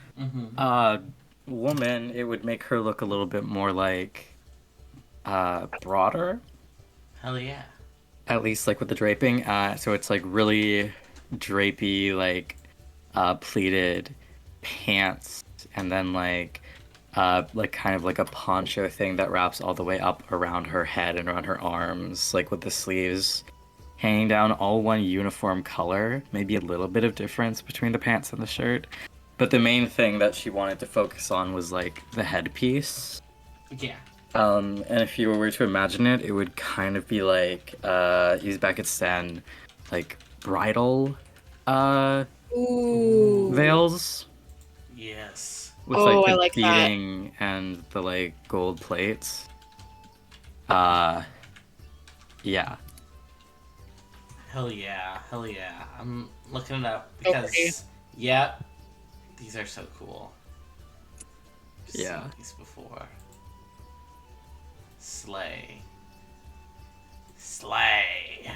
woman. It would make her look a little bit more like broader, Hell yeah. at least like with the draping. So it's like really drapey, like pleated pants, and then like kind of like a poncho thing that wraps all the way up around her head and around her arms, like with the sleeves hanging down, all one uniform color. Maybe a little bit of difference between the pants and the shirt, but the main thing that she wanted to focus on was like the headpiece. Yeah. And if you were to imagine it, it would kind of be like Uzbekistan, like bridal Ooh. veils Yes. with Oh, like the I like that. beading and the like gold plates. Yeah. Hell yeah. Hell yeah. I'm looking it up So because, pretty. yep, these are so cool. Yeah. Seen these before. Slay. Slay.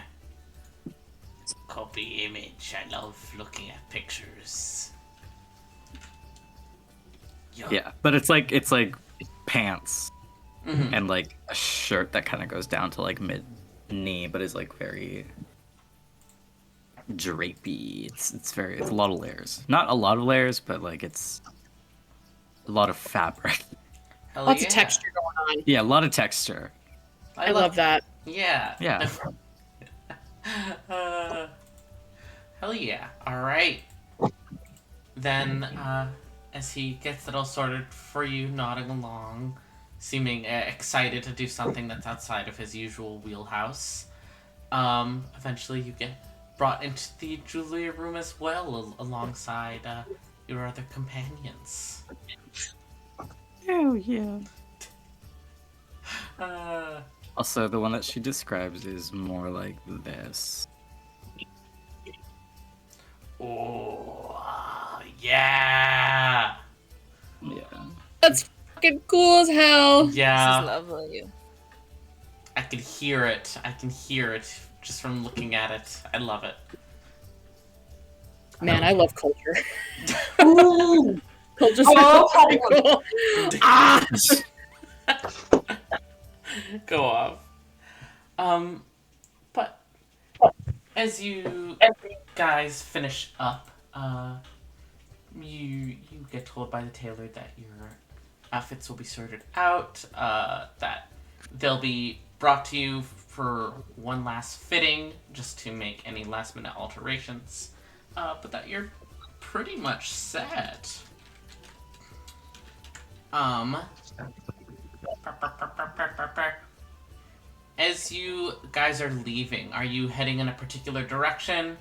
Copy image. I love looking at pictures. Yo. Yeah, but it's like pants Mhm. and like a shirt that kind of goes down to like mid knee, but is like very drapey. It's a lot of layers. Not a lot of layers, but like it's a lot of fabric. Hell Lots yeah. of texture going on. Yeah, a lot of texture. I love that. Yeah. Yeah. Hell yeah. Alright. Then, as he gets it all sorted for you, nodding along, seeming excited to do something that's outside of his usual wheelhouse, eventually you get brought into the jewelry room as well, alongside your other companions. Oh yeah. Uh, Also, the one that she describes is more like this. oh, yeah! Yeah. That's fucking cool as hell. This is Yeah. lovely. I can hear it. I can hear it just from looking at it. I love it. Man, I love culture. Ooh. Culture's Oh, so cool. Ah! Go off. But as you guys finish up, you get told by the tailor that your outfits will be sorted out, that they'll be brought to you for one last fitting, just to make any last minute alterations, but that you're pretty much set. As you guys are leaving, are you heading in a particular direction,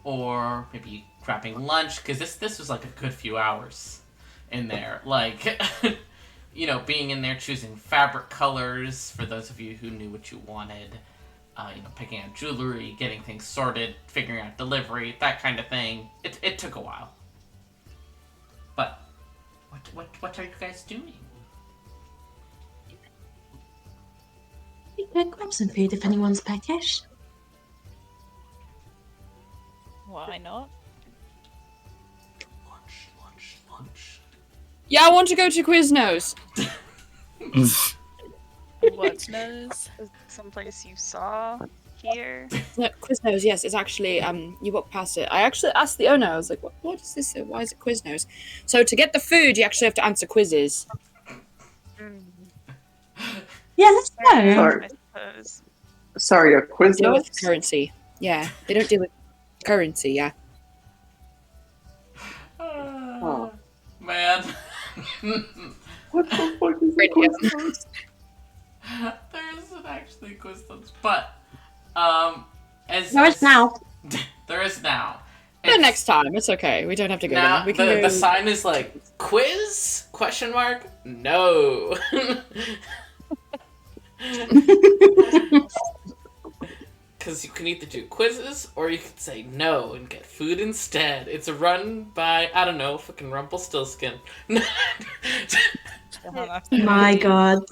or maybe grabbing lunch? Because this was like a good few hours in there. Like, you know, being in there, choosing fabric colors for those of you who knew what you wanted. You know, picking out jewelry, getting things sorted, figuring out delivery, that kind of thing. It took a while. But what are you guys doing? We could grab some food if anyone's peckish. Why not? Lunch. Yeah, I want to go to Quiznos. What's nose? Someplace you saw here. No, Quiznos, yes, it's actually you walk past it. I actually asked the owner, I was like, what is this? Why is it Quiznos? So to get the food you actually have to answer quizzes. Yeah, let's go. Sorry. I suppose. Sorry, a quiz. Deal with currency. Yeah. They don't deal with currency, yeah. Oh. Man. What the fuck is Right, a quiz? There isn't actually quiz notes, but as There is now. there is now. But that next time. It's okay. We don't have to go Now there. We can go. the sign is like quiz question mark no. Because you can either do quizzes or you can say no and get food instead. It's run by, I don't know, fucking Rumpelstiltskin. My God.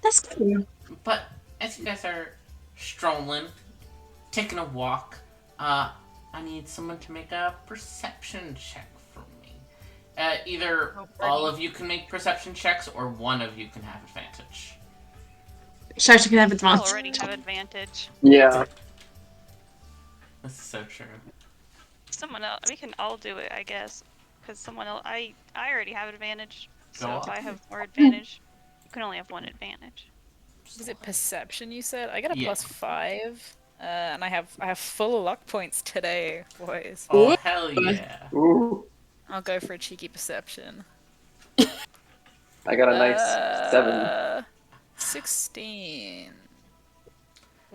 That's cool. But as you guys are strolling, taking a walk, I need someone to make a perception check for me. Either all of you can make perception checks or one of you can have advantage. Shosha can have I advantage. already have advantage. Yeah. This is so true. Someone else, we can all do it, I guess, because someone else. I already have advantage. So Go if on. I have more advantage, you can only have one advantage. Is it perception you said? I got a Yeah. +5. And I have full luck points today, boys. Oh, hell yeah. Ooh. I'll go for a cheeky perception. I got a nice 7. 16.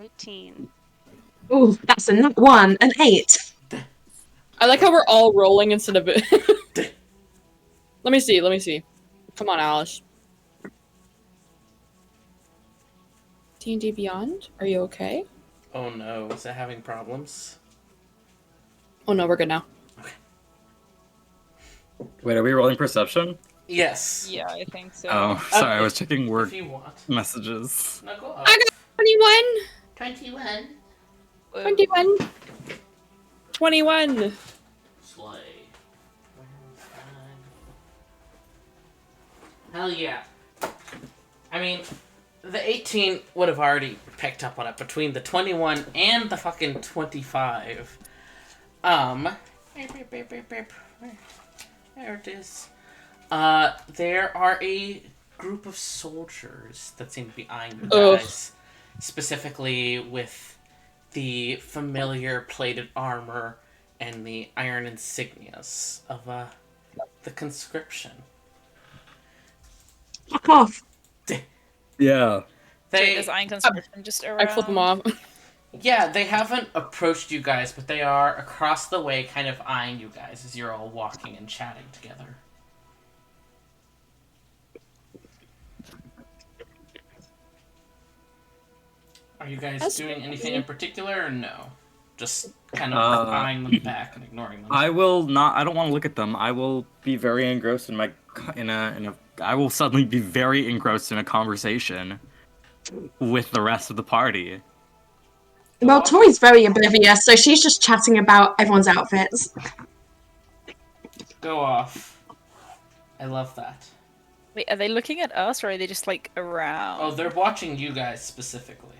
18. Ooh, that's a nat 1, an 8. I like how we're all rolling instead of it. Let me see. Come on, Alice. D&D Beyond, are you okay? Oh no, is it having problems? Oh no, we're good now. Wait, are we rolling perception? Yes. Yeah, I think so. Oh, sorry, I was checking If word you want. messages. No, go up. I got 21. 21. 21. Slay. Hell yeah. I mean, the 18 would have already picked up on it between the 21 and the fucking 25. There it is. There are a group of soldiers that seem to be eyeing you guys, specifically with the familiar plated armor and the iron insignias of the conscription. Fuck off. Yeah. Wait, there's Iron Conscription just around? I flip them off. Yeah, they haven't approached you guys, but they are across the way, kind of eyeing you guys as you're all walking and chatting together. Are you guys doing anything in particular, or no? Just kind of eyeing them back and ignoring them. I will not. I don't want to look at them. I will be very engrossed in I will suddenly be very engrossed in a conversation with the rest of the party. Well, Tori's very oblivious, so she's just chatting about everyone's outfits. Go off. I love that. Wait, are they looking at us, or are they just, like, around? Oh, they're watching you guys specifically.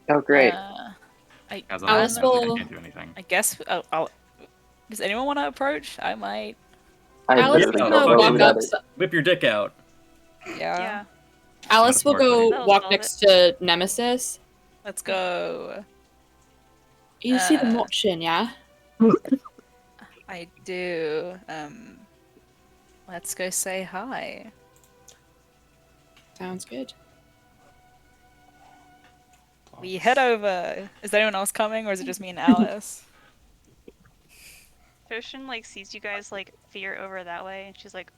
Oh, great. Guys, Alice I will- can't do anything. I guess does anyone want to approach? I might. I Alice literally will don't know walk who that up. is. Whip your dick out. Yeah. Alice will go That'll walk solve next to Nemesis. Let's go. You see them Uh, watching, yeah? I do. Let's go say hi. Sounds good. We head over. Is anyone else coming, or is it just me and Alice? Toshin like sees you guys like veer over that way, and she's like,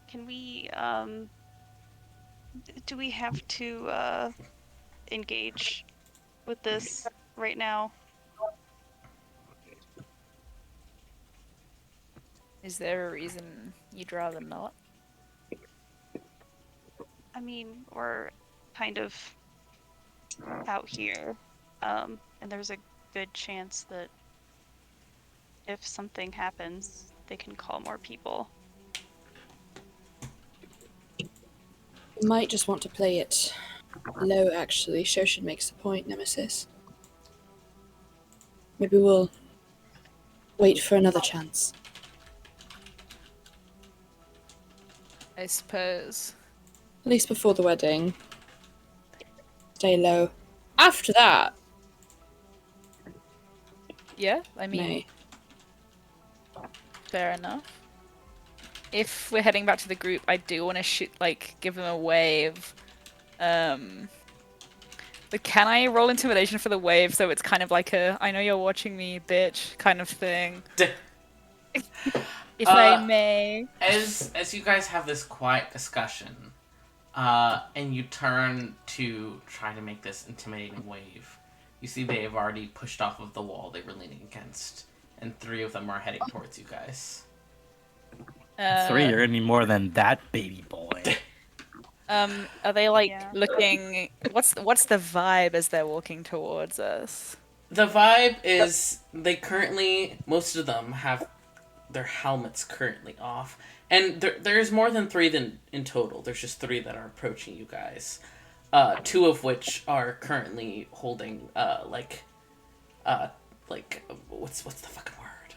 "Can we do we have to engage with this right now?" Is there a reason you'd rather not? I mean, we're kind of out here, and there's a good chance that if something happens, they can call more people. You might just want to play it low, actually. Shoshin makes the point, Nemesis. Maybe we'll wait for another chance. I suppose. At least before the wedding. Stay low. After that, Yeah, I mean, may. fair enough. If we're heading back to the group, I do want to give them a wave. The Can I roll intimidation for the wave so it's kind of like a I know you're watching me, bitch kind of thing? If I may. As you guys have this quiet discussion, and you turn to try to make this intimidating wave, you see they have already pushed off of the wall they were leaning against, and 3 of them are heading towards you guys. 3 are any more than that, baby boy. Are they like Yeah. looking? What's the vibe as they're walking towards us? The vibe is most of them have their helmets currently off. And there's more than 3 in total. There's just 3 that are approaching you guys. 2 of which are currently holding, what's the fucking word?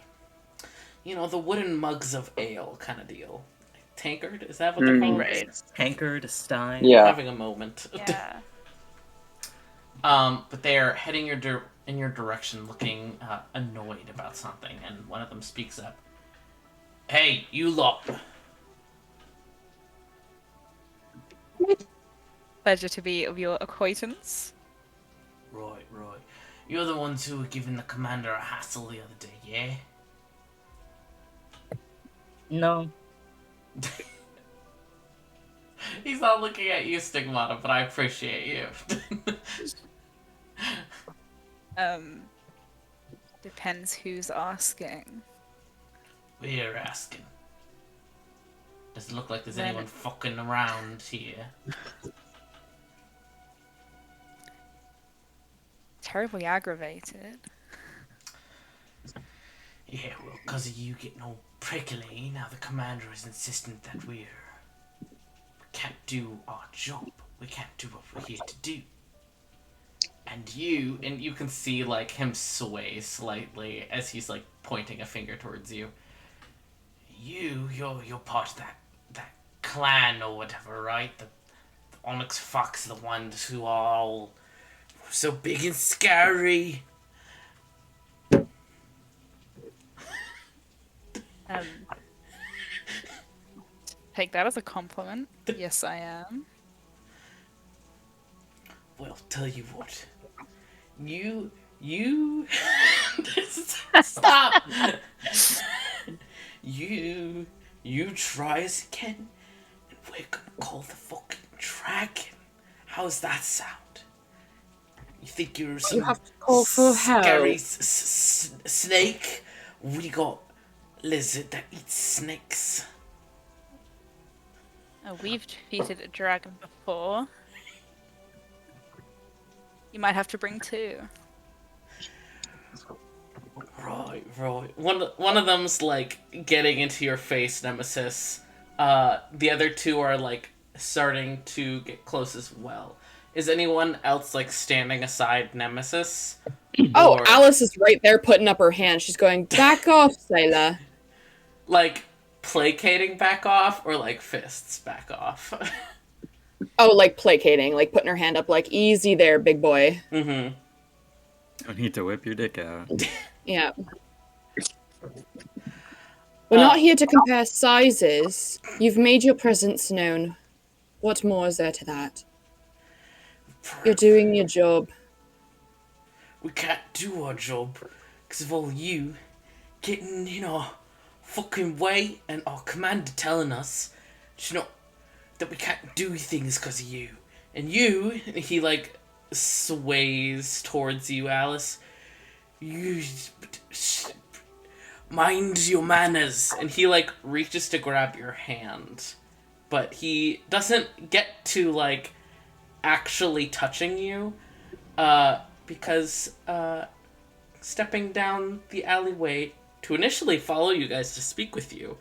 You know, the wooden mugs of ale kind of deal. Tankard? Is that what they're called? Right. Tankard, Stein. Yeah. Having a moment. Yeah. But they're heading in your direction, looking annoyed about something, and one of them speaks up. Hey, you lot. Pleasure to be of your acquaintance. Right. You're the ones who were giving the commander a hassle the other day, yeah? No. He's not looking at you, Stigmata, but I appreciate you. Depends who's asking. We're asking. Does it look like there's Then- anyone fucking around here? Terribly aggravated. Yeah, well, because of you getting all prickly, now the commander is insistent that we can't do our job. We can't do what we're here to do. And you can see, like, him sway slightly as he's, like, pointing a finger towards you. You're part of that clan or whatever, right? The Onyx Fox, the ones who are all so big and scary. Take that as a compliment. Yes, I am. Well, tell you what. You stop. You try us again, and we're gonna call the fucking dragon. How's that sound? You think you're some have to call for scary help. snake? We got lizard that eats snakes. Oh, we've defeated a dragon before. You might have to bring 2. Right. One of them's like getting into your face, Nemesis. The other 2 are like starting to get close as well. Is anyone else like standing aside Nemesis? Oh, Or, Alice is right there putting up her hand. She's going, back off, sailor. like placating back off, or like fists back off? Oh, like placating, like putting her hand up, like, easy there, big boy. Mm-hmm. I need to whip your dick out. Yeah. We're not here to compare sizes. You've made your presence known. What more is there to that? You're doing your job. We can't do our job because of all you getting in our fucking way, and our commander telling us, that we can't do things because of you. And he like sways towards you, Alice. You mind your manners, and he like reaches to grab your hand, but he doesn't get to like actually touching you, because stepping down the alleyway to initially follow you guys to speak with you,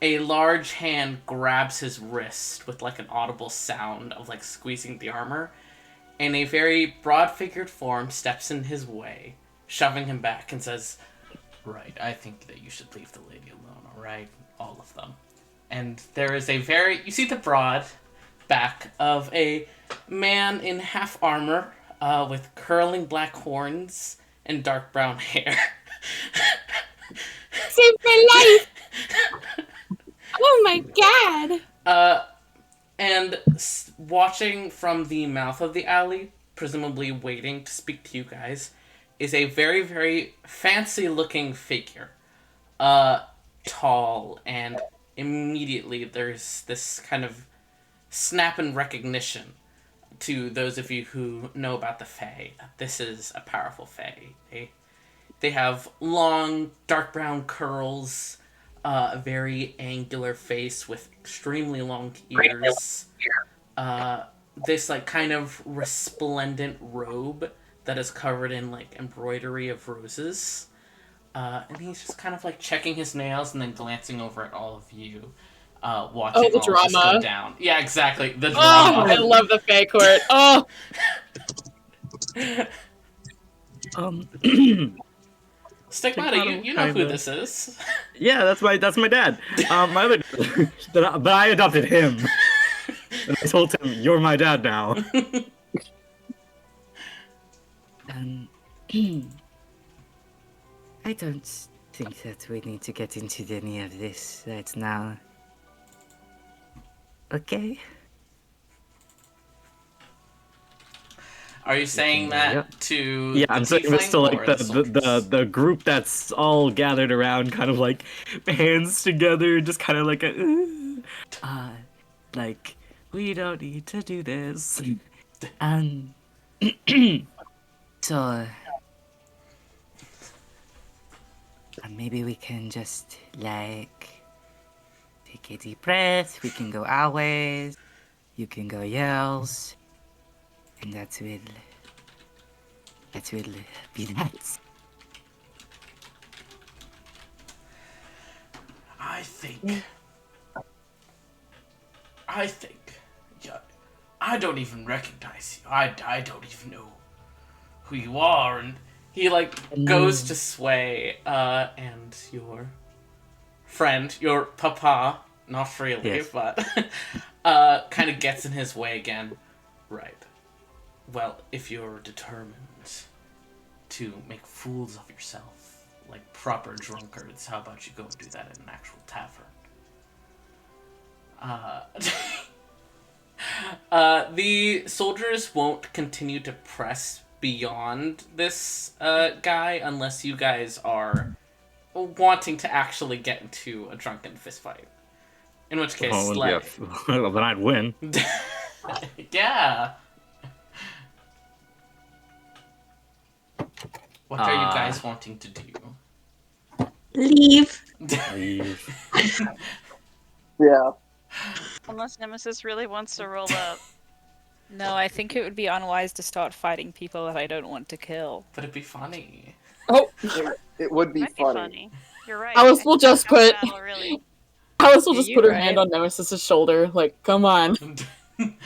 a large hand grabs his wrist with like an audible sound of like squeezing the armor, and a very broad-figured form steps in his way, shoving him back, and says, "Right, I think that you should leave the lady alone, alright? All of them." And there is you see the broad back of a man in half armor, with curling black horns and dark brown hair. Save my life! Oh my god! And watching from the mouth of the alley presumably waiting to speak to you guys, is a very, very fancy-looking figure. Tall, and immediately there's this kind of snap in recognition to those of you who know about the Fae. This is a powerful Fae. They have long, dark brown curls, a very angular face with extremely long ears, this like kind of resplendent robe that is covered in like embroidery of roses. And he's just kind of like checking his nails and then glancing over at all of you, watching the all of this go drama. down. Yeah, exactly. The Oh, drama. I love the Fae Court. Oh, Stigmata, you know who this is. Yeah, that's my dad. My other, but I adopted him. And I told him, "You're my dad now." I don't think that we need to get into any of this right now. Okay? Are you saying that Yeah. to Yeah, the I'm saying this to tiefling like or the soldiers? the group that's all gathered around, kind of like hands together, just kind of like a, Like, we don't need to do this. So, maybe we can just, like, take a deep breath. We can go our ways. You can go yours. And that will be that. I think, yeah, I don't even recognize you. I don't even know who you are. And he like goes to sway, and your friend, your papa, not really, Yes. but kind of gets in his way again. Right. Well, if you're determined to make fools of yourself like proper drunkards, how about you go and do that in an actual tavern? The soldiers won't continue to press beyond this guy unless you guys are wanting to actually get into a drunken fistfight. In which case, oh, like, yeah, then I'd win. yeah. What are you guys wanting to do? Leave. Leave. Yeah. Unless Nemesis really wants to roll up. No, I think it would be unwise to start fighting people that I don't want to kill. But it'd be funny. oh, It would be Might be funny. funny. You're right. Alice will just Count put. battle, really. Alice will Yeah, just put you're her hand right. on Nemesis's shoulder, like, come on,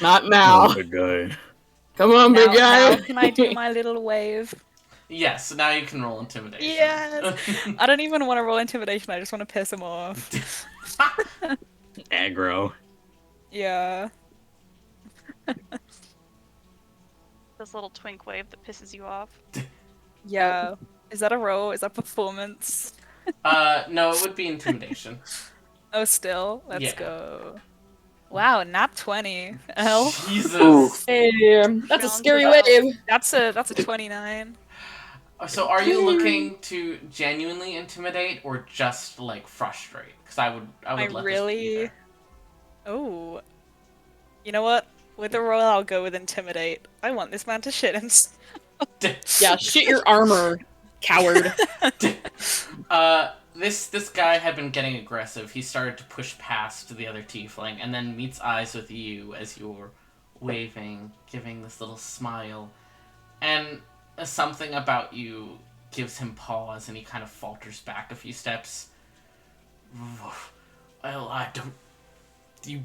not now. Oh, good guy. Come on, big guy. Now can I do my little wave? Yes, now you can roll intimidation. Yes! I don't even want to roll intimidation, I just want to piss him off. Aggro. Yeah. This little twink wave that pisses you off. Yeah. Is that a roll? Is that performance? No, it would be intimidation. Oh, still? Let's Yeah. go. Wow, nat 20. Hell. Jesus. Hey, that's a scary Challenge wave. That's a 29. So are you looking to genuinely intimidate or just like frustrate? Because I would let this be either. Oh. You know what? With the roll, I'll go with intimidate. I want this man to shit himself. Yeah, shit your armor, coward. This guy had been getting aggressive. He started to push past the other tiefling and then meets eyes with you as you're waving, giving this little smile. And something about you gives him pause and he kind of falters back a few steps. Well, I don't... You...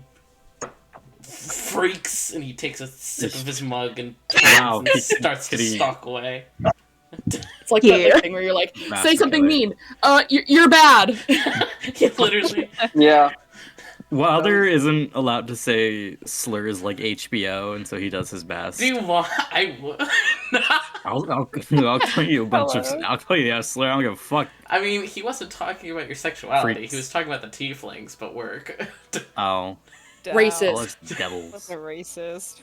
freaks! And he takes a sip of his mug and Wow. and starts to stalk away. It's like that thing where you're like, say something Mastermind. mean. You're bad. Literally. Yeah. Wilder isn't allowed to say slurs like HBO, and so he does his best. Do you want... I would... I'll call you a bunch of... I'll call you a slur. I don't give a fuck. I mean, he wasn't talking about your sexuality. Freaks. He was talking about the tieflings, but work. Oh. Racist. All us devils. That's a racist.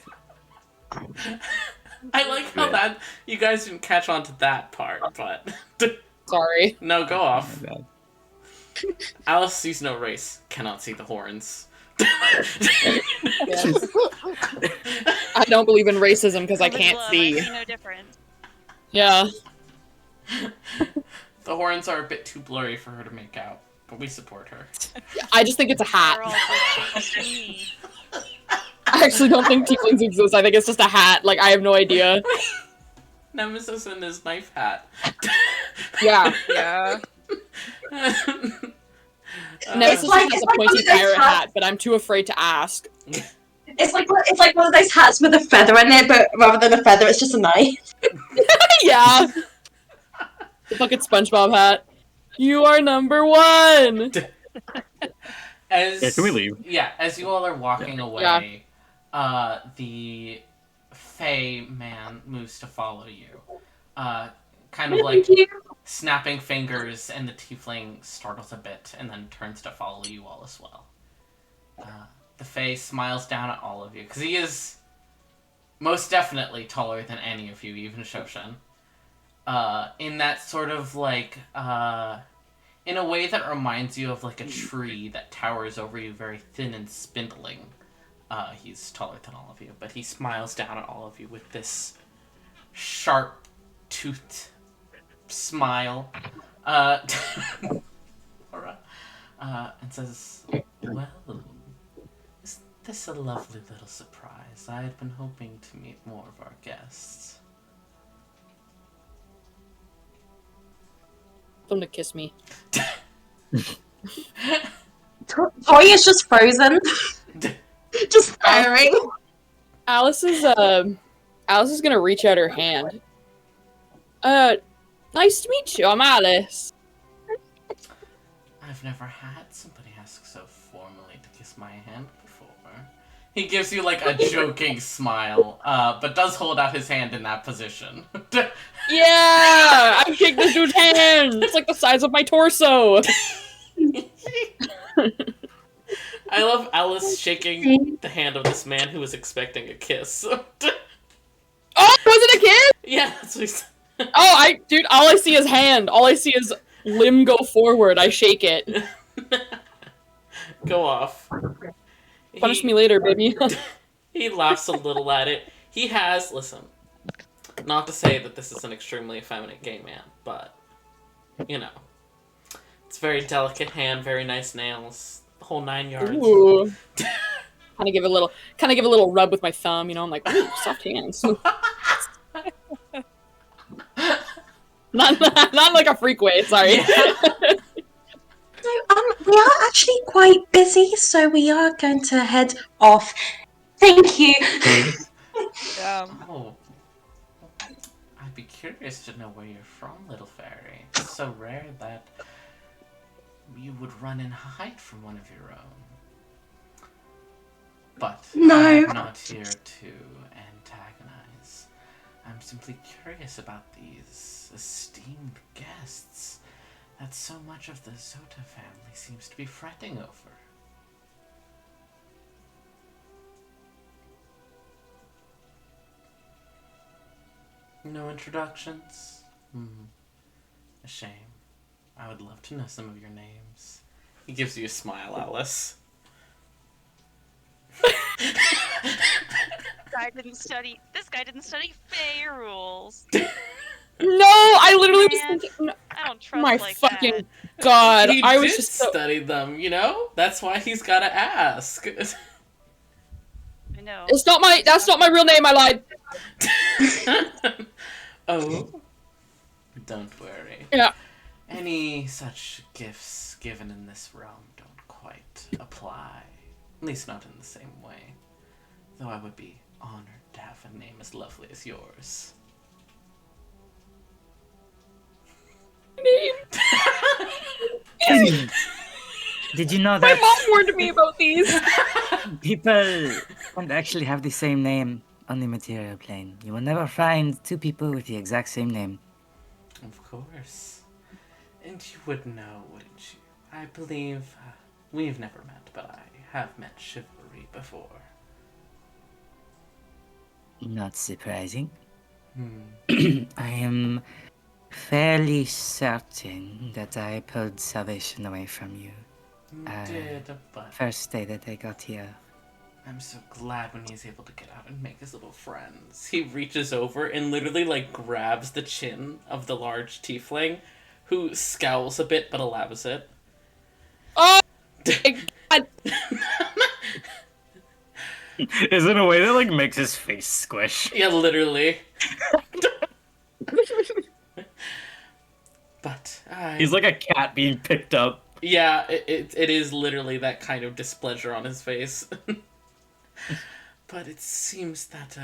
I like how Good. that you guys didn't catch on to that part, but Sorry. no, go off. My bad. Alice sees no race, cannot see the horns. Yes. I don't believe in racism because I Only can't love, see. I see no difference. Yeah. The horns are a bit too blurry for her to make out, but we support her. I just think it's a They're all hat. good shapes to me. I actually don't think tieflings exist. I think it's just a hat. Like, I have no idea. Nemesis in his knife hat. Yeah. Yeah. Nemesis like- has it's a like one pointy of those pirate hats- hat, but I'm too afraid to ask. It's like one of those hats with a feather in it, but rather than a feather, it's just a knife. Yeah. The fucking SpongeBob hat. You are number one! As Yeah, can we leave? Yeah, as you all are walking away, the Fey man moves to follow you. Kind of like Thank you. snapping fingers, and the tiefling startles a bit and then turns to follow you all as well. The Fey smiles down at all of you, because he is most definitely taller than any of you, even Shoshan. In that sort of like, in a way that reminds you of like a tree that towers over you, very thin and spindling. He's taller than all of you, but he smiles down at all of you with this sharp-toothed smile. Laura, and says, "Well, is this a lovely little surprise? I had been hoping to meet more of our guests." Tell him to kiss me. Toy is just frozen. Just staring. Alice is gonna reach out her hand. Nice to meet you. I'm Alice. I've never had somebody ask so formally to kiss my hand before. He gives you like a joking smile, but does hold out his hand in that position. Yeah! I shake this dude's hand! It's like the size of my torso! I love Alice shaking the hand of this man who was expecting a kiss. Oh, was it a kid? Yeah, that's what he said. Oh, dude, all I see is hand. All I see is limb go forward. I shake it. Go off. Punish me later, baby. He laughs a little at it. He has, listen, not to say that this is an extremely effeminate gay man, but, you know, it's very delicate hand, very nice nails, the whole 9 yards. Ooh. Kind of give a little rub with my thumb, you know. I'm like, ooh, soft hands. not like a freak way. Sorry. So, we are actually quite busy, so we are going to head off. Thank you. Oh, I'd be curious to know where you're from, little fairy. It's so rare that you would run and hide from one of your own. But No. I'm not here to antagonize. I'm simply curious about these esteemed guests that so much of the Zota family seems to be fretting over. No introductions? A shame. I would love to know some of your names. He gives you a smile, Alice. This guy didn't study Fey rules. No, I literally was Man, thinking. No, I don't trust my like fucking that. god! He I was did just so. study them, you know? That's why he's gotta ask. I know. That's not my real name. I lied. Oh? Don't worry. Yeah. Any such gifts given in this realm don't quite apply. At least not in the same way. Though I would be honored to have a name as lovely as yours. Name. Did you know My that mom warned me about these. people don't actually have the same name on the material plane? You will never find two people with the exact same name. Of course. And you would know, wouldn't you? I believe we've never met, but I have met Chivalry before. Not surprising. I am fairly certain that I pulled salvation away from you. You did, but First day that I got here. I'm so glad when he's able to get out and make his little friends. He reaches over and literally like grabs the chin of the large tiefling, who scowls a bit but allows it. Oh my god. Is it a way that like makes his face squish? Yeah, literally. But He's like a cat being picked up. yeah, it is literally that kind of displeasure on his face. But it seems that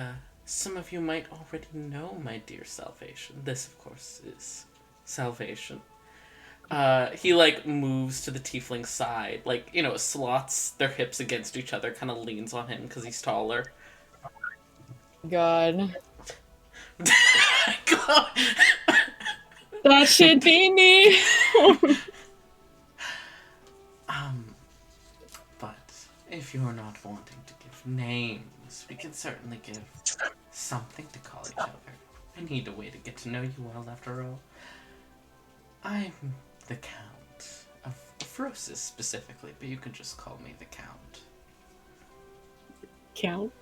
some of you might already know my dear Salvation. This, of course, is Salvation. He like moves to the tiefling's side, like, you know, slots their hips against each other, kind of leans on him because he's taller. God. God. That should be me. But if you're not wanting to give names, we can certainly give something to call each other. I need a way to get to know you all, after all. I'm the Count of Frosis specifically, but you can just call me the Count. Count.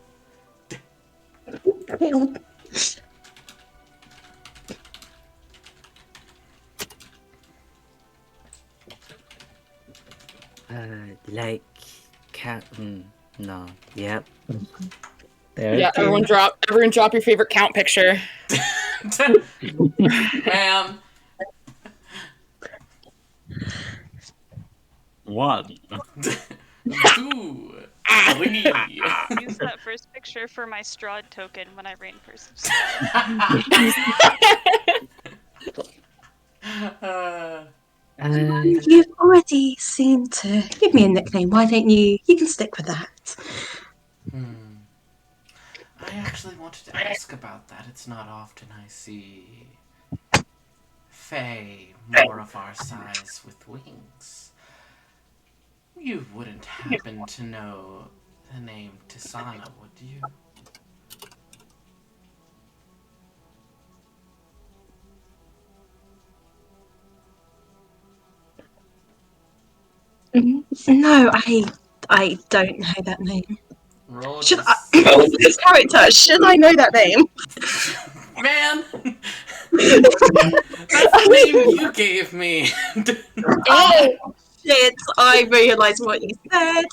Like cat. No. Yep. There Yeah, it everyone is. drop your favorite count picture. Man. One. 2, 3. Use that first picture for my Strahd token when I reign person. You've already seemed to give me a nickname. Why don't you? You can stick with that. I actually wanted to ask about that. It's not often I see Fae more of our size with wings. You wouldn't happen to know the name Tisana, would you? No, I don't know that name. Roll Should dis- I? This character, should I know that name? Man! That's the name you gave me! Oh shit! I realised what you said.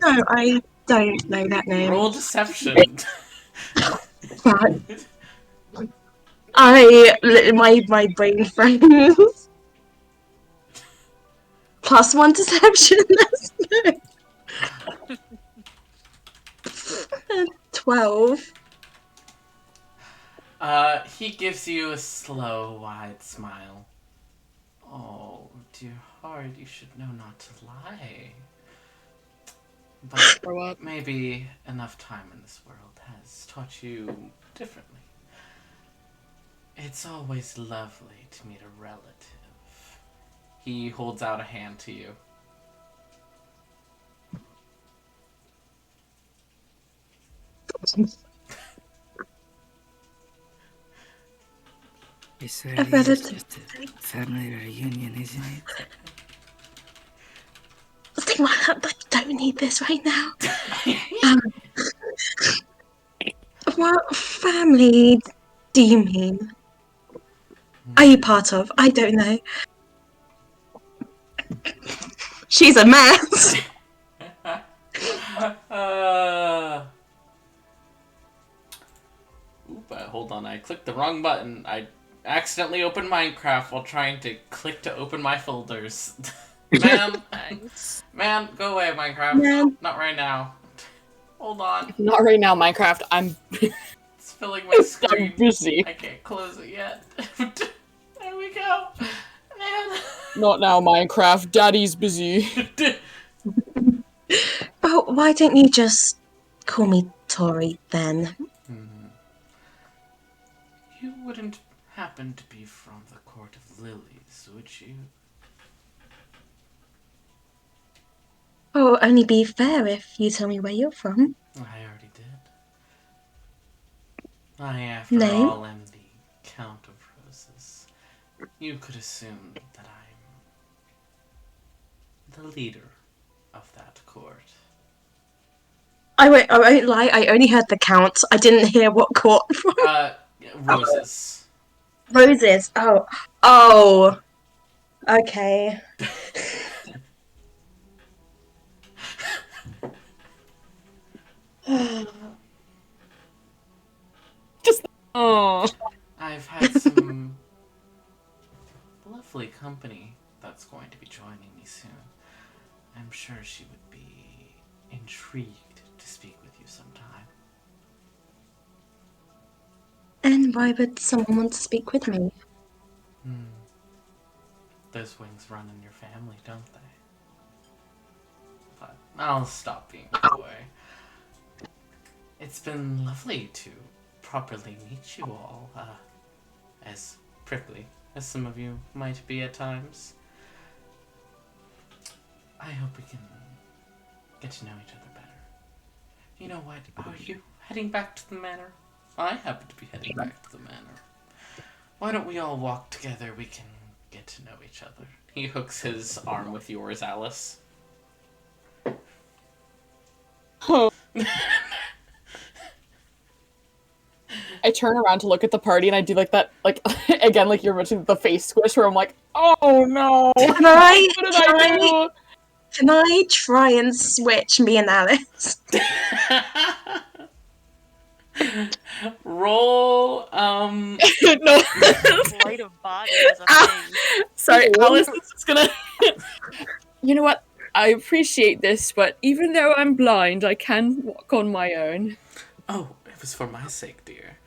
No, I don't know that name. Roll deception. But my brain froze. +1 deception. That's good. 12. He gives you a slow, wide smile. Oh, dear heart, you should know not to lie. But Grow up. maybe enough time in this world has taught you differently. It's always lovely to meet a relative. He holds out a hand to you. It's A really relative. just a family reunion, isn't it? Stigmata, I don't need this right now. What family do you mean? Are you part of? I don't know. She's a mess. Hold on, I clicked the wrong button. I accidentally opened Minecraft while trying to click to open my folders. Man, man, go away, Minecraft. Man. Not right now. Hold on. Not right now, Minecraft. I'm It's filling my screen. I'm busy. I can't close it yet. There we go. Man. Not now, Minecraft. Daddy's busy. But why don't you just call me Tori then? You wouldn't happen to be from the Court of Lilies, would you? Oh, only be fair if you tell me where you're from. I already did. I, after Name? all, am the Count of Roses. You could assume that I'm the leader of that court. I won't lie, I only heard the count. I didn't hear what court from. Roses. Roses. Oh. Okay. Just oh. I've had some lovely company that's going to be joining me soon. I'm sure she would be intrigued to speak with you sometime. And why would someone want to speak with me? Those wings run in your family, don't they? But I'll stop being coy. It's been lovely to properly meet you all, as prickly as some of you might be at times. I hope we can get to know each other better. You know what? Are you heading back to the manor? I happen to be heading back to the manor. Why don't we all walk together? We can get to know each other. He hooks his arm with yours, Alice. Oh. I turn around to look at the party and I do like that, like again, like you're mentioning the face squish where I'm like, oh no, Can I? what did I do? Can I try and switch me and Alice? Roll, No. Flight of body is a thing. Sorry, Alice is just gonna. You know what? I appreciate this, but even though I'm blind, I can walk on my own. Oh, it was for my sake, dear.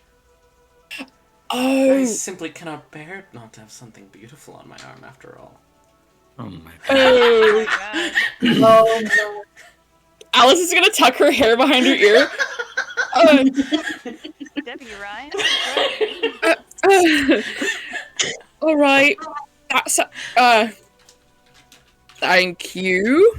Oh. I simply cannot bear not to have something beautiful on my arm, after all. Oh my god. Oh my god. Oh no. Alice is gonna tuck her hair behind her ear. Debbie Ryan? Alright. That's thank you.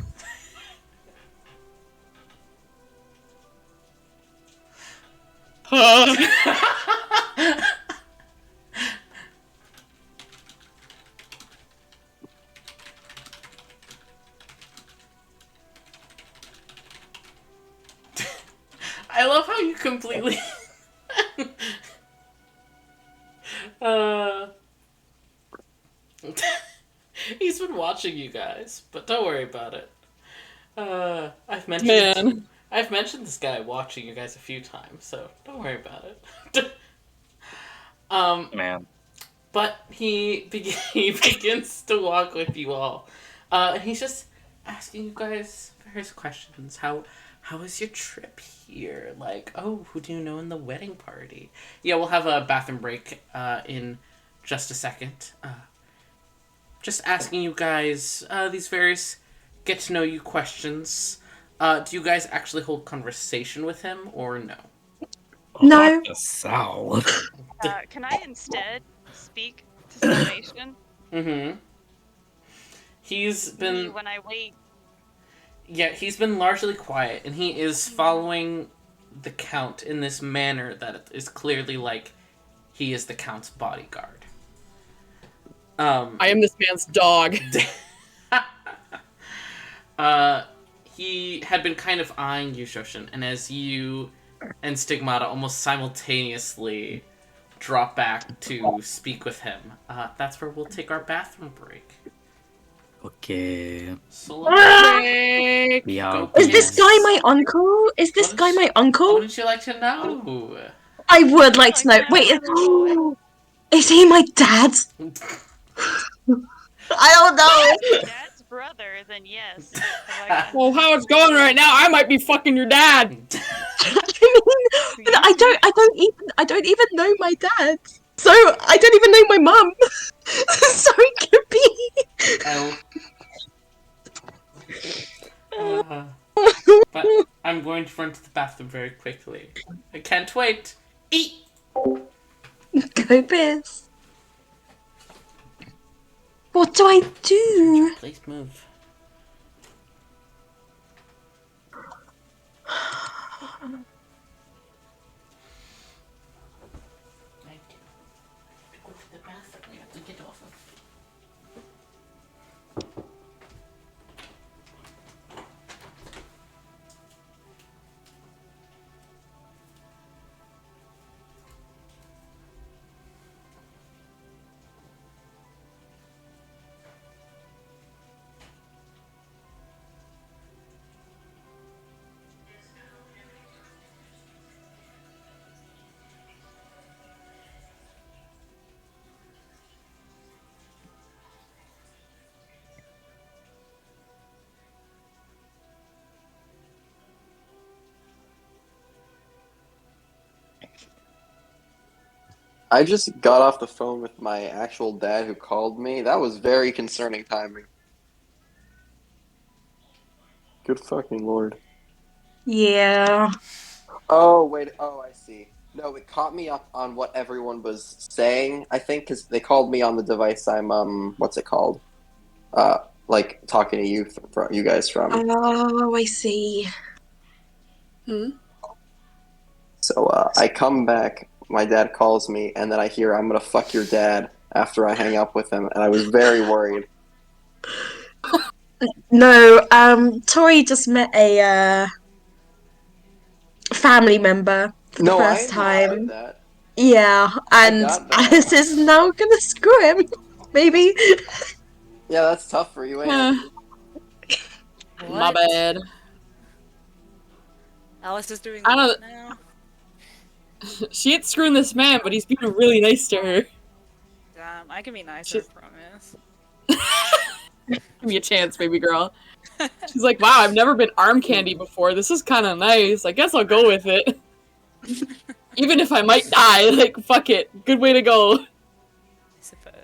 I love how you completely... He's been watching you guys, but don't worry about it. I've mentioned this guy watching you guys a few times, so don't worry about it. Man. But he begins to walk with you all. And he's just asking you guys various questions. How was your trip here? Like, oh, who do you know in the wedding party? Yeah, we'll have a bathroom break in just a second. Just asking you guys these various get to know you questions. Do you guys actually hold conversation with him or no? No. Sal. Can I instead speak to Salvation? Mm-hmm. He's been... when I wait. Yeah, he's been largely quiet, and he is following the Count in this manner that is clearly like he is the Count's bodyguard. I am this man's dog. He had been kind of eyeing you, Shoshin, and as you and Stigmata almost simultaneously drop back to speak with him, that's where we'll take our bathroom break. Okay. So We are. Is this guy my uncle? Is this guy my what uncle? would you like to know? I would like to know. Wait, is he my dad? I don't know. Dad's brother, then yes. Well, how it's going right now, I might be fucking your dad. I mean, but I don't even know my dad. So I don't even know my mum. So it could be. But I'm going to run to the bathroom very quickly. I can't wait. Eat. Go Biz. What do I do? Please move. I just got off the phone with my actual dad who called me. That was very concerning timing. Good fucking lord. Yeah. Oh, wait. Oh, I see. No, it caught me up on what everyone was saying, I think, because they called me on the device I'm, what's it called? Like, talking to you, you guys from. Oh, I see. Hmm? So, I come back, my dad calls me, and then I hear, I'm gonna fuck your dad after I hang up with him, and I was very worried. No, Tori just met a family member for the No, I first understood time. that. Yeah, I and got that. Alice is now gonna screw him. Maybe. Yeah, that's tough for you, ain't it? My What? bad. Alice is doing I don't. what now? She ain't screwing this man, but he's being really nice to her. Damn, I can be nicer, She- I promise. Give me a chance, baby girl. She's like, wow, I've never been arm candy before. This is kind of nice. I guess I'll go with it. Even if I might die, like, fuck it. Good way to go. I suppose.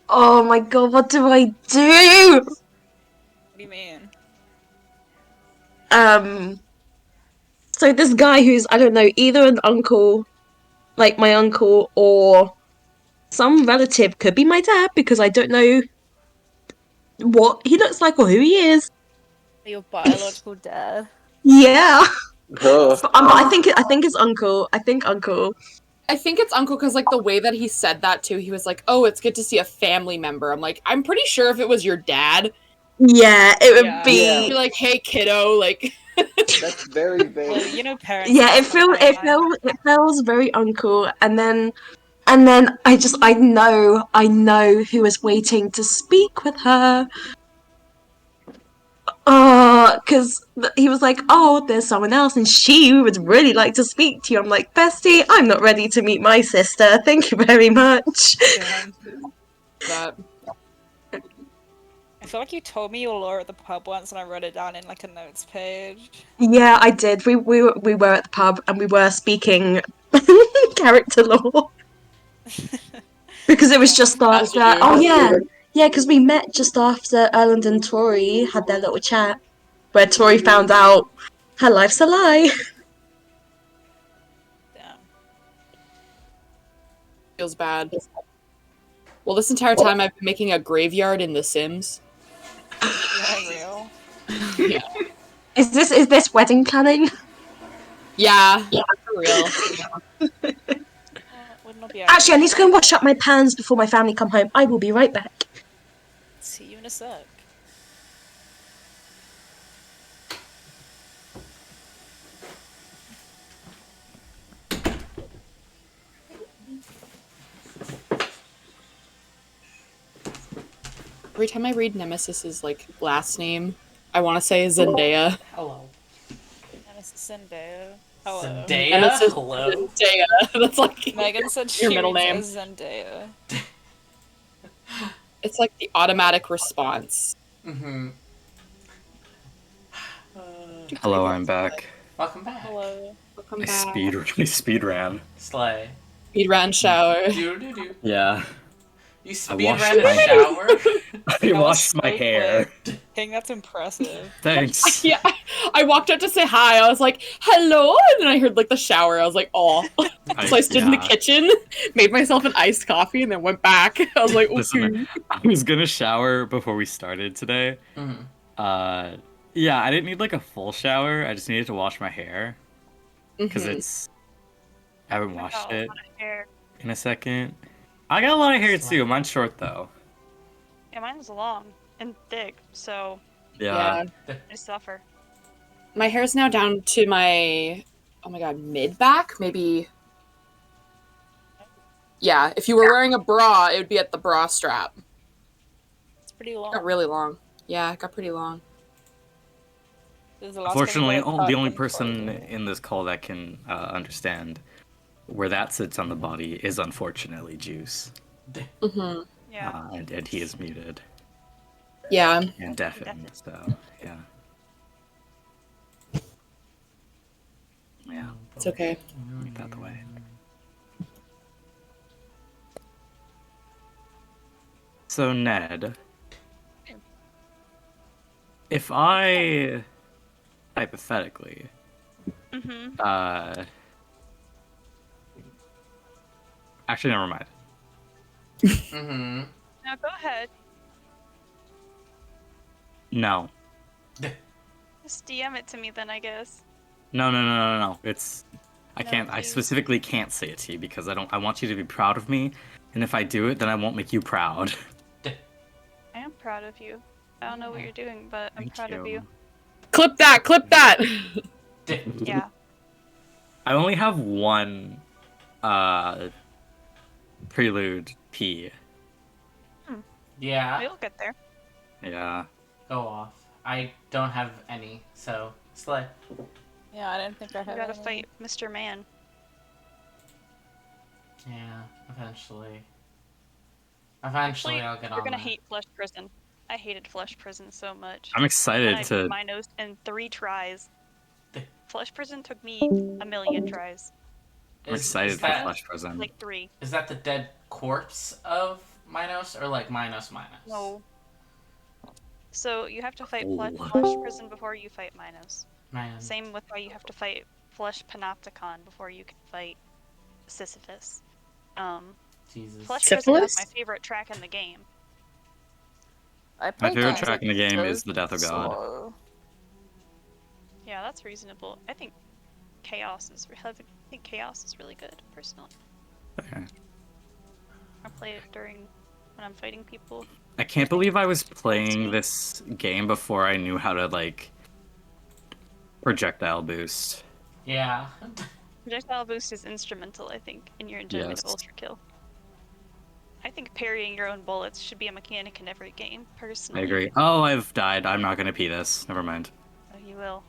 Oh my god, what do I do? What do you mean? Um, so this guy who's, I don't know, either an uncle, like my uncle, or some relative, could be my dad because I don't know what he looks like or who he is. Your biological dad. Yeah, Ugh. but I think it's uncle. I think uncle. I think it's uncle because, like, the way that he said that too, he was like, oh, it's good to see a family member. I'm like, I'm pretty sure if it was your dad, Yeah, it would Yeah. Yeah. you'd be. be like, hey, kiddo, like, That's very Well, vague. you know parents Yeah, can sometimes it feels very uncle, and then I know who is waiting to speak with her. Because he was like, oh, there's someone else, and she would really like to speak to you. I'm like, bestie, I'm not ready to meet my sister. Thank you very much. Damn. that. I feel like you told me your lore at the pub once and I wrote it down in like a notes page. Yeah, I did. We were at the pub and we were speaking character lore because it was just As you after. do. Oh yeah, because we met just after Erland and Tori had their little chat where Tori found out her life's a lie. Damn. Feels bad. Well, this entire time I've been making a graveyard in The Sims. Yeah, real. Yeah. Is this wedding planning? Yeah, for real. Would not be Actually, I ideal. need to go and wash up my pans before my family come home. I will be right back. See you in a sec. Every time I read Nemesis's like last name, I want to say Zendaya. Hello. Nemesis Zendaya. Hello. Zendaya? Nemesis Hello? Zendaya. That's like Megan said your she middle reads name. as Zendaya. It's like the automatic response. Mm-hmm. Hello, I'm back. Welcome back. Hello. Welcome I back. speed ran. Slay. Speed run shower. Do-do-do. Yeah. You I speed washed ran in my a shower? I That was washed my so hair. quick. King, that's impressive. Thanks. Yeah, I walked up to say hi. I was like, "Hello," and then I heard like the shower. I was like, "Oh!" So I stood in the kitchen, made myself an iced coffee, and then went back. I was like, Listen, "Okay." I was gonna shower before we started today. Mm-hmm. Yeah, I didn't need like a full shower. I just needed to wash my hair because Mhm. I haven't I washed got a it lot of hair. in a second. I got a lot of hair too. Mine's short though. Yeah, mine's long and thick, so Yeah. Yeah, I suffer. my hair's now down to my, oh my god, mid back, maybe. Yeah, if you were wearing a bra, it would be at the bra strap. It's pretty It long. got really long. Yeah, it got pretty long. This is the last Unfortunately, time I the only person in this call that can understand where that sits on the body is unfortunately Juice. Hmm. Yeah. And he is muted Yeah. and deafened, so yeah. Yeah, It's okay. get that the way. So Ned, if I hypothetically, Mm-hmm. actually never mind. Mm-hmm. Now go ahead. No, Just DM it to me then, I guess. no. It's I No, can't. I please. specifically can't say it to you because I want you to be proud of me, and if I do it, then I won't make you proud. I am proud of you. I don't know what you're doing, but I'm Thank proud of you. Clip that. Clip that. Yeah. I only have one prelude P. Yeah, We'll get there. Yeah. go off. I don't have any, so slay. Yeah, I don't think I You have gotta any. fight Mr. Man. Yeah, eventually. Actually, I'll get you're on gonna that. hate Flesh Prison. I hated Flesh Prison so much. I'm And excited I to. beat Minos in 3 tries. Flesh Prison took me a million tries. I'm excited for Minos, Flesh Prison. like 3. Is that the dead corpse of Minos, or like Minos? No. So you have to fight Oh. Flesh Prison before you fight Minos. Man, Same with why you have to fight Flesh Panopticon before you can fight Sisyphus. Jesus. Flesh Prison is Syphilis? my favorite track in the game. I My played favorite games track in the like game so is the Death of God. slow. Yeah, that's reasonable. I think Chaos is really good, personally. Okay. I play it during when I'm fighting people. I can't believe I was playing this game before I knew how to like projectile boost. Yeah. Projectile boost is instrumental, I think, in your enjoyment of Yes. Ultra Kill. I think parrying your own bullets should be a mechanic in every game, I personally. agree. Oh, I've died. I'm not gonna pee this. Never mind. Oh, you will.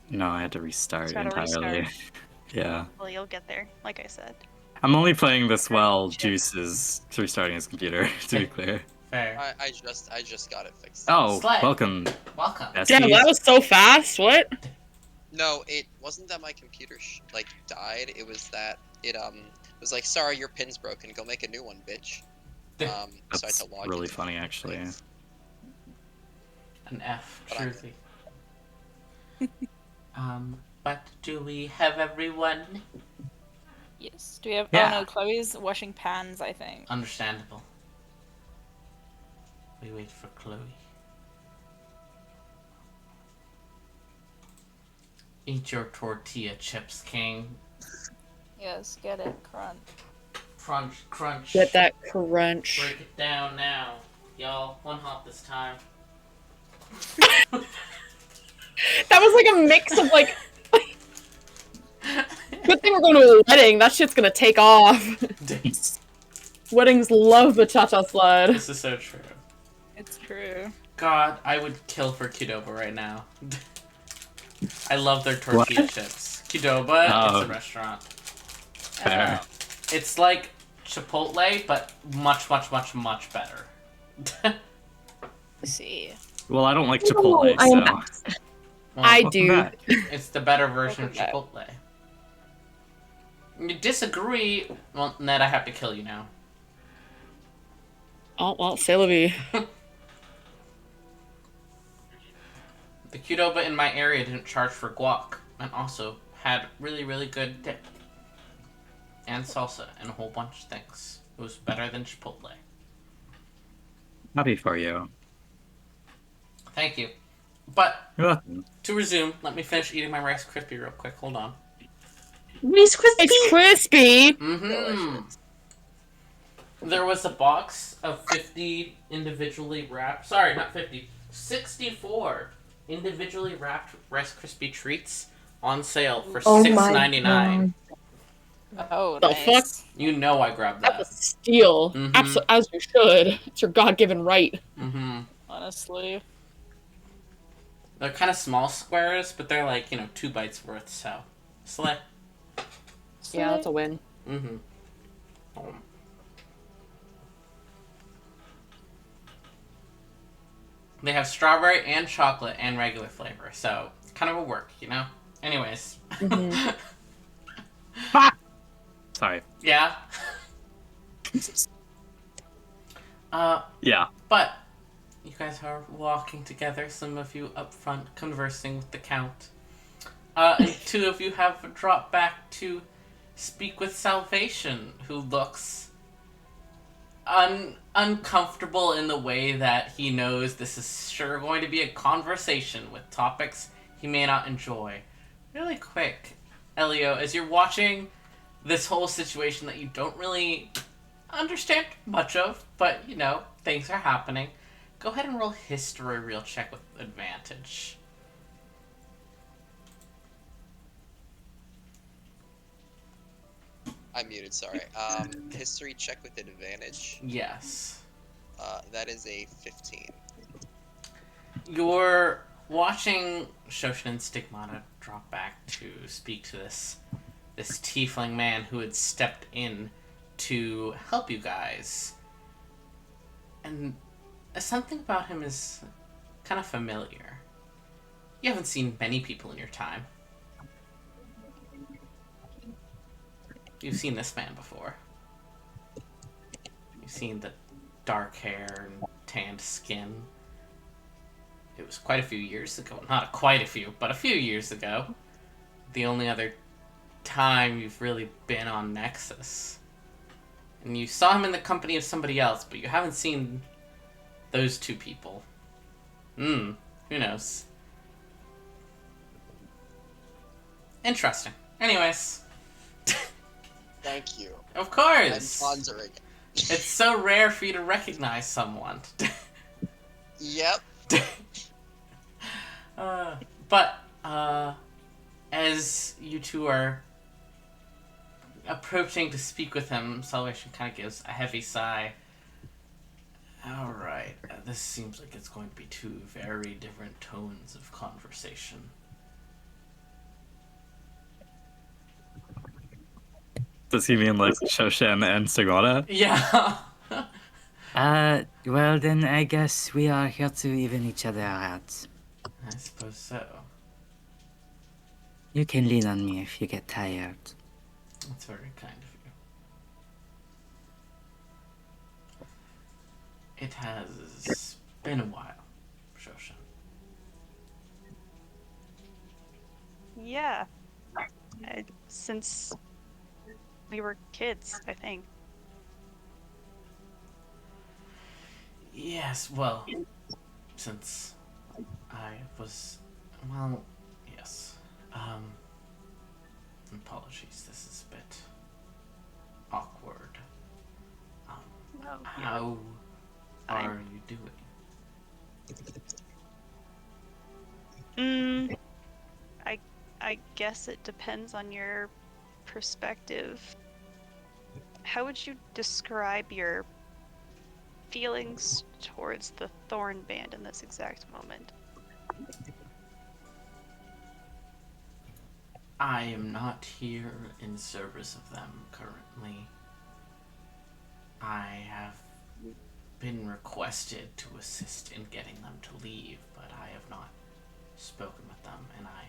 No, I had to restart Gotta entirely. restart. Yeah. Well, you'll get there, like I said. I'm only playing this Sorry, while shit. Juice is restarting his computer, to be clear. Fair. I just got it fixed. Oh, Slay. welcome. Welcome. Damn, that was so fast. What? No, it wasn't that my computer died. It was that it was like, sorry, your pin's broken. Go make a new one, bitch. So I had That's to log really into funny, it. actually. An F, But I'm- truly. But do we have everyone? Yes. Do we have? Yeah. Oh no, Chloe's washing pans. I think. Understandable. We wait for Chloe. Eat your tortilla chips, King. Yes. Get it, crunch. Crunch, crunch. Get that crunch. Break it down now. Y'all, one hop this time. That was like a mix of like. Good thing we're going to a wedding. That shit's gonna take off. Weddings love the cha-cha slide. This is so true. It's true. God, I would kill for Qdoba right now. I love their tortilla chips. Qdoba, it's a restaurant. Fair. It's like Chipotle, but much, much, much, much better. Let's see. Well, I don't like Chipotle, I am so. Well, I Welcome do. back. it's the better version of Welcome back. Chipotle. You disagree? Well, Ned, I have to kill you now. Oh well, c'est la vie. The Qdoba in my area didn't charge for guac, and also had really, really good dip. And salsa, and a whole bunch of things. It was better than Chipotle. Happy for you. Thank you. But, You're welcome. to resume, let me finish eating my Rice Krispie real quick. Hold on. Rice Krispie. It's crispy. Mm-hmm. There was a box of 50 individually wrapped... Sorry, not 50. 64 individually wrapped Rice Krispie treats on sale for Oh my $6.99. Oh, The nice. fuck? You know I grabbed That's that. a steal. Mhm. As you should. It's your God-given right. Mm-hmm. Honestly. They're kind of small squares, but they're like, 2 bites worth, so... Slay. Yeah, that's a win. Mm-hmm. They have strawberry and chocolate and regular flavor, so it's kind of a work, Anyways. Mhm. Sorry. Yeah. Yeah. But you guys are walking together, some of you up front conversing with the Count. And two of you have dropped back to speak with Salvation, who looks uncomfortable in the way that he knows this is sure going to be a conversation with topics he may not enjoy. Really quick, Elio, as you're watching this whole situation that you don't really understand much of, but you know, things are happening, go ahead and roll history real check with advantage. I'm muted, sorry. History check with advantage. Yes. That is a 15. You're watching Shoshin and Stigmata drop back to speak to this tiefling man who had stepped in to help you guys. And something about him is kind of familiar. You haven't seen many people in your time. You've seen this man before. You've seen the dark hair and tanned skin. It was quite a few years ago. Not quite a few, but a few years ago. The only other time you've really been on Nexus. And you saw him in the company of somebody else, but you haven't seen those two people. Who knows? Interesting. Anyways. Thank you. Of I'm course! pondering. It's so rare for you to recognize someone. Yep. But, as you two are approaching to speak with him, Salvation kind of gives a heavy sigh. Alright, this seems like it's going to be two very different tones of conversation. Does he mean like Shoshin and Stigmata? Yeah. Well then I guess we are here to even each other out. I suppose so. You can lean on me if you get tired. That's very kind of you. It has been a while, Shoshin. Yeah. Since we were kids, I think. Yes, well, since I was, well, yes. Apologies, this is a bit awkward. No, How fine. are you doing? I guess it depends on your perspective. How would you describe your feelings towards the Thorn Band in this exact moment? I am not here in service of them currently. I have been requested to assist in getting them to leave, but I have not spoken with them, and I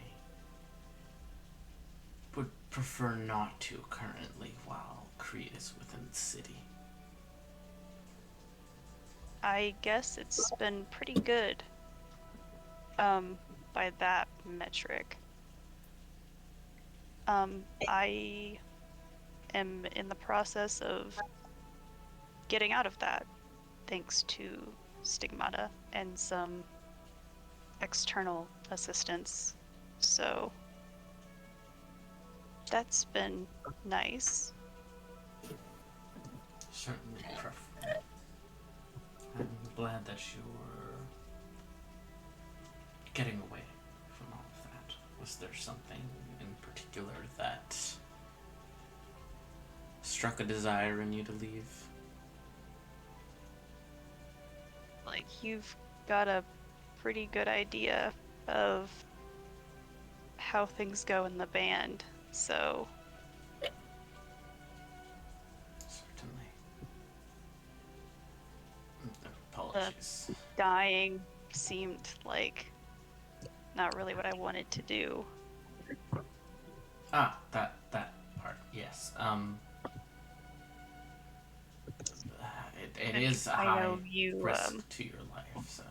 would prefer not to currently while Creed is within the city. I guess it's been pretty good. By that metric. I am in the process of getting out of that, thanks to Stigmata and some external assistance. So that's been nice. Certainly preferable. I'm glad that you're getting away from all of that. Was there something in particular that struck a desire in you to leave? Like, you've got a pretty good idea of how things go in the band, so Certainly. Apologies. dying seemed like not really what I wanted to do. That part, yes. it And is a I high know you, risk to your life. So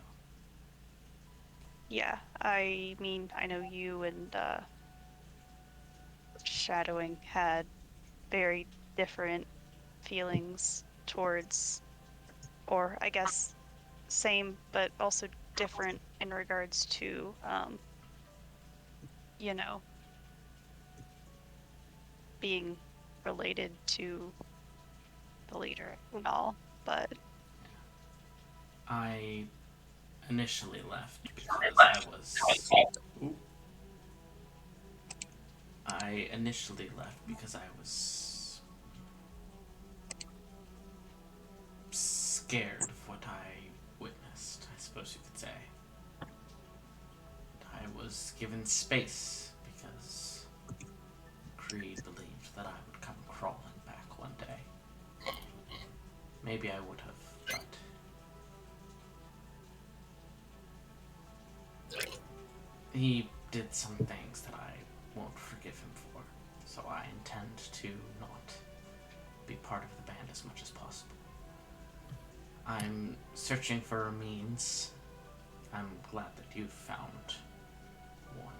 yeah, I mean, I know you and Shadowing had very different feelings towards, or I guess same, but also different in regards to, you know, being related to the leader and all. But I initially left because I was. Ooh. I initially left because I was scared of what I witnessed, I suppose you could say. I was given space because Creed believed that I would come crawling back one day. Maybe I would have, but he did some things that I won't forgive him for, so I intend to not be part of the band as much as possible. I'm searching for a means. I'm glad that you've found one.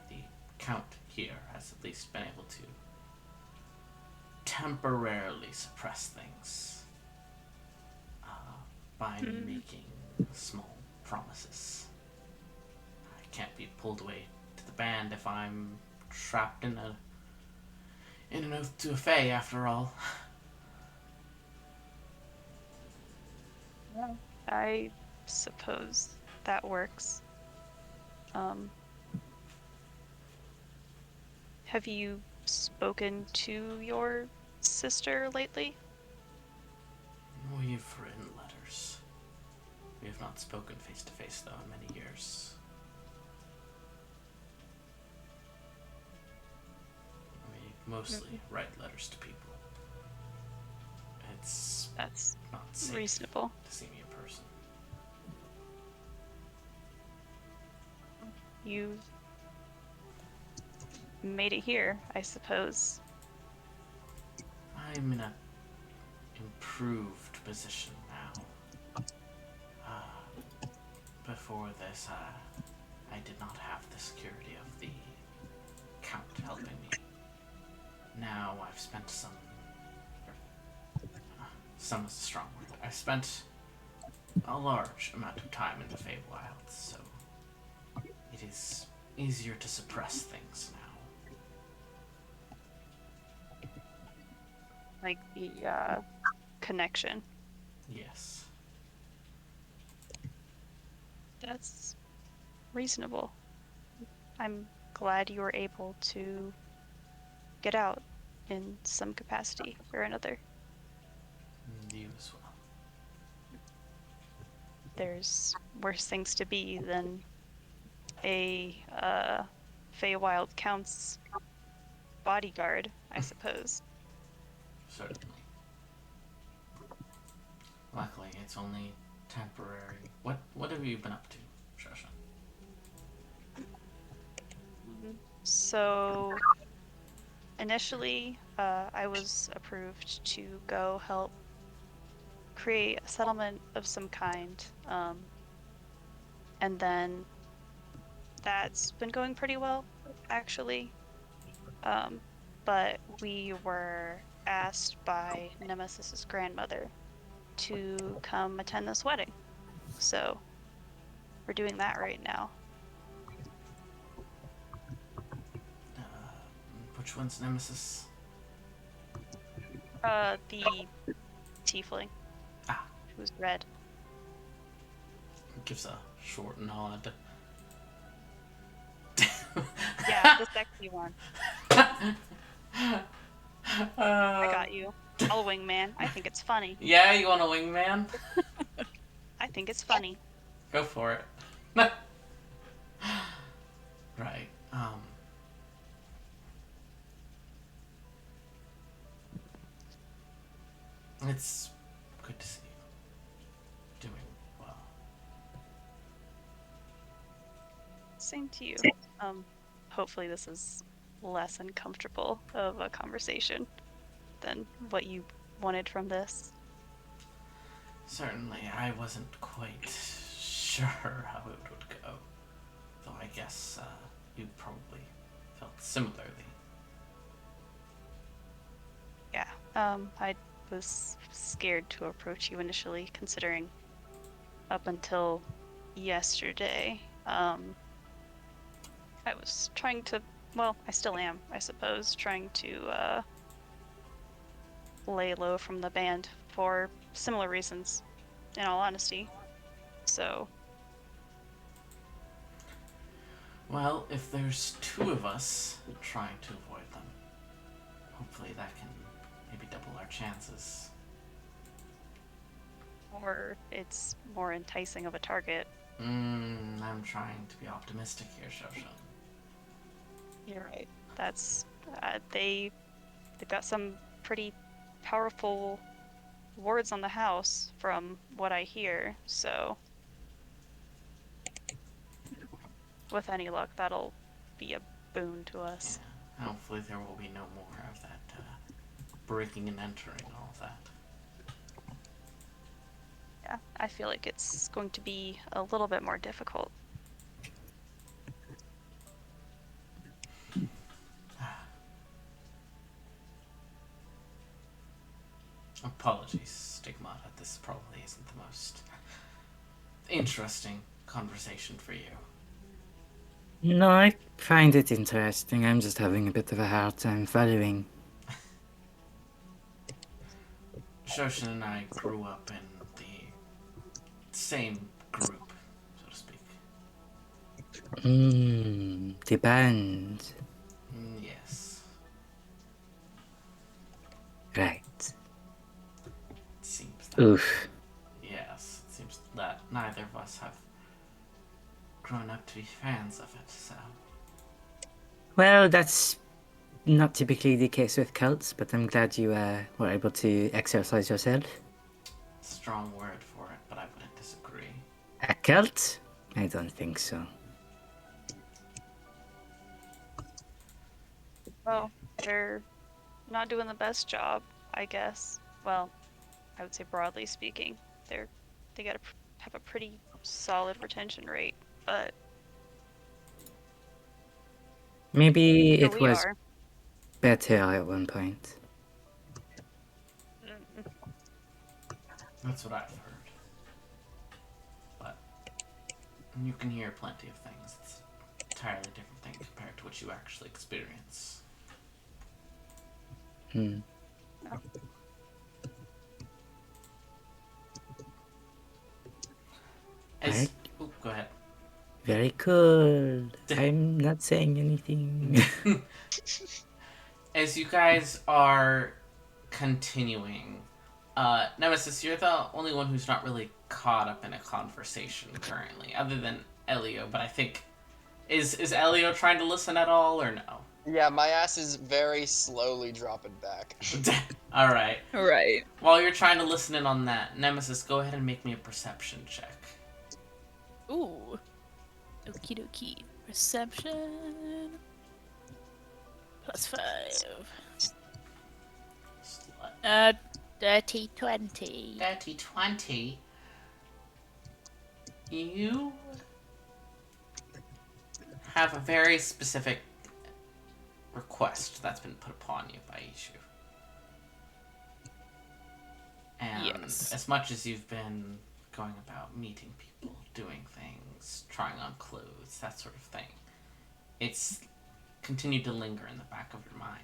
The Count here has at least been able to temporarily suppress things by me making small promises. I can't be pulled away to the band if I'm trapped in an oath to a fae, after all. I suppose that works. Have you spoken to your sister lately? We've written letters. We have not spoken face to face, though, in many years. We mostly write letters to people. It's That's not safe reasonable. to see me in person. You made it here, I suppose. I'm in a improved position now. Before this, I did not have the security of the Count helping me. Now I've spent some is a strong word. I've spent a large amount of time in the Feywilds, so it is easier to suppress things now. Like the connection. Yes. That's reasonable. I'm glad you were able to get out in some capacity or another. You as well. There's worse things to be than a Feywild Count's bodyguard, I suppose. Certainly. Luckily, it's only temporary. What have you been up to, Shasha? So initially, I was approved to go help create a settlement of some kind, and then that's been going pretty well, actually. But we were asked by Nemesis's grandmother to come attend this wedding, so we're doing that right now. Which one's Nemesis? The tiefling, Ah, who's red. gives a short nod. Yeah, the sexy one. I got you. I'll wingman. I think it's funny. Yeah, you want a wingman? I think it's funny. Go for it. Right. It's good to see you doing well. Same to you. Hopefully this is less uncomfortable of a conversation than what you wanted from this. Certainly, I wasn't quite sure how it would go. Though I guess you probably felt similarly. Yeah. I was scared to approach you initially, considering up until yesterday, I was trying to, well, I still am, I suppose, trying to lay low from the band for similar reasons, in all honesty. So, Well, if there's two of us trying to avoid them, hopefully that can maybe double our chances. or it's more enticing of a target. I'm trying to be optimistic here, Shoshan. You're right. That's they've got some pretty powerful wards on the house from what I hear. So, with any luck, that'll be a boon to us. Yeah, hopefully there will be no more of that breaking and entering, all of that. Yeah, I feel like it's going to be a little bit more difficult. Apologies, Stigmata. This probably isn't the most interesting conversation for you. No, I find it interesting. I'm just having a bit of a hard time following. Shoshin and I grew up in the same group, so to speak. The band. Yes. Right. It seems that. Oof. Yes, it seems that neither of us have grown up to be fans of it, so. Well, that's not typically the case with cults, but I'm glad you were able to exercise yourself. Strong word for it, but I wouldn't disagree. A cult? I don't think so. Well, they're not doing the best job, I guess. Well, I would say broadly speaking, they gotta have a pretty solid retention rate, but Maybe here it we was are. better at one point. Mm, That's what I've heard. But you can hear plenty of things. It's an entirely different thing compared to what you actually experience. Hmm. As, go ahead. Very cool. I'm not saying anything. As you guys are continuing, Nemesis, you're the only one who's not really caught up in a conversation currently, other than Elio. But I think is Elio trying to listen at all or no? Yeah, my ass is very slowly dropping back. All right. Right. While you're trying to listen in on that, Nemesis, go ahead and make me a perception check. Ooh. Okie dokie. Perception. +5. Dirty 20. Dirty 20. You have a very specific request that's been put upon you by Ishu. And Yes. as much as you've been going about meeting people, doing things, trying on clothes, that sort of thing, it's continued to linger in the back of your mind.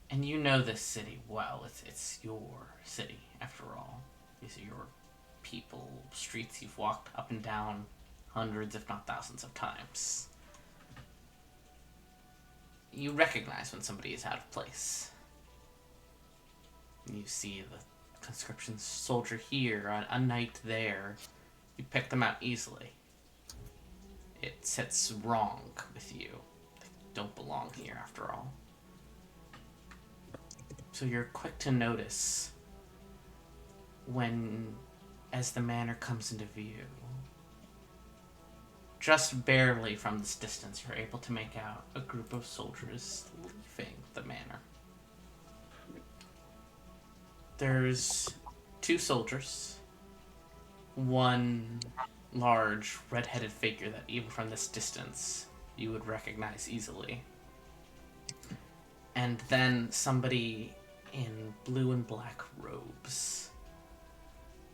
And you know this city well. It's your city, after all. These are your people, streets you've walked up and down hundreds, if not thousands of times. You recognize when somebody is out of place. You see the conscription soldier here, a knight there. You pick them out easily. It sits wrong with you. They don't belong here, after all. So you're quick to notice when, as the manor comes into view, just barely from this distance, you're able to make out a group of soldiers leaving the manor. There's 2 soldiers, one large red-headed figure that even from this distance you would recognize easily, and then somebody in blue and black robes.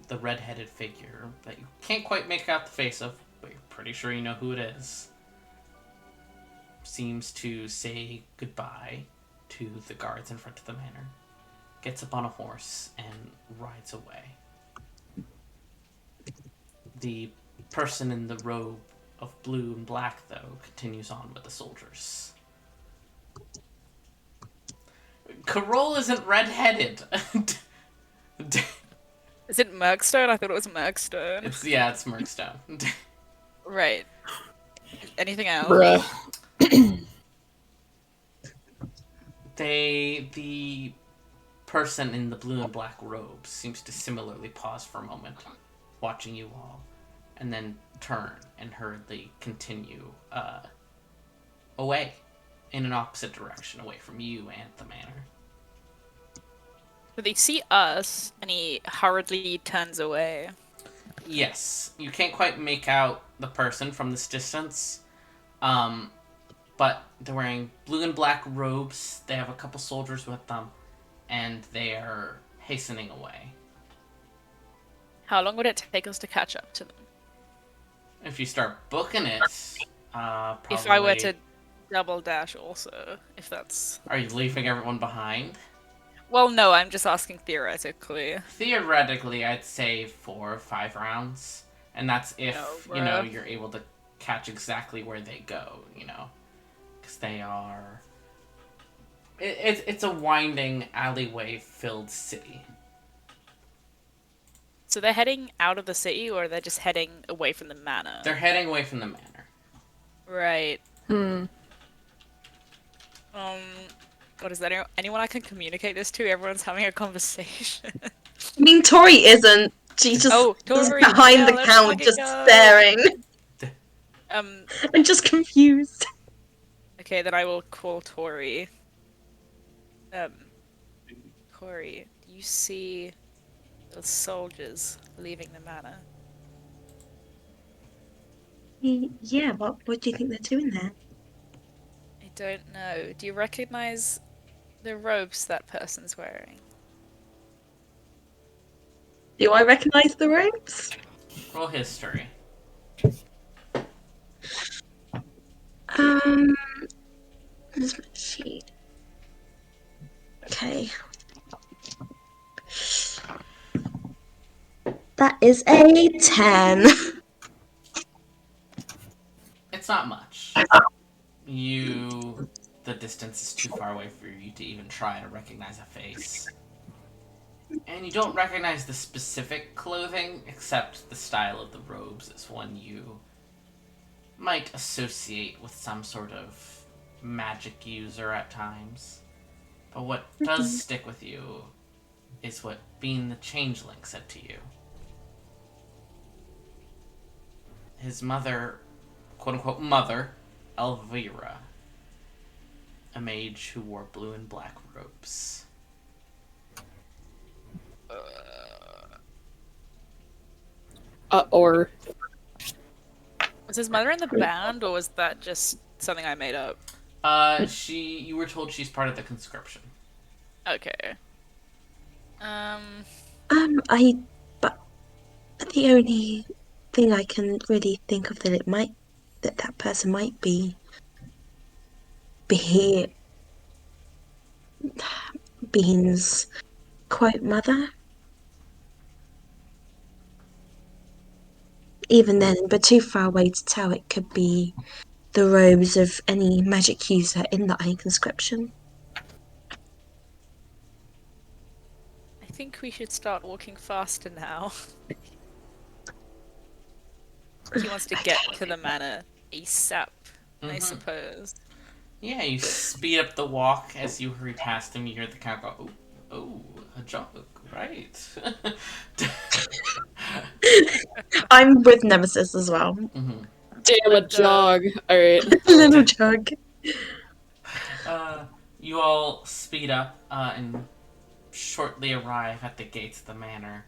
The red-headed figure that you can't quite make out the face of, but you're pretty sure you know who it is, seems to say goodbye to the guards in front of the manor, gets up on a horse, and rides away. The person in the robe of blue and black, though, continues on with the soldiers. Carol isn't red-headed. Is it Merkstone? I thought it was Merkstone. It's Merkstone. Right. Anything else? Bruh. The person in the blue and black robes seems to similarly pause for a moment, watching you all, and then turn and hurriedly continue away in an opposite direction, away from you and the manor. So they see us, and he hurriedly turns away. Yes, you can't quite make out the person from this distance, but they're wearing blue and black robes. They have a couple soldiers with them, and they are hastening away. How long would it take us to catch up to them? If you start booking it, probably... If I were to double dash also, if that's... Are you leaving everyone behind? Well, no, I'm just asking theoretically. Theoretically, I'd say 4 or 5 rounds. And that's if, you're able to catch exactly where they go, Because they are... It's a winding, alleyway-filled city. So they're heading out of the city, or they're just heading away from the manor? They're heading away from the manor. Right. What is that? Anyone I can communicate this to? Everyone's having a conversation. I mean, Tori isn't. She's just Tori, behind the count, just staring. I'm just confused. Okay, then I will call Tori. Tori, do you see the soldiers leaving the manor? Yeah, what do you think they're doing there? I don't know. Do you recognize the robes that person's wearing? Do I recognize the robes? Roll history. Where's my sheet? Okay. That is a 10. It's not much. The distance is too far away for you to even try to recognize a face. And you don't recognize the specific clothing, except the style of the robes is one you might associate with some sort of magic user at times. But what does stick with you is what Bean the Changeling said to you. His mother, quote-unquote mother, Elvira, a mage who wore blue and black robes. Or... Was his mother in the band, or was that just something I made up? You were told she's part of the conscription. Okay. But the only thing I can really think of that person might be Bean's quote mother. Even then, but too far away to tell. It could be the robes of any magic user in the Iron Conscription. I think we should start walking faster now. He wants to get to the manor ASAP, I suppose. Yeah, you speed up the walk as you hurry past him. You hear the count go, oh, a joke, right? I'm with Nemesis as well. Damn, a jog. Alright. Little jog. You all speed up and shortly arrive at the gates of the manor.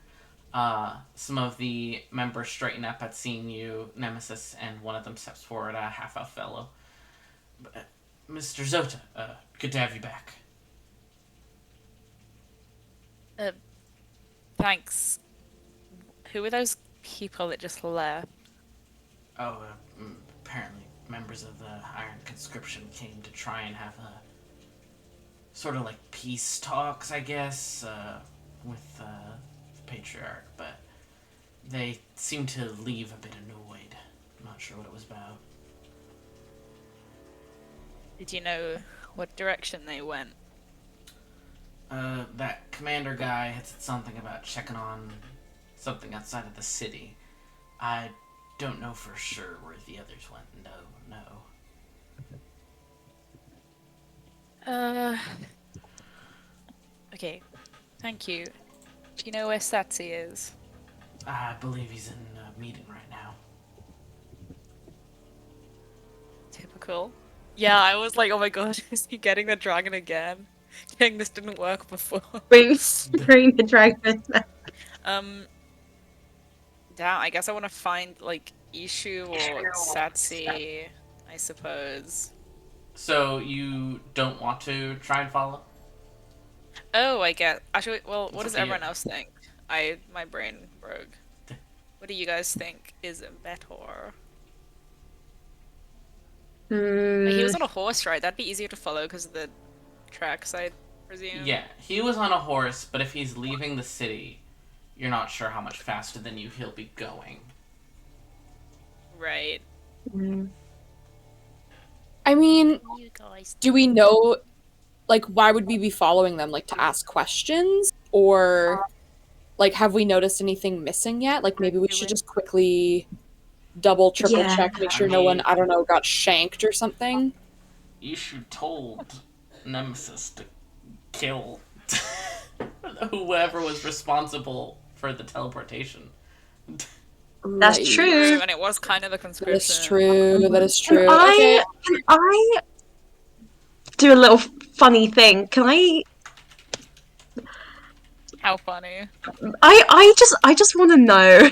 Some of the members straighten up at seeing you, Nemesis, and one of them steps forward, a half-elf fellow. Mr. Zota, good to have you back. Thanks. Who are those people that just left? Oh, apparently members of the Iron Conscription came to try and have a sort of like peace talks, I guess, with the Patriarch, but they seemed to leave a bit annoyed. I'm not sure what it was about. Did you know what direction they went? That commander guy had said something about checking on something outside of the city. I don't know for sure where the others went. No. Okay. Thank you. Do you know where Satsi is? I believe he's in a meeting right now. Typical. Yeah, I was like, oh my god, is he getting the dragon again? Dang, this didn't work before. Bring the dragon. Damn, I guess I want to find, like, Ishu or Satsi, I suppose. So you don't want to try and follow? Oh, I get. Actually, well, what It's up does to you. everyone else think? My brain broke. What do you guys think is better? Like, he was on a horse, right? That'd be easier to follow because of the tracks, I presume. Yeah, he was on a horse, but if he's leaving the city, you're not sure how much faster than you he'll be going. Right. I mean, You guys. do we know, like, why would we be following them? Like, to ask questions? Or, like, have we noticed anything missing yet? Like, maybe we should just quickly double, triple Yeah. check, make sure I no one, mean- I don't know, got shanked or something? Ishu told Nemesis to kill whoever was responsible for the teleportation. That's Right. true. And it was kind of a That conscription. is true. That is true. Can I do a little funny thing? Can I? How funny. I just want to know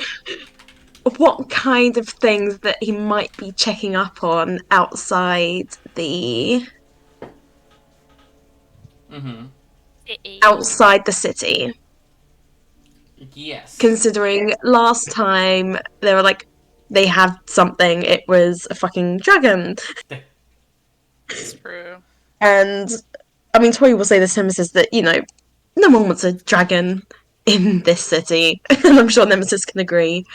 what kind of things that he might be checking up on outside the Mm-hmm. outside the city. Yes. Considering last time they were like they had something, it was a fucking dragon. It's true. And I mean, Tori will say this to Nemesis that, you know, no one wants a dragon in this city. And I'm sure Nemesis can agree.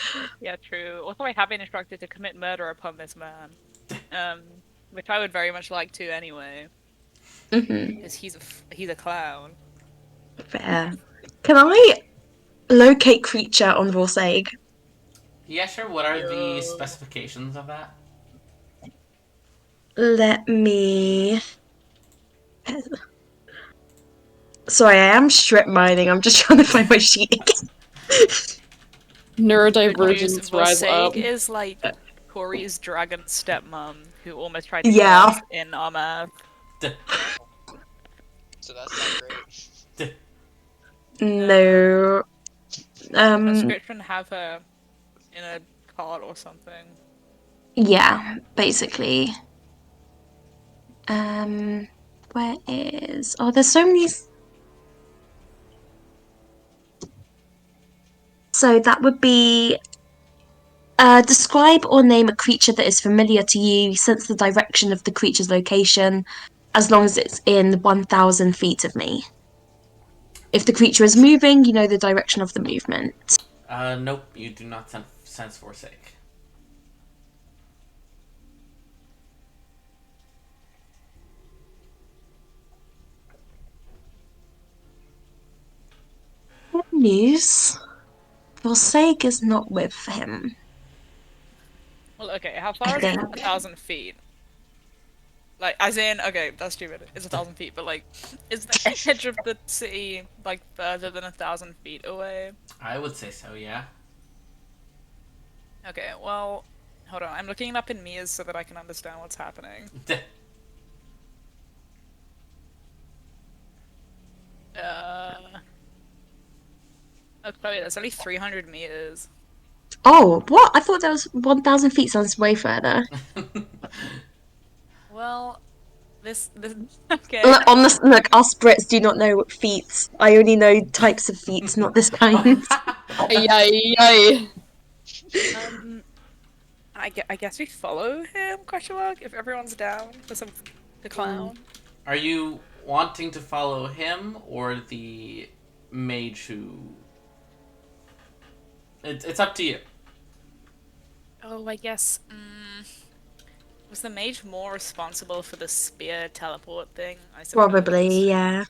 Yeah, true. Also, I have been instructed to commit murder upon this man. Which I would very much like to anyway. Because he's a clown. Fair. Can I locate creature on Vorsaig? Yeah, sure. What are the specifications of that? Let me. Sorry, I am strip mining. I'm just trying to find my sheet again. Neurodivergence rise up. Vorsaig is like Corey's dragon stepmom who almost tried to kill Yeah. us in Armath. So that's not great. No. Conscription have her in a cart or something. Yeah, basically. Where is? Oh, there's so many. So that would be describe or name a creature that is familiar to you. Sense the direction of the creature's location, as long as it's in 1,000 feet of me. If the creature is moving, you know the direction of the movement. Nope. You do not sense forsake. Good news. Forsake is not with him. Well, okay, how far is think. 1,000 feet? Like, as in, okay, that's stupid. It's 1,000 feet, but like, is the edge of the city like further than 1,000 feet away? I would say so. Yeah. Okay, well, hold on. I'm looking it up in Mia's so that I can understand what's happening. Oh, Chloe, that's only 300 meters. Oh, what? I thought that was 1,000 feet. Sounds way further. Well, this okay. On this, look, us Brits do not know feet. I only know types of feet, not this kind. Yay. Um, I guess we follow him? Question mark. If everyone's down for some the clown. Are you wanting to follow him or the mage who? It's up to you. Oh, I guess. Was the mage more responsible for the spear teleport thing? I suppose. Probably, yeah.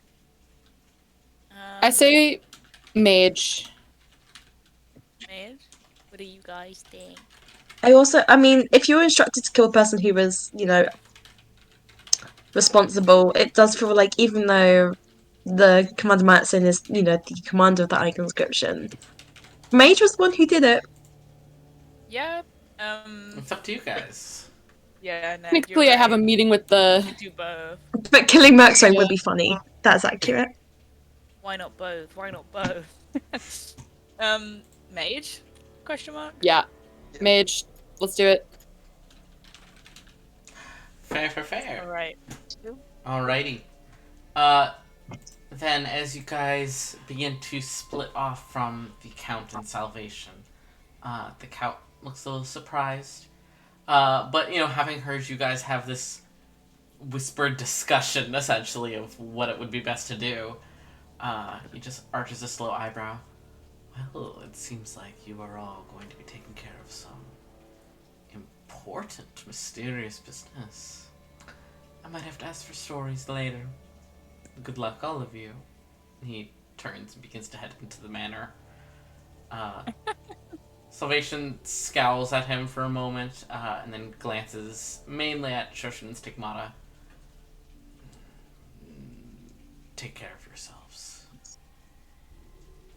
I say mage. Mage. What do you guys think? I mean, if you were instructed to kill a person who was, responsible, it does feel like even though the Commander Matson is, the commander of the Icon Inscription, Mage was the one who did it. Yeah. It's up to you guys. Yeah, Ned, you're Technically, I have a right. meeting with You the. could do both. But killing Merxone would be funny. That's accurate. Why not both? Why not both? Mage? Question mark. Yeah, mage. Let's do it. Fair. All right. Alrighty. Then as you guys begin to split off from the Count and Salvation, the Count looks a little surprised. But, having heard you guys have this whispered discussion, essentially, of what it would be best to do, he just arches a slow eyebrow. Well, it seems like you are all going to be taking care of some important, mysterious business. I might have to ask for stories later. Good luck, all of you. He turns and begins to head into the manor. Salvation scowls at him for a moment, and then glances mainly at Shoshin and Stigmata. Take care of yourselves.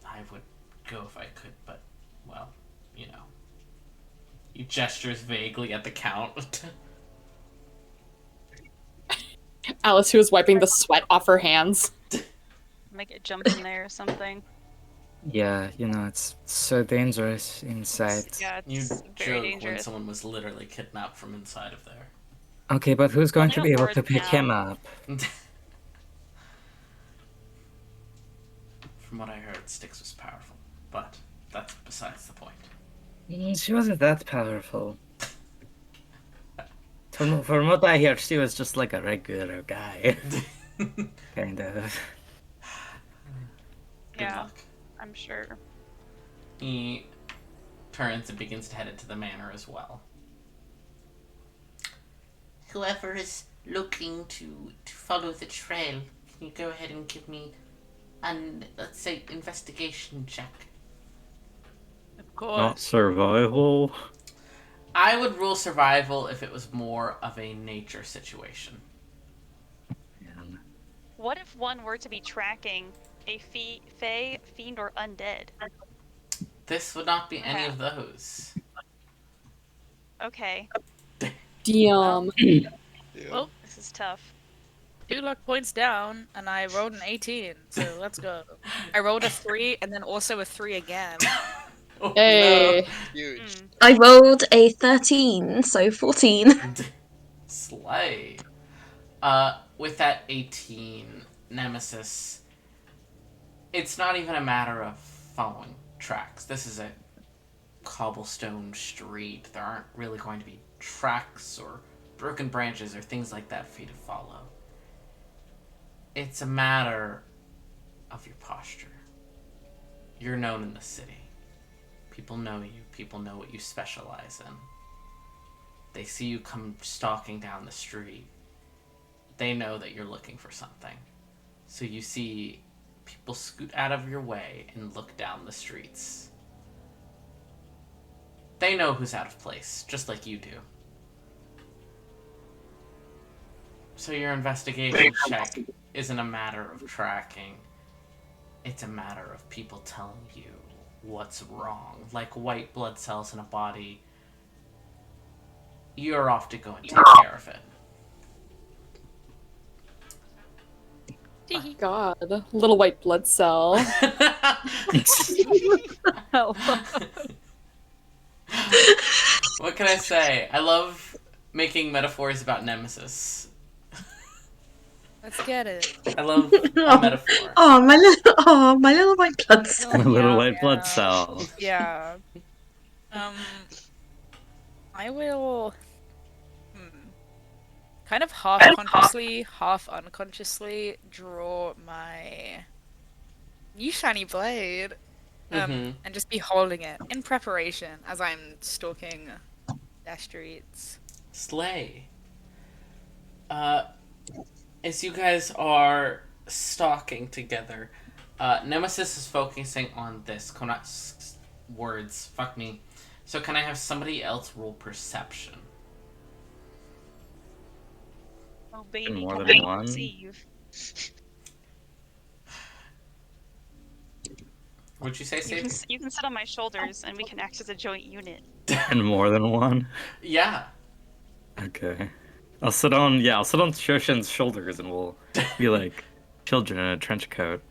I would go if I could, but, well, He gestures vaguely at the Count. Alice, who is wiping the sweat off her hands. Make it jump in there or something. Yeah, it's so dangerous inside. Yeah, You it's very joke when dangerous. someone was literally kidnapped from inside of there. Okay, but who's going to Only be with able to words pick now. him up? From what I heard, Styx was powerful, but that's besides the point. She wasn't that powerful. From what I hear, she was just like a regular guy. Kind of. Good Yeah, luck. I'm sure. He turns and begins to head into the manor as well. Whoever is looking to follow the trail, can you go ahead and give me an, let's say, investigation check? Of course. Not survival. I would rule survival if it was more of a nature situation. What if one were to be tracking a fae, fiend, or undead? This would not be any of those. Okay, Damn. Well, this is tough. 2 luck points down, and I rolled an 18, so let's go. I rolled a 3, and then also a 3 again. Oh, Hey. Huge. I rolled a 13, so 14. no. Slay. With that 18, Nemesis, it's not even a matter of following tracks. This is a cobblestone street. There aren't really going to be tracks or broken branches or things like that for you to follow. It's a matter of your posture. You're known in the city. People know you. People know what you specialize in. They see you come stalking down the street. They know that you're looking for something. So you see people scoot out of your way and look down the streets. They know who's out of place, just like you do. So your investigation check isn't a matter of tracking. It's a matter of people telling you what's wrong. Like white blood cells in a body, you're off to go and take care of it. God, little white blood cell. What can I say? I love making metaphors about Nemesis. Let's get it. I love a metaphor. My little white blood cell. A little white Yeah. blood cell. Yeah. I will kind of half consciously, half unconsciously draw my new shiny blade. And just be holding it in preparation as I'm stalking their streets. Slay. As you guys are stalking together, Nemesis is focusing on this. Words. Fuck me. So can I have somebody else roll perception? Oh baby, More can than I one? perceive? Would you say, You can Sadie? you can sit on my shoulders and we can act as a joint unit. And more than one? Yeah. Okay. I'll sit on Shoshin's shoulders and we'll be like children in a trench coat.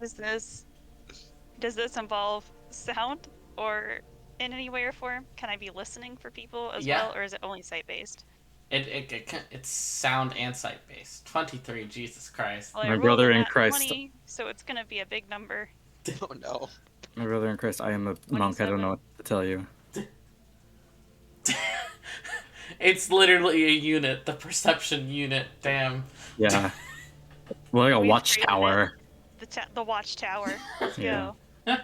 Does this involve sound or in any way or form? Can I be listening for people as Yeah. well, or is it only sight based? It's sound and sight based. 23, Jesus Christ. Well, I My rolled brother a in nat Christ. 20, so it's gonna be a big number. Oh no. My brother in Christ, I am a monk, I don't know what to tell you. It's literally a unit, the perception unit. Damn. Yeah. Well, like a We've watchtower. The watchtower. Let's Yeah. go.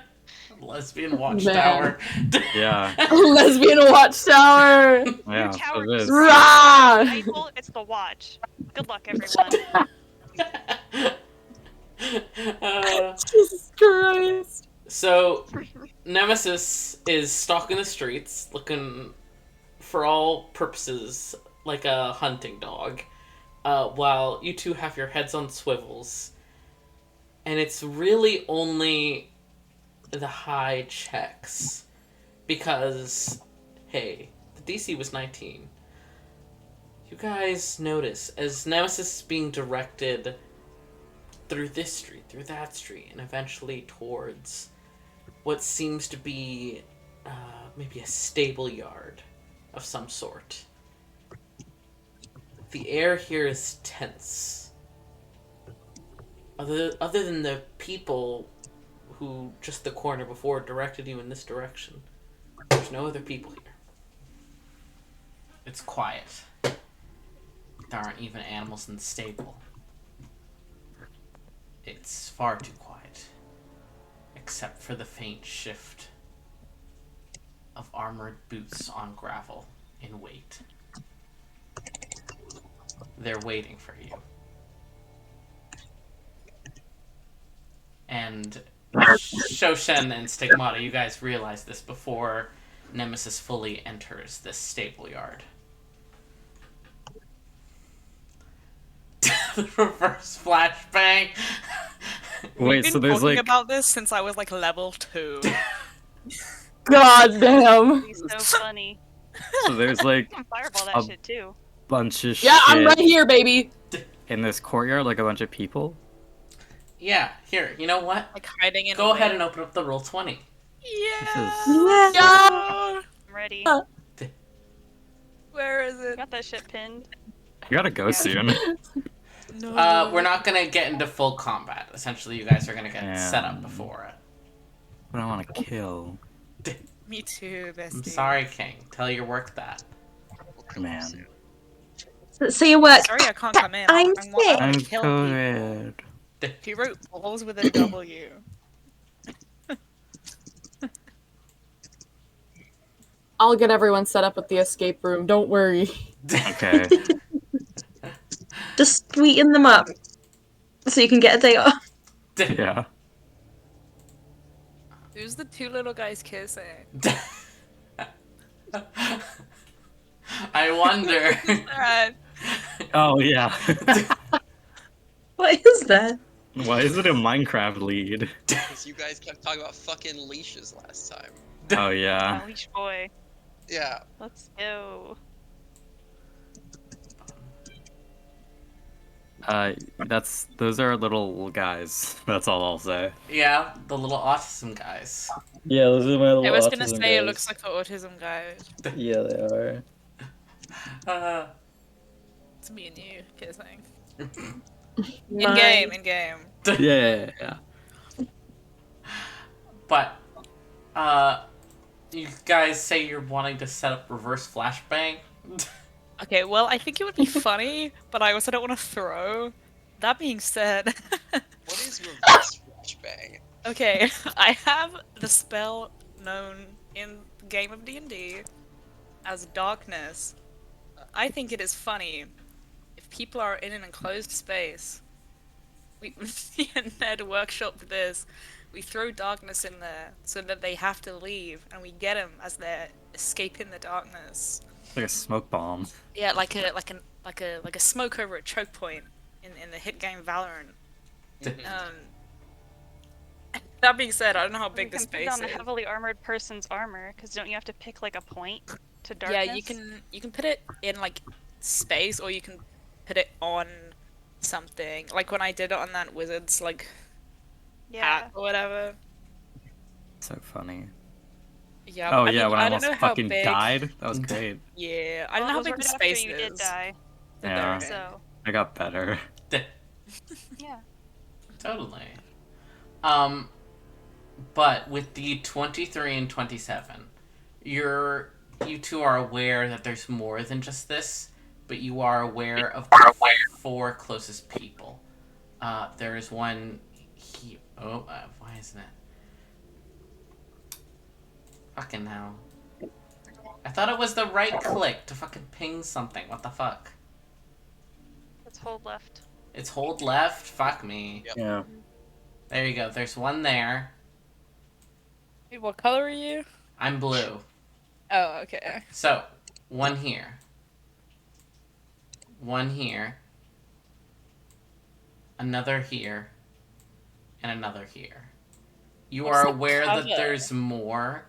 Lesbian watchtower. Yeah. Lesbian watchtower. Your Yeah, tower it is is. Rah! rifle, it's the watch. Good luck, everyone. Jesus Christ. So, Nemesis is stalking the streets, looking for all purposes like a hunting dog, while you two have your heads on swivels. And it's really only the high checks. Because, hey, the DC was 19. You guys notice, as Nemesis is being directed through this street, through that street, and eventually towards what seems to be maybe a stable yard of some sort. The air here is tense. Other than the people who just the corner before directed you in this direction, there's no other people here. It's quiet. There aren't even animals in the stable. It's far too quiet. Except for the faint shift of armored boots on gravel in wait. They're waiting for you. And Shoshen and Stigmata, you guys realize this before Nemesis fully enters this stable yard. The reverse flashbang. Wait, We've been so there's talking like about this since I was like level 2. God damn. He's so funny. so there's like You can fireball that a shit too. bunch of Yeah, shit I'm right here, baby. in this courtyard, like a bunch of people. Yeah, here, you know what? Like hiding in Go a ahead way. and open up the roll 20. Yeah. Yeah. I'm ready. Where is it? Got that shit pinned. You gotta go soon. No. We're not gonna get into full combat. Essentially, you guys are gonna get set up before it. But I want to kill. Me too, bestie. I'm sorry, King. Tell your work that. Man. So your work. Sorry, I can't come in. I'm I sick. want I'm to kill people. COVID. He wrote balls with a W. I'll get everyone set up at the escape room. Don't worry. Okay. Just sweeten them up so you can get a day off. Yeah. Who's the two little guys kissing? I wonder. Alright. Oh yeah. What is that? Why is it a Minecraft lead? Because you guys kept talking about fucking leashes last time. Oh yeah. Leash boy. Yeah. Let's go. Those are little guys. That's all I'll say. Yeah, the little autism guys. Yeah, those are my little I was gonna autism say it guys. looks like the autism guy. Yeah, they are. It's me and you kissing. In Nice. game, in game. Yeah. But, you guys say you're wanting to set up reverse flashbang? Okay, well, I think it would be funny, but I also don't want to throw. That being said, What is reverse flashbang? okay, I have the spell known in the game of D&D as darkness. I think it is funny if people are in an enclosed space. Me and Ned workshop this. We throw darkness in there so that they have to leave, and we get them as they're escaping the darkness. Like a smoke bomb. Yeah, like a smoke over a choke point in the hit game Valorant. That being said, I don't know how big you the can put space on a is. heavily armored person's armor, because don't you have to pick like a point to darkness? Yeah, you can put it in like space, or you can put it on something. Like when I did it on that wizard's like hat or whatever. So funny. Yeah. Oh I yeah, mean, when I I don't almost know how fucking big. died. That was great. Yeah, I don't know Well, how it was big the right after space you is. did die. Yeah. So I got better. yeah. Totally. But with the 23 and 27, you two are aware that there's more than just this, but you are aware of the 4 closest people. There's one why isn't it? Fucking hell. I thought it was the right click to fucking ping something. What the fuck? Let's hold left. It's hold left? Fuck me. Yep. Yeah. There you go. There's one there. Wait, what color are you? I'm blue. Oh, okay. So, one here. One here. Another here. And another here. You What's are the aware that cover? there's more,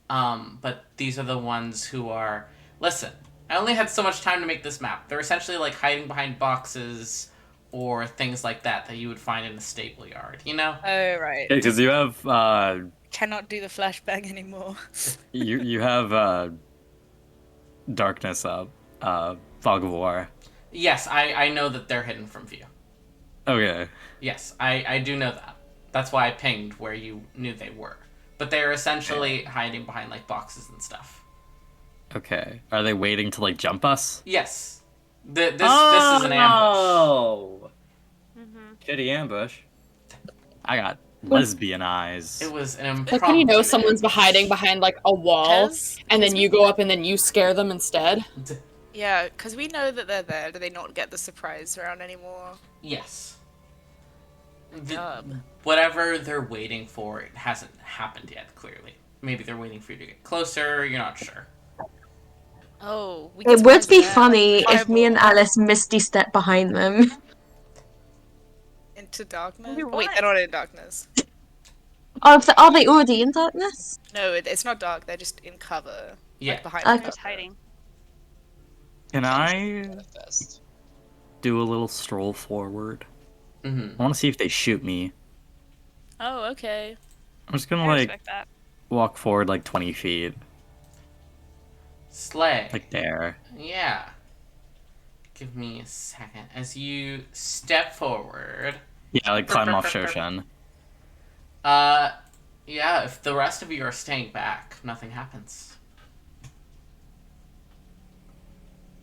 but these are the ones who are... Listen, I only had so much time to make this map. They're essentially like hiding behind boxes or things like that you would find in a stable yard, you know? Oh, right. Because you have Cannot do the flashbang anymore. you have darkness up, fog of war. Yes, I know that they're hidden from view. Okay. Yes, I do know that. That's why I pinged where you knew they were. But they're essentially hiding behind like boxes and stuff. Okay. Are they waiting to like jump us? Yes. This is an ambush. Oh. Mm-hmm. Shitty ambush. I got lesbian eyes. It was an impromptu. Like when you know someone's hiding behind like a wall, and then we- you go up and then you scare them instead. Yeah, because we know that they're there. Do they not get the surprise round anymore? Yes. Dub. Whatever they're waiting for, it hasn't happened yet, clearly. Maybe they're waiting for you to get closer, you're not sure. Oh, we It can would surprise be them. funny if me and Fireball. Alice misty step behind them. Into darkness? Do Oh, wait, what? they're not in darkness. Are they already in darkness? No, it's not dark. They're just in cover. Yeah. Like behind Okay. the Who's cover. hiding? Can I Manifest. do a little stroll forward? Mm-hmm. I want to see if they shoot me. Oh, okay. I'm just gonna I like respect that. walk forward like 20 feet, Slay. like there. Yeah. Give me a second. As you step forward. Yeah, like climb off Shoshan. Yeah, if the rest of you are staying back, nothing happens.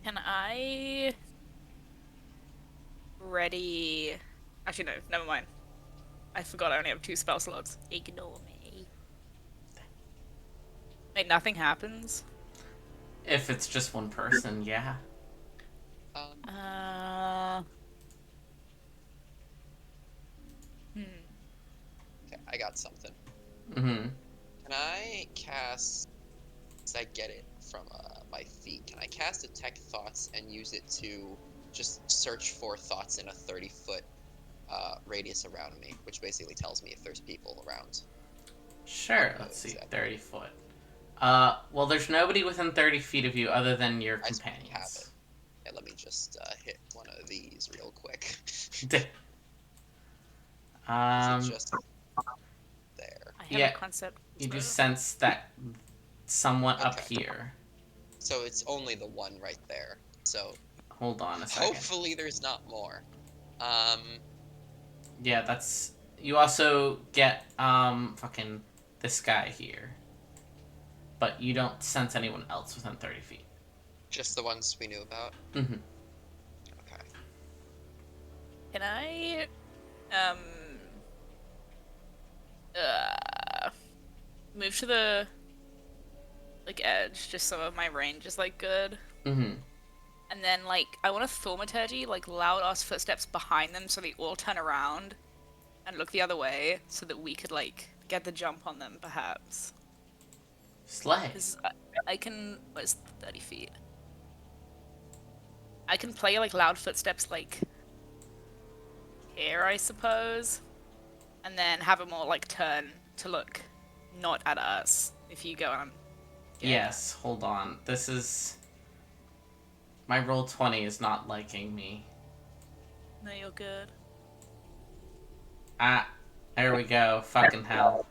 Can I ready? Actually, no. Never mind. I forgot I only have 2 spell slots. Ignore me. Wait, nothing happens. If it's just one person, yeah. Okay, I got something. Mm-hmm. Can I cast? Cause I get it from my feet. Can I cast Detect Thoughts and use it to just search for thoughts in a 30-foot radius around me, which basically tells me if there's people around. Sure, let's see. 30 foot. Well, there's nobody within 30 feet of you other than your I just have companions. it. And let me just hit one of these real quick. Is it just there? I have Yeah, a concept. you do so- sense that someone up Okay. here. So it's only the one right there. So Hold on a second. hopefully there's not more. Yeah, that's. You also get fucking this guy here, but you don't sense anyone else within 30 feet. Just the ones we knew about. Mm-hmm. Okay. Can I move to the like edge just so my range is like good? Mm-hmm. And then like I want to thaumaturgy like loud ass footsteps behind them so they all turn around and look the other way so that we could like get the jump on them perhaps. Slay. Because I can what is 30 feet? I can play like loud footsteps like here I suppose, and then have them all like turn to look not at us if you go on. Yes, hold on. This is. My roll 20 is not liking me. No, you're good. Ah, there we go. Fucking hell.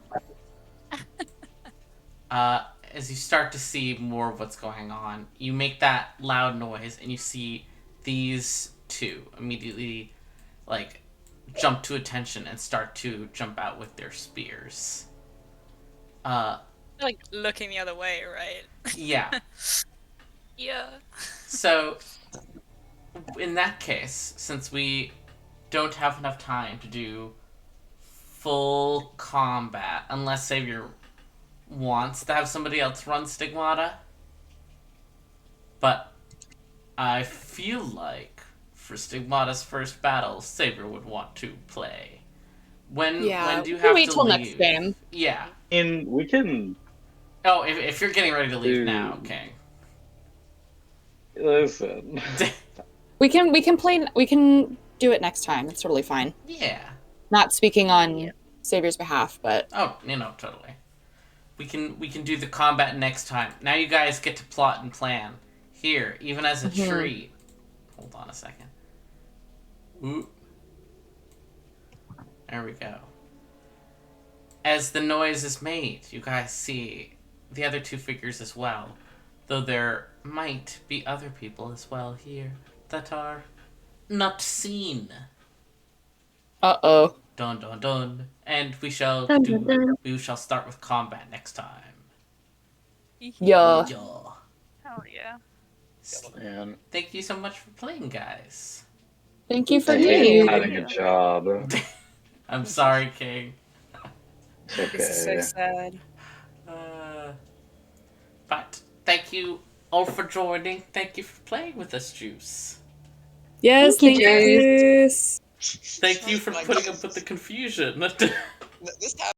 As you start to see more of what's going on, you make that loud noise and you see these two immediately, like, jump to attention and start to jump out with their spears. Like looking the other way, right? Yeah. Yeah. So, in that case, since we don't have enough time to do full combat, unless Savior wants to have somebody else run Stigmata, but I feel like for Stigmata's first battle, Savior would want to play. When do you we have can to wait till leave? next game. Yeah. And we can Oh, if you're getting ready to leave Dude. now, okay. listen. We can play. We can do it next time. It's totally fine. Yeah. Not speaking on Savior's behalf, but Oh, totally. We can do the combat next time. Now you guys get to plot and plan. Here, even as a treat. Hold on a second. Ooh. There we go. As the noise is made, you guys see the other two figures as well. Though there might be other people as well here that are not seen. uh-oh. Dun dun dun. And we shall start with combat next time. Yeah. Hell yeah. Man, Thank you so much for playing, guys. Thank you for you doing had a good job. I'm sorry, King. It's okay. This is so sad. But thank you all for joining. Thank you for playing with us, Juice. Yes, Thank you, thank you. Thank you for My putting God. up with the confusion. This happened.